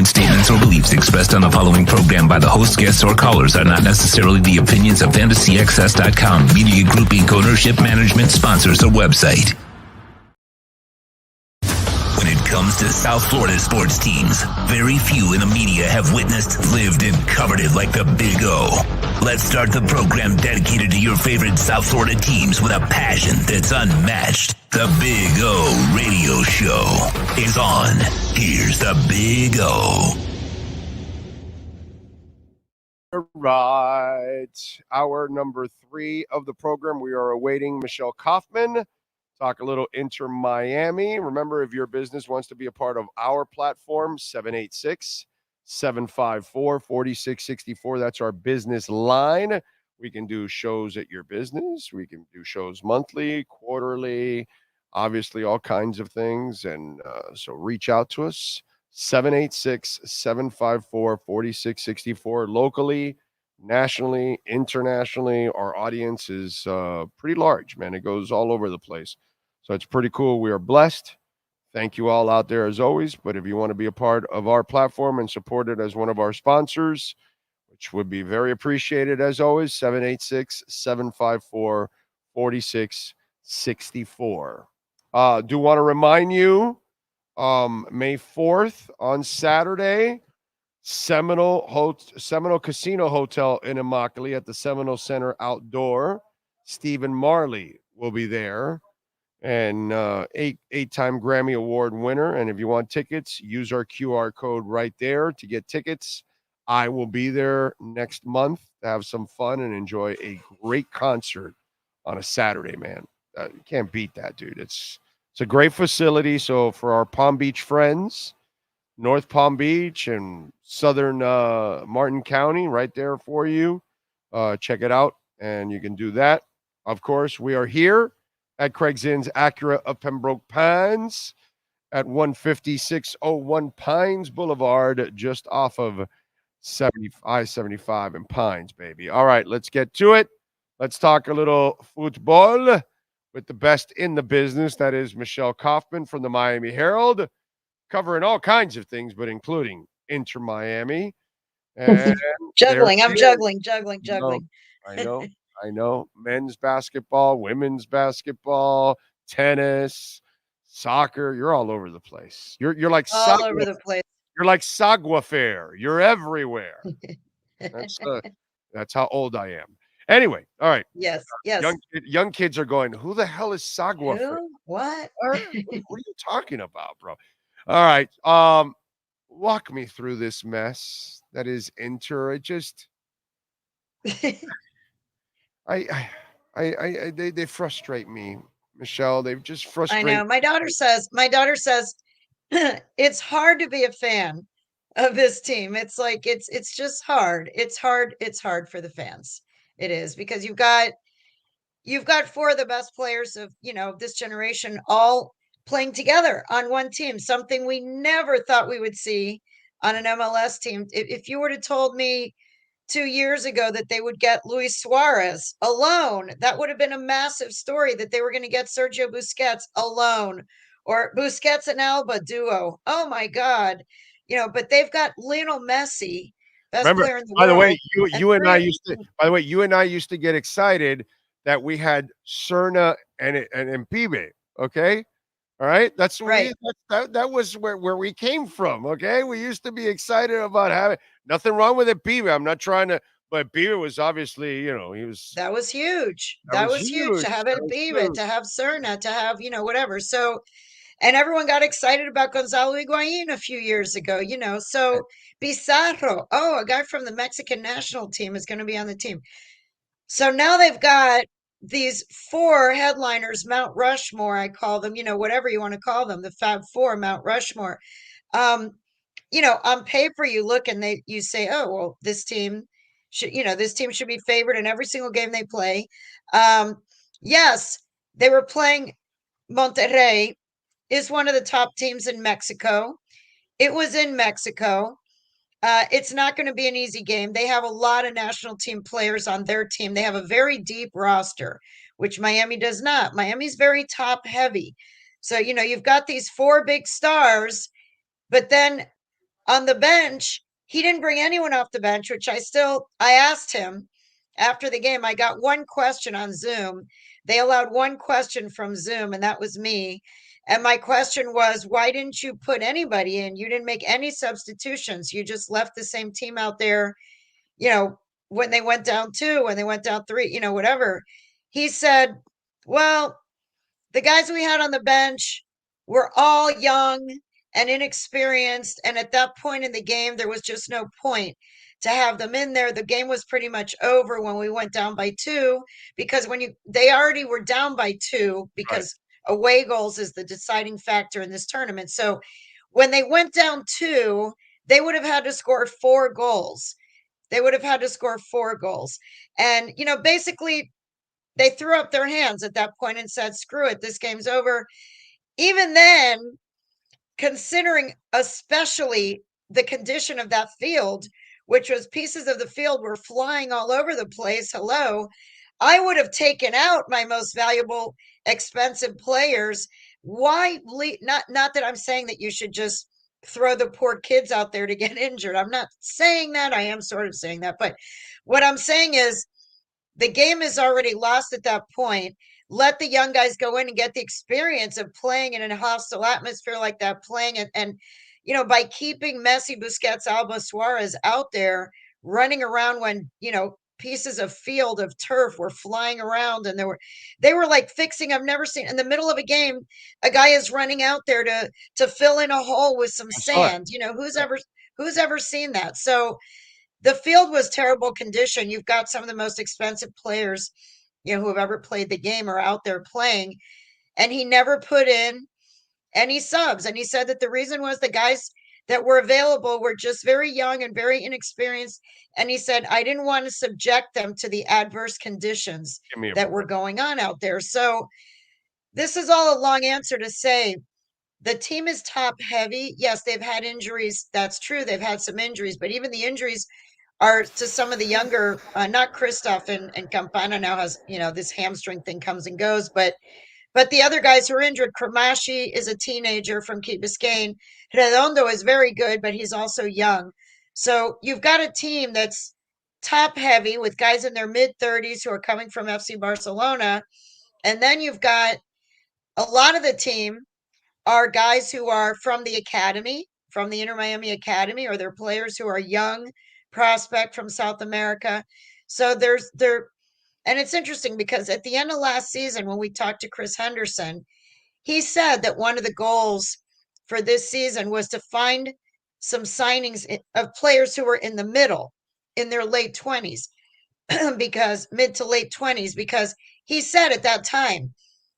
Statements or beliefs expressed on the following program by the host, guests, or callers are not necessarily the opinions of FantasyAccess.com, Media Group Inc., ownership, management, sponsors, or website. When it comes to South Florida sports teams, very few in the media have witnessed, lived, and covered it like the Big O. Let's start the program dedicated to your favorite South Florida teams with a passion that's unmatched. The Big O Radio Show is on. Here's the Big O. All right. Hour number 3 of the program. We are awaiting Michelle Kaufman. Talk a little InterMiami. Remember, if your business wants to be a part of our platform, 786-754-4664. That's our business line. We can do shows at your business. We can do shows monthly, quarterly, obviously all kinds of things. And so reach out to us, 786-754-4664. Locally, nationally, internationally, our audience is pretty large, man. It goes all over the place. So it's pretty cool. We are blessed. Thank you all out there as always. But if you want to be a part of our platform and support it as one of our sponsors, which would be very appreciated as always, 786-754-4664. Do want to remind you, May 4th on Saturday, Seminole Casino Hotel in Immokalee at the Seminole Center Outdoor. Stephen Marley will be there, and eight-time Grammy Award winner. And if you want tickets, use our QR code right there to get tickets. I will be there next month to have some fun and enjoy a great concert on a Saturday, man. You can't beat that, dude. It's a great facility. So for our Palm Beach friends, North Palm Beach and Southern Martin County, right there for you. Check it out, and you can do that. Of course, we are here at Craig Zinn's Acura of Pembroke Pines at 15601 Pines Boulevard, just off of I-75 in Pines, baby. All right, let's get to it. Let's talk a little football with the best in the business. That is Michelle Kaufman from the Miami Herald, covering all kinds of things, but including InterMiami. And juggling. I'm juggling. I know. Men's basketball, women's basketball, tennis, soccer. You're all over the place. You're like all over the place. You're like saguafair. You're everywhere. That's how old I am. Anyway, all right. Yes. Young kids are going, who the hell is saguafair? Who? What? What are you talking about, bro? All right. Walk me through this mess that is Inter. It just they frustrate me, Michelle. They just frustrate. I know. My daughter says it's hard to be a fan of this team. It's like it's just hard. It's hard for the fans. It is, because you've got four of the best players of, this generation all playing together on one team, something we never thought we would see on an MLS team. If you were to told me 2 years ago that they would get Luis Suarez alone, that would have been a massive story, that they were going to get Sergio Busquets alone, or Busquets and Alba duo. Oh my God. But they've got Lionel Messi, best player in the world. By the way, you and I used to get excited that we had Serna and Mpibe. Okay. All right. That's right. That was where we came from. Okay. We used to be excited about having nothing wrong with Mpibe. I'm not trying to, but Mpibe was obviously, that was huge. That was huge to have Mpibe, to have Serna, to have, whatever. So, and everyone got excited about Gonzalo Higuain a few years ago, so Pizarro, a guy from the Mexican national team is going to be on the team. So now they've got these four headliners, Mount Rushmore, I call them, whatever you want to call them, the Fab Four, Mount Rushmore. On paper, you look and you say, oh, well, this team should be favored in every single game they play. Yes, they were playing Monterrey, is one of the top teams in Mexico. It was in Mexico. It's not going to be an easy game. They have a lot of national team players on their team. They have a very deep roster, which Miami does not. Miami's very top heavy. So, you've got these four big stars, but then on the bench, he didn't bring anyone off the bench, which I asked him after the game. I got one question on Zoom. They allowed one question from Zoom, and that was me. And my question was, why didn't you put anybody in? You didn't make any substitutions. You just left the same team out there, when they went down 2, when they went down 3, whatever. He said, well, the guys we had on the bench were all young and inexperienced. And at that point in the game, there was just no point to have them in there. The game was pretty much over when we went down by 2, because they already were down by 2, because away goals is the deciding factor in this tournament. So when they went down 2, they would have had to score 4 goals. And, basically they threw up their hands at that point and said, screw it, this game's over. Even then, considering especially the condition of that field, which was pieces of the field were flying all over the place. Hello. I would have taken out my most valuable, expensive players. Why? Not that I'm saying that you should just throw the poor kids out there to get injured. I'm not saying that. I am sort of saying that. But what I'm saying is the game is already lost at that point. Let the young guys go in and get the experience of playing in a hostile atmosphere like that, playing it. And, by keeping Messi, Busquets, Alba, Suarez out there running around when, pieces of field of turf were flying around, and they were like fixing. I've never seen in the middle of a game, a guy is running out there to fill in a hole with some sand. Who's ever seen that? So the field was terrible condition. You've got some of the most expensive players, who have ever played the game are out there playing, and he never put in any subs. And he said that the reason was the guys that were available were just very young and very inexperienced. And he said, I didn't want to subject them to the adverse conditions that were going on out there. So this is all a long answer to say the team is top heavy. Yes, they've had injuries. That's true. They've had some injuries, but even the injuries are to some of the younger, not Christoph and Campana now has, this hamstring thing comes and goes, but the other guys who are injured, Kramashi is a teenager from Key Biscayne. Redondo is very good, but he's also young. So you've got a team that's top heavy with guys in their mid-30s who are coming from FC Barcelona. And then you've got a lot of the team are guys who are from the academy, from the Inter Miami Academy, or they're players who are young prospect from South America. So and it's interesting because at the end of last season, when we talked to Chris Henderson, he said that one of the goals for this season was to find some signings of players who were in the middle, in their late 20s, because mid to late 20s, because he said at that time,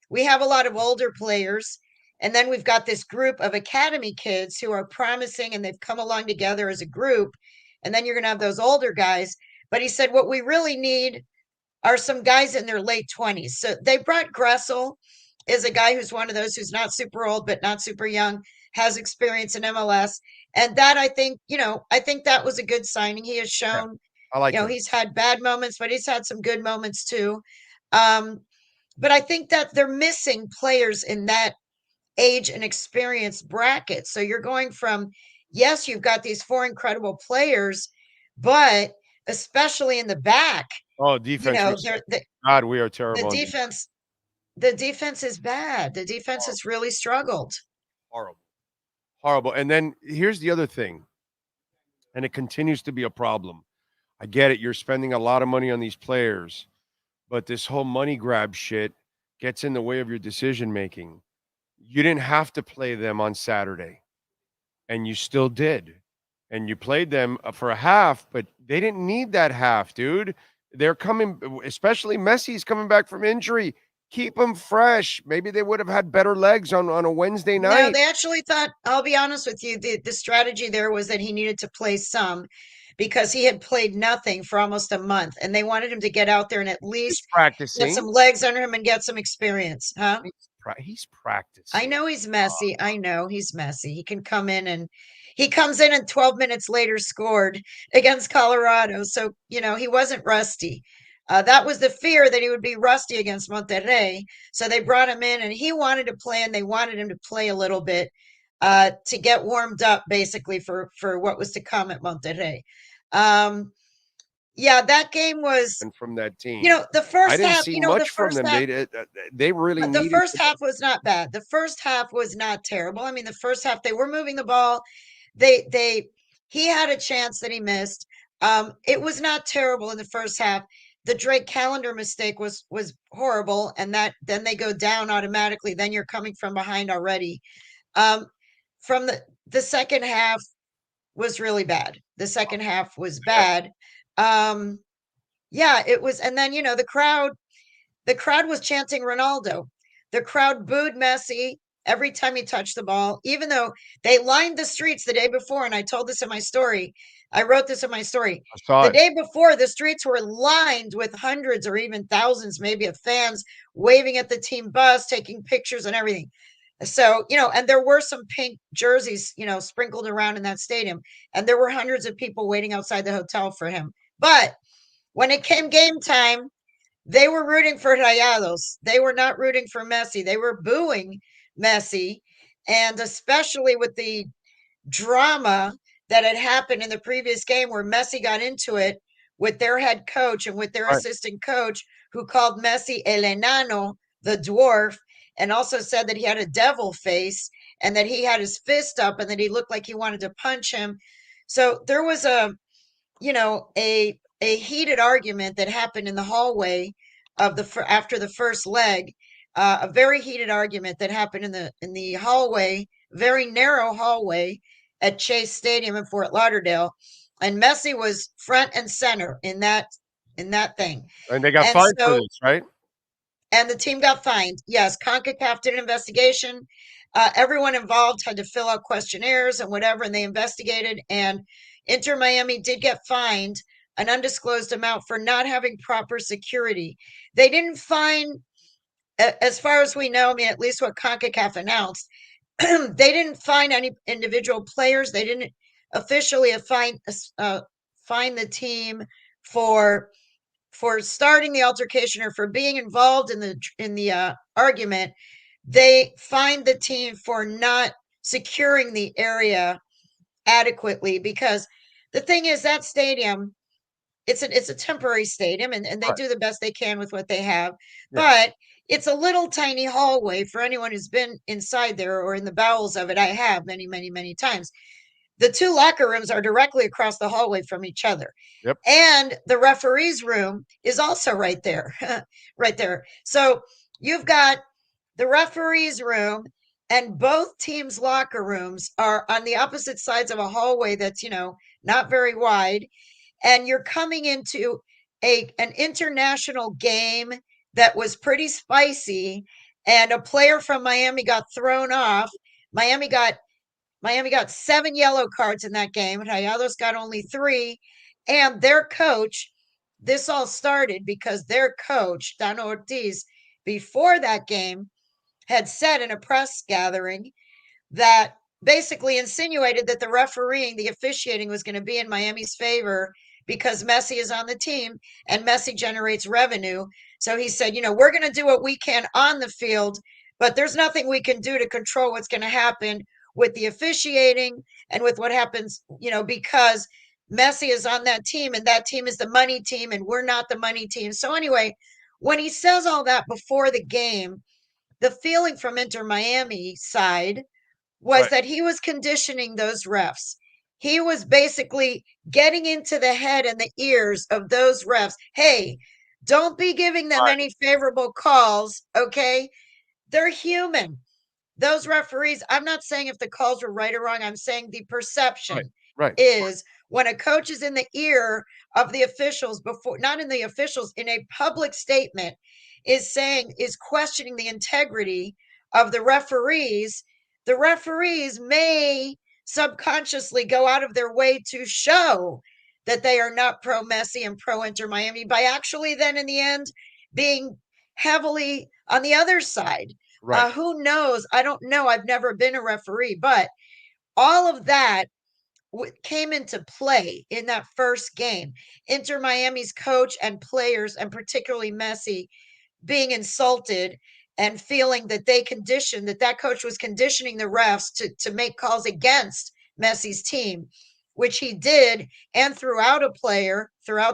we have a lot of older players, and then we've got this group of academy kids who are promising and they've come along together as a group, and then you're going to have those older guys. But he said what we really need are some guys in their late 20s. So they brought Gressel, is a guy who's one of those who's not super old but not super young, has experience in MLS, and that I think that was a good signing. He has shown, I like him. he's had bad moments, but he's had some good moments too. But I think that they're missing players in that age and experience bracket. So you're going from, yes, you've got these 4 incredible players, but especially in the back. Oh, defense. God, we are terrible. The defense is bad. The defense has really struggled. Horrible. And then here's the other thing, and it continues to be a problem. I get it. You're spending a lot of money on these players, but this whole money grab shit gets in the way of your decision making. You didn't have to play them on Saturday, and you still did. And you played them for a half, but they didn't need that half, dude. They're coming, especially Messi's coming back from injury. Keep them fresh. Maybe they would have had better legs on a Wednesday night. No, they actually thought, I'll be honest with you, the strategy there was that he needed to play some because he had played nothing for almost a month, and they wanted him to get out there and at least get some legs under him and get some experience. Huh? He's practicing. I know he's messy. I know he's messy. He can come in and he comes in and 12 minutes later scored against Colorado. So, he wasn't rusty. That was the fear, that he would be rusty against Monterrey. So they brought him in and he wanted to play, and they wanted him to play a little bit to get warmed up basically for what was to come at Monterrey. Yeah, that game was. And from that team, the first I didn't half, see much from them. They really. The first half was not bad. The first half was not terrible. I mean, the first half they were moving the ball. He had a chance that he missed. It was not terrible in the first half. The Drake calendar mistake was horrible, and then they go down automatically. Then you're coming from behind already. From the second half was really bad. The second half was bad. Yeah, it was. And then, the crowd was chanting Ronaldo. The crowd booed Messi every time he touched the ball, even though they lined the streets the day before. And I told this in my story. I wrote this in my story. The day before, the streets were lined with hundreds or even thousands, maybe, of fans waving at the team bus, taking pictures and everything. So, and there were some pink jerseys, sprinkled around in that stadium. And there were hundreds of people waiting outside the hotel for him. But when it came game time, they were rooting for Rayados. They were not rooting for Messi. They were booing Messi. And especially with the drama that had happened in the previous game where Messi got into it with their head coach and with their assistant coach, who called Messi El Enano, the dwarf, and also said that he had a devil face and that he had his fist up and that he looked like he wanted to punch him. So there was a heated argument that happened in the hallway after the first leg, a very heated argument that happened in the hallway, very narrow hallway at Chase Stadium in Fort Lauderdale, and Messi was front and center in that thing. And they got fined for this, right? And the team got fined. Yes, CONCACAF did an investigation. Everyone involved had to fill out questionnaires and whatever, and they investigated. And Inter Miami did get fined an undisclosed amount for not having proper security. They didn't fine, as far as we know, at least what CONCACAF announced, they didn't fine any individual players. They didn't officially fine the team for starting the altercation or for being involved in the argument. They fined the team for not securing the area adequately, because the thing is, that stadium it's a temporary stadium, and they Right. do the best they can with what they have. Yeah. But it's a little tiny hallway for anyone who's been inside there or in the bowels of it. I have many, many, many times. The two locker rooms are directly across the hallway from each other. Yep. And the referee's room is also right there, right there. So you've got the referee's room and both teams' locker rooms are on the opposite sides of a hallway that's, not very wide. And you're coming into an international game that was pretty spicy, and a player from Miami got thrown off. Miami got 7 yellow cards in that game. Rayados got only 3. And their coach, this all started because their coach, Dano Ortiz, before that game, had said in a press gathering that basically insinuated that the officiating was going to be in Miami's favor because Messi is on the team and Messi generates revenue. So he said, we're going to do what we can on the field, but there's nothing we can do to control what's going to happen with the officiating and with what happens, because Messi is on that team and that team is the money team and we're not the money team. So anyway, when he says all that before the game, the feeling from Inter Miami side was that he was conditioning those refs. He was basically getting into the head and the ears of those refs. Hey, don't be giving them any favorable calls, okay? They're human. Those referees, I'm not saying if the calls were right or wrong. I'm saying the perception is when a coach is in the ear of the officials not in the officials, in a public statement, is questioning the integrity of the referees may subconsciously go out of their way to show that they are not pro Messi and pro Inter Miami by actually then in the end being heavily on the other side. Who knows? I don't know. I've never been a referee, but all of that came into play in that first game. Inter Miami's coach and players, and particularly Messi, being insulted and feeling that that coach was conditioning the refs to make calls against Messi's team, which he did, and throughout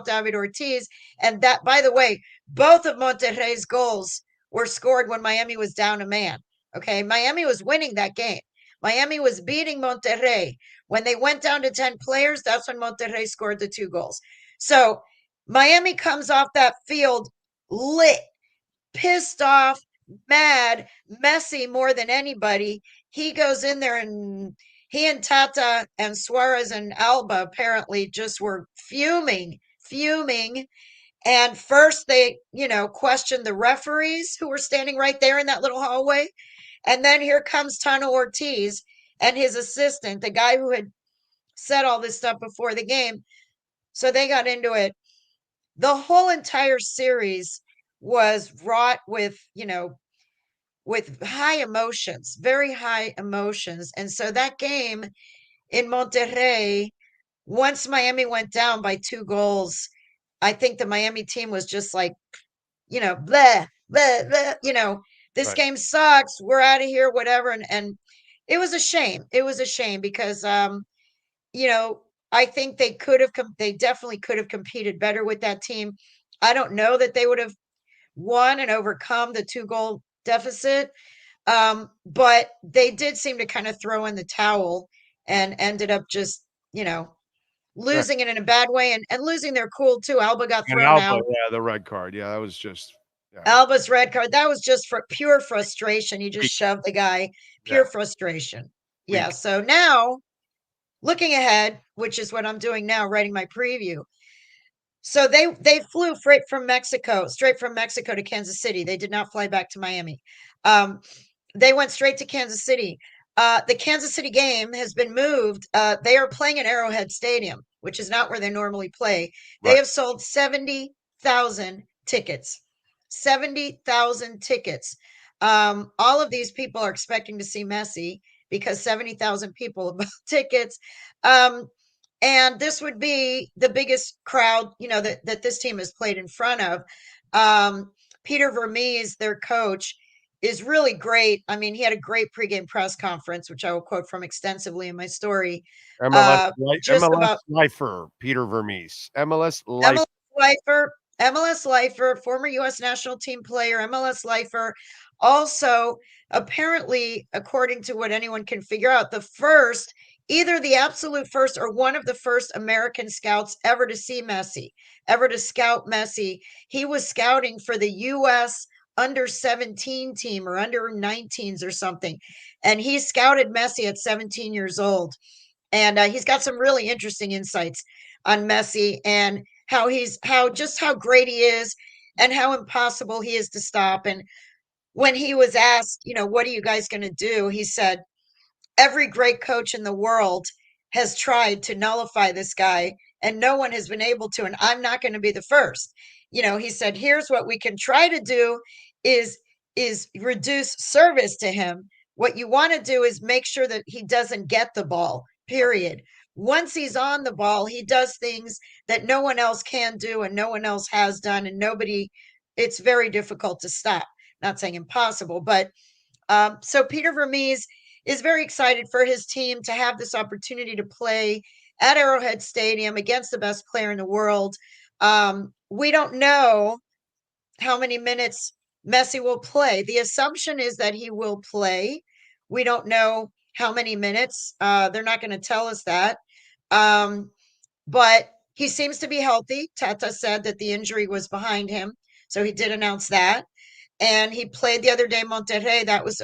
David Ortiz. And that, by the way, both of Monterrey's goals were scored when Miami was down a man. Okay, Miami was winning that game. Miami was beating Monterrey. When they went down to 10 players, that's when Monterrey scored the 2 goals. So Miami comes off that field lit, pissed off, mad. Messi more than anybody. He goes in there and he and Tata and Suarez and Alba apparently just were fuming. And first they, questioned the referees who were standing right there in that little hallway. And then here comes Tano Ortiz and his assistant, the guy who had said all this stuff before the game. So they got into it. The whole entire series was wrought with, with high emotions, very high emotions. And so that game in Monterrey, once Miami went down by 2 goals, I think the Miami team was just like, blah, blah, blah, this game sucks. We're out of here, whatever. And it was a shame. It was a shame because, I think they definitely could have competed better with that team. I don't know that they would have won and overcome the 2-goal deficit. But they did seem to kind of throw in the towel and ended up just, losing it in a bad way and losing their cool too. Alba got thrown out. Yeah, the red card. Yeah, that was just Alba's red card. That was just for pure frustration. You just shoved the guy. Pure frustration. Yeah. So now, looking ahead, which is what I'm doing now, writing my preview. So they flew straight from Mexico to Kansas City. They did not fly back to Miami. They went straight to Kansas City. The Kansas City game has been moved. They are playing at Arrowhead Stadium, which is not where they normally play. They have sold 70,000 tickets. 70,000 tickets. All of these people are expecting to see Messi because 70,000 people bought tickets. And this would be the biggest crowd, that this team has played in front of. Peter Vermees, their coach, is really great. I mean, he had a great pregame press conference, which I will quote from extensively in my story. Just about lifer, Peter Vermees. MLS lifer. MLS lifer, former U.S. national team player, MLS lifer. Also, apparently, according to what anyone can figure out, either the absolute first or one of the first American scouts ever to see Messi, ever to scout Messi. He was scouting for the U.S. under 17 team or under 19s or something. And he scouted Messi at 17 years old. And he's got some really interesting insights on Messi and how great he is and how impossible he is to stop. And when he was asked, what are you guys going to do? He said, every great coach in the world has tried to nullify this guy and no one has been able to, and I'm not going to be the first. He said, here's what we can try to do is reduce service to him. What you want to do is make sure that he doesn't get the ball, period. Once he's on the ball, he does things that no one else can do and no one else has done, and it's very difficult to stop. Not saying impossible, but so Peter Vermees is very excited for his team to have this opportunity to play at Arrowhead Stadium against the best player in the world. We don't know how many minutes Messi will play. The assumption is that he will play. We don't know how many minutes. They're not going to tell us that. But he seems to be healthy. Tata said that the injury was behind him. So he did announce that. And he played the other day, Monterrey. That was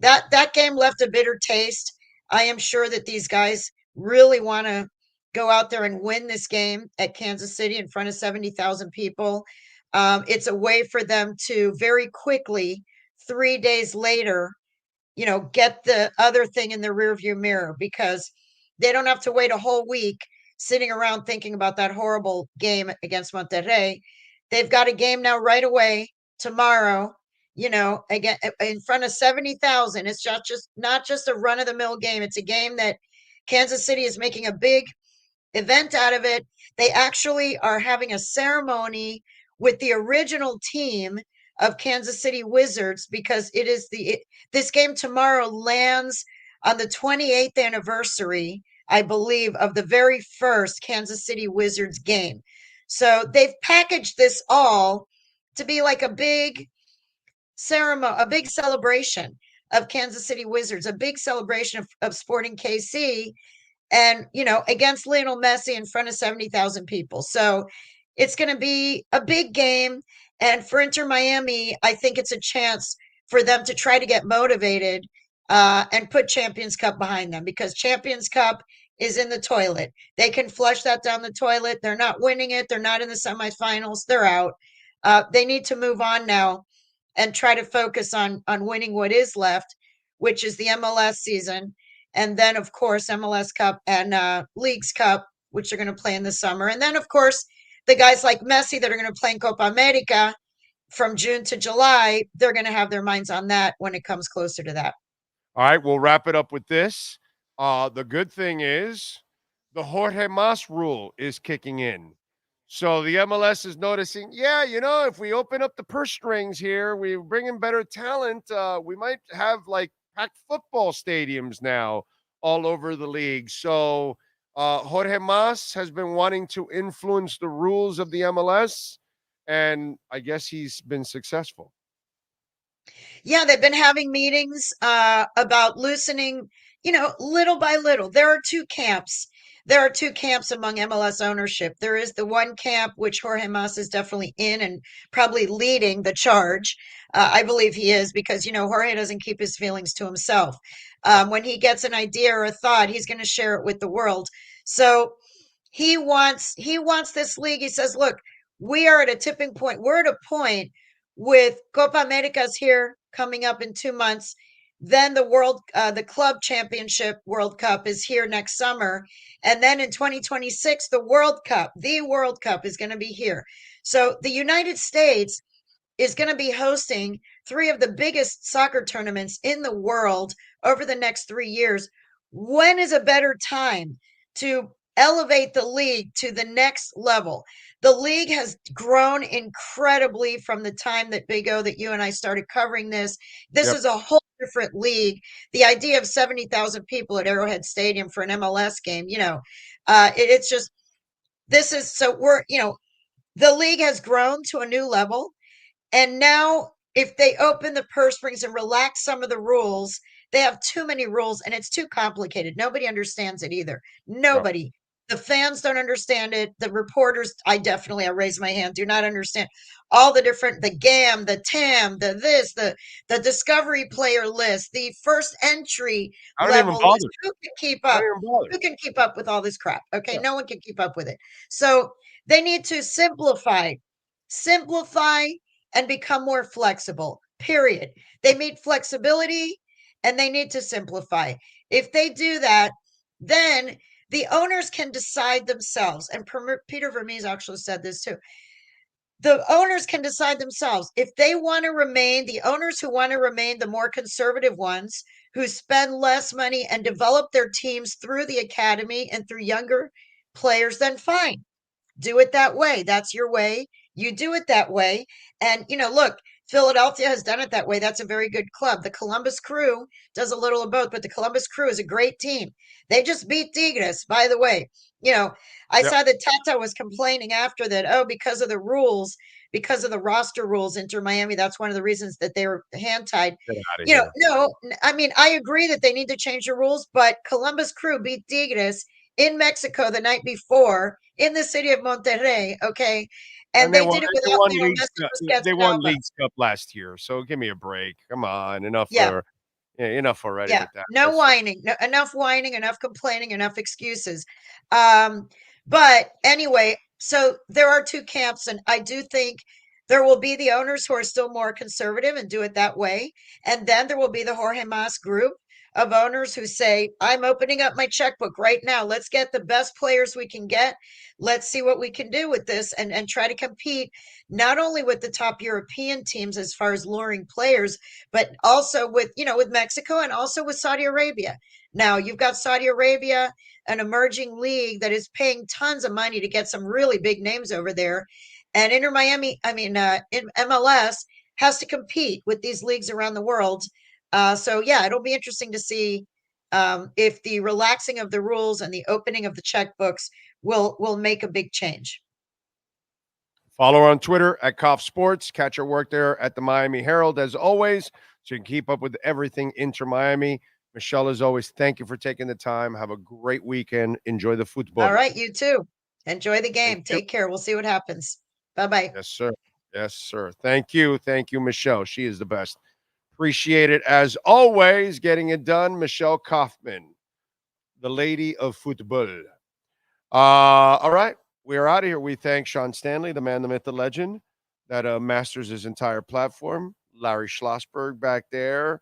that game left a bitter taste. I am sure that these guys really want to go out there and win this game at Kansas City in front of 70,000 people. It's a way for them to very quickly, 3 days later, get the other thing in the rearview mirror, because they don't have to wait a whole week sitting around thinking about that horrible game against Monterrey. They've got a game now right away tomorrow, again in front of 70,000. It's not just a run of the mill game. It's a game that Kansas City is making a big event out of it. They actually are having a ceremony with the original team of Kansas City Wizards, because this game tomorrow lands on the 28th anniversary, I believe, of the very first Kansas City Wizards game. So they've packaged this all to be like a big ceremony, a big celebration of Kansas City Wizards, a big celebration of Sporting KC, and, against Lionel Messi in front of 70,000 people. So it's going to be a big game. And for Inter Miami, I think it's a chance for them to try to get motivated and put Champions Cup behind them, because Champions Cup is in the toilet. They can flush that down the toilet. They're not winning it. They're not in the semifinals. They're out. They need to move on now and try to focus on winning what is left, which is the MLS season. And then, of course, MLS Cup and Leagues Cup, which are going to play in the summer. And then, of course, the guys like Messi that are going to play in Copa America from June to July, they're going to have their minds on that when it comes closer to that. All right, we'll wrap it up with this. The good thing is the Jorge Mas rule is kicking in. So the MLS is noticing, if we open up the purse strings here, we bring in better talent, we might have like packed football stadiums now all over the league. So Jorge Mas has been wanting to influence the rules of the MLS, and I guess he's been successful. Yeah, they've been having meetings about loosening, little by little. There are two camps. There are two camps among MLS ownership. There is the one camp, which Jorge Mas is definitely in and probably leading the charge. I believe he is, because, Jorge doesn't keep his feelings to himself. When he gets an idea or a thought, he's going to share it with the world. So he wants this league. He says, look, we are at a tipping point. We're at a point with Copa America's here coming up in 2 months. Then the Club Championship World Cup is here next summer. And then in 2026, the World Cup is going to be here. So the United States is going to be hosting 3 of the biggest soccer tournaments in the world over the next 3 years. When is a better time to elevate the league to the next level? The league has grown incredibly from the time that Big O, that you and I started covering this. This is a whole different league. The idea of 70,000 people at Arrowhead Stadium for an MLS game, it's just, the league has grown to a new level. And now if they open the purse strings and relax some of the rules, they have too many rules and it's too complicated. Nobody understands it either. Nobody. The fans don't understand it. The reporters, I raise my hand, do not understand all the different, the GAM, the TAM, the discovery player list, the first entry level list. Who can keep up? Who can keep up with all this crap? Okay, no one can keep up with it. So they need to simplify and become more flexible, period. They need flexibility and they need to simplify. If they do that, then the owners can decide themselves. And Peter Vermees actually said this too. The owners can decide themselves if they want to remain, the owners who want to remain the more conservative ones, who spend less money and develop their teams through the academy and through younger players, then fine. Do it that way. That's your way. You do it that way. And, look, Philadelphia has done it that way. That's a very good club. The Columbus Crew does a little of both, but the Columbus Crew is a great team. They just beat Tigres, by the way. I saw that Tata was complaining after that, because of the rules, because of the roster rules, InterMiami, that's one of the reasons that they were hand-tied. No, I mean, I agree that they need to change the rules, but Columbus Crew beat Tigres in Mexico the night before in the city of Monterrey, okay? And they did it without they won Leagues Cup last year, so give me a break. Come on, enough already with that. No whining, enough whining, enough complaining, enough excuses. But anyway, so there are two camps, and I do think there will be the owners who are still more conservative and do it that way. And then there will be the Jorge Mas group of owners who say, I'm opening up my checkbook right now. Let's get the best players we can get. Let's see what we can do with this and try to compete not only with the top European teams as far as luring players, but also with Mexico and also with Saudi Arabia. Now you've got Saudi Arabia, an emerging league that is paying tons of money to get some really big names over there. And in MLS has to compete with these leagues around the world. It'll be interesting to see if the relaxing of the rules and the opening of the checkbooks will make a big change. Follow her on Twitter at Kauf Sports. Catch her work there at the Miami Herald, as always, so you can keep up with everything Inter-Miami. Michelle, as always, thank you for taking the time. Have a great weekend. Enjoy the football. All right, you too. Enjoy the game. Take care. We'll see what happens. Bye-bye. Yes, sir. Yes, sir. Thank you. Thank you, Michelle. She is the best. Appreciate it, as always, getting it done. Michelle Kaufman, the lady of football. All right, we're out of here. We thank Sean Stanley, the man, the myth, the legend, that masters his entire platform. Larry Schlossberg back there.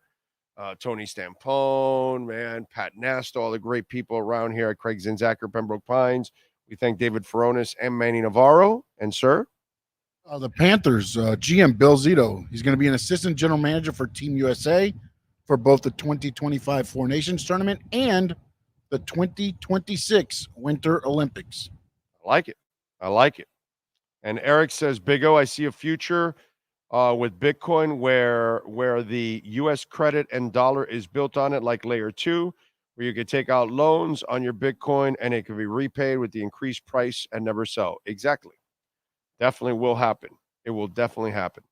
Tony Stampone, man, Pat Nast, all the great people around here at Craig Zinzacker, Pembroke Pines. We thank David Furones and Manny Navarro. And, sir? The Panthers, GM Bill Zito. He's going to be an assistant general manager for Team USA for both the 2025 Four Nations Tournament and the 2026 Winter Olympics. I like it. I like it. And Eric says, Big O, I see a future with Bitcoin where the U.S. credit and dollar is built on it, like layer 2, where you could take out loans on your Bitcoin and it can be repaid with the increased price and never sell. Exactly. Definitely will happen. It will definitely happen.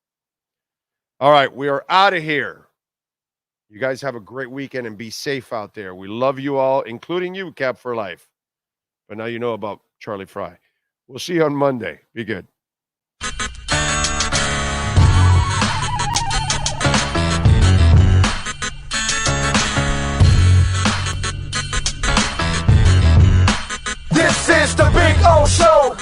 All right, we are out of here. You guys have a great weekend and be safe out there. We love you all, including you, Cap for Life. But now you know about Charlie Fry. We'll see you on Monday. Be good. This is the Big O Show.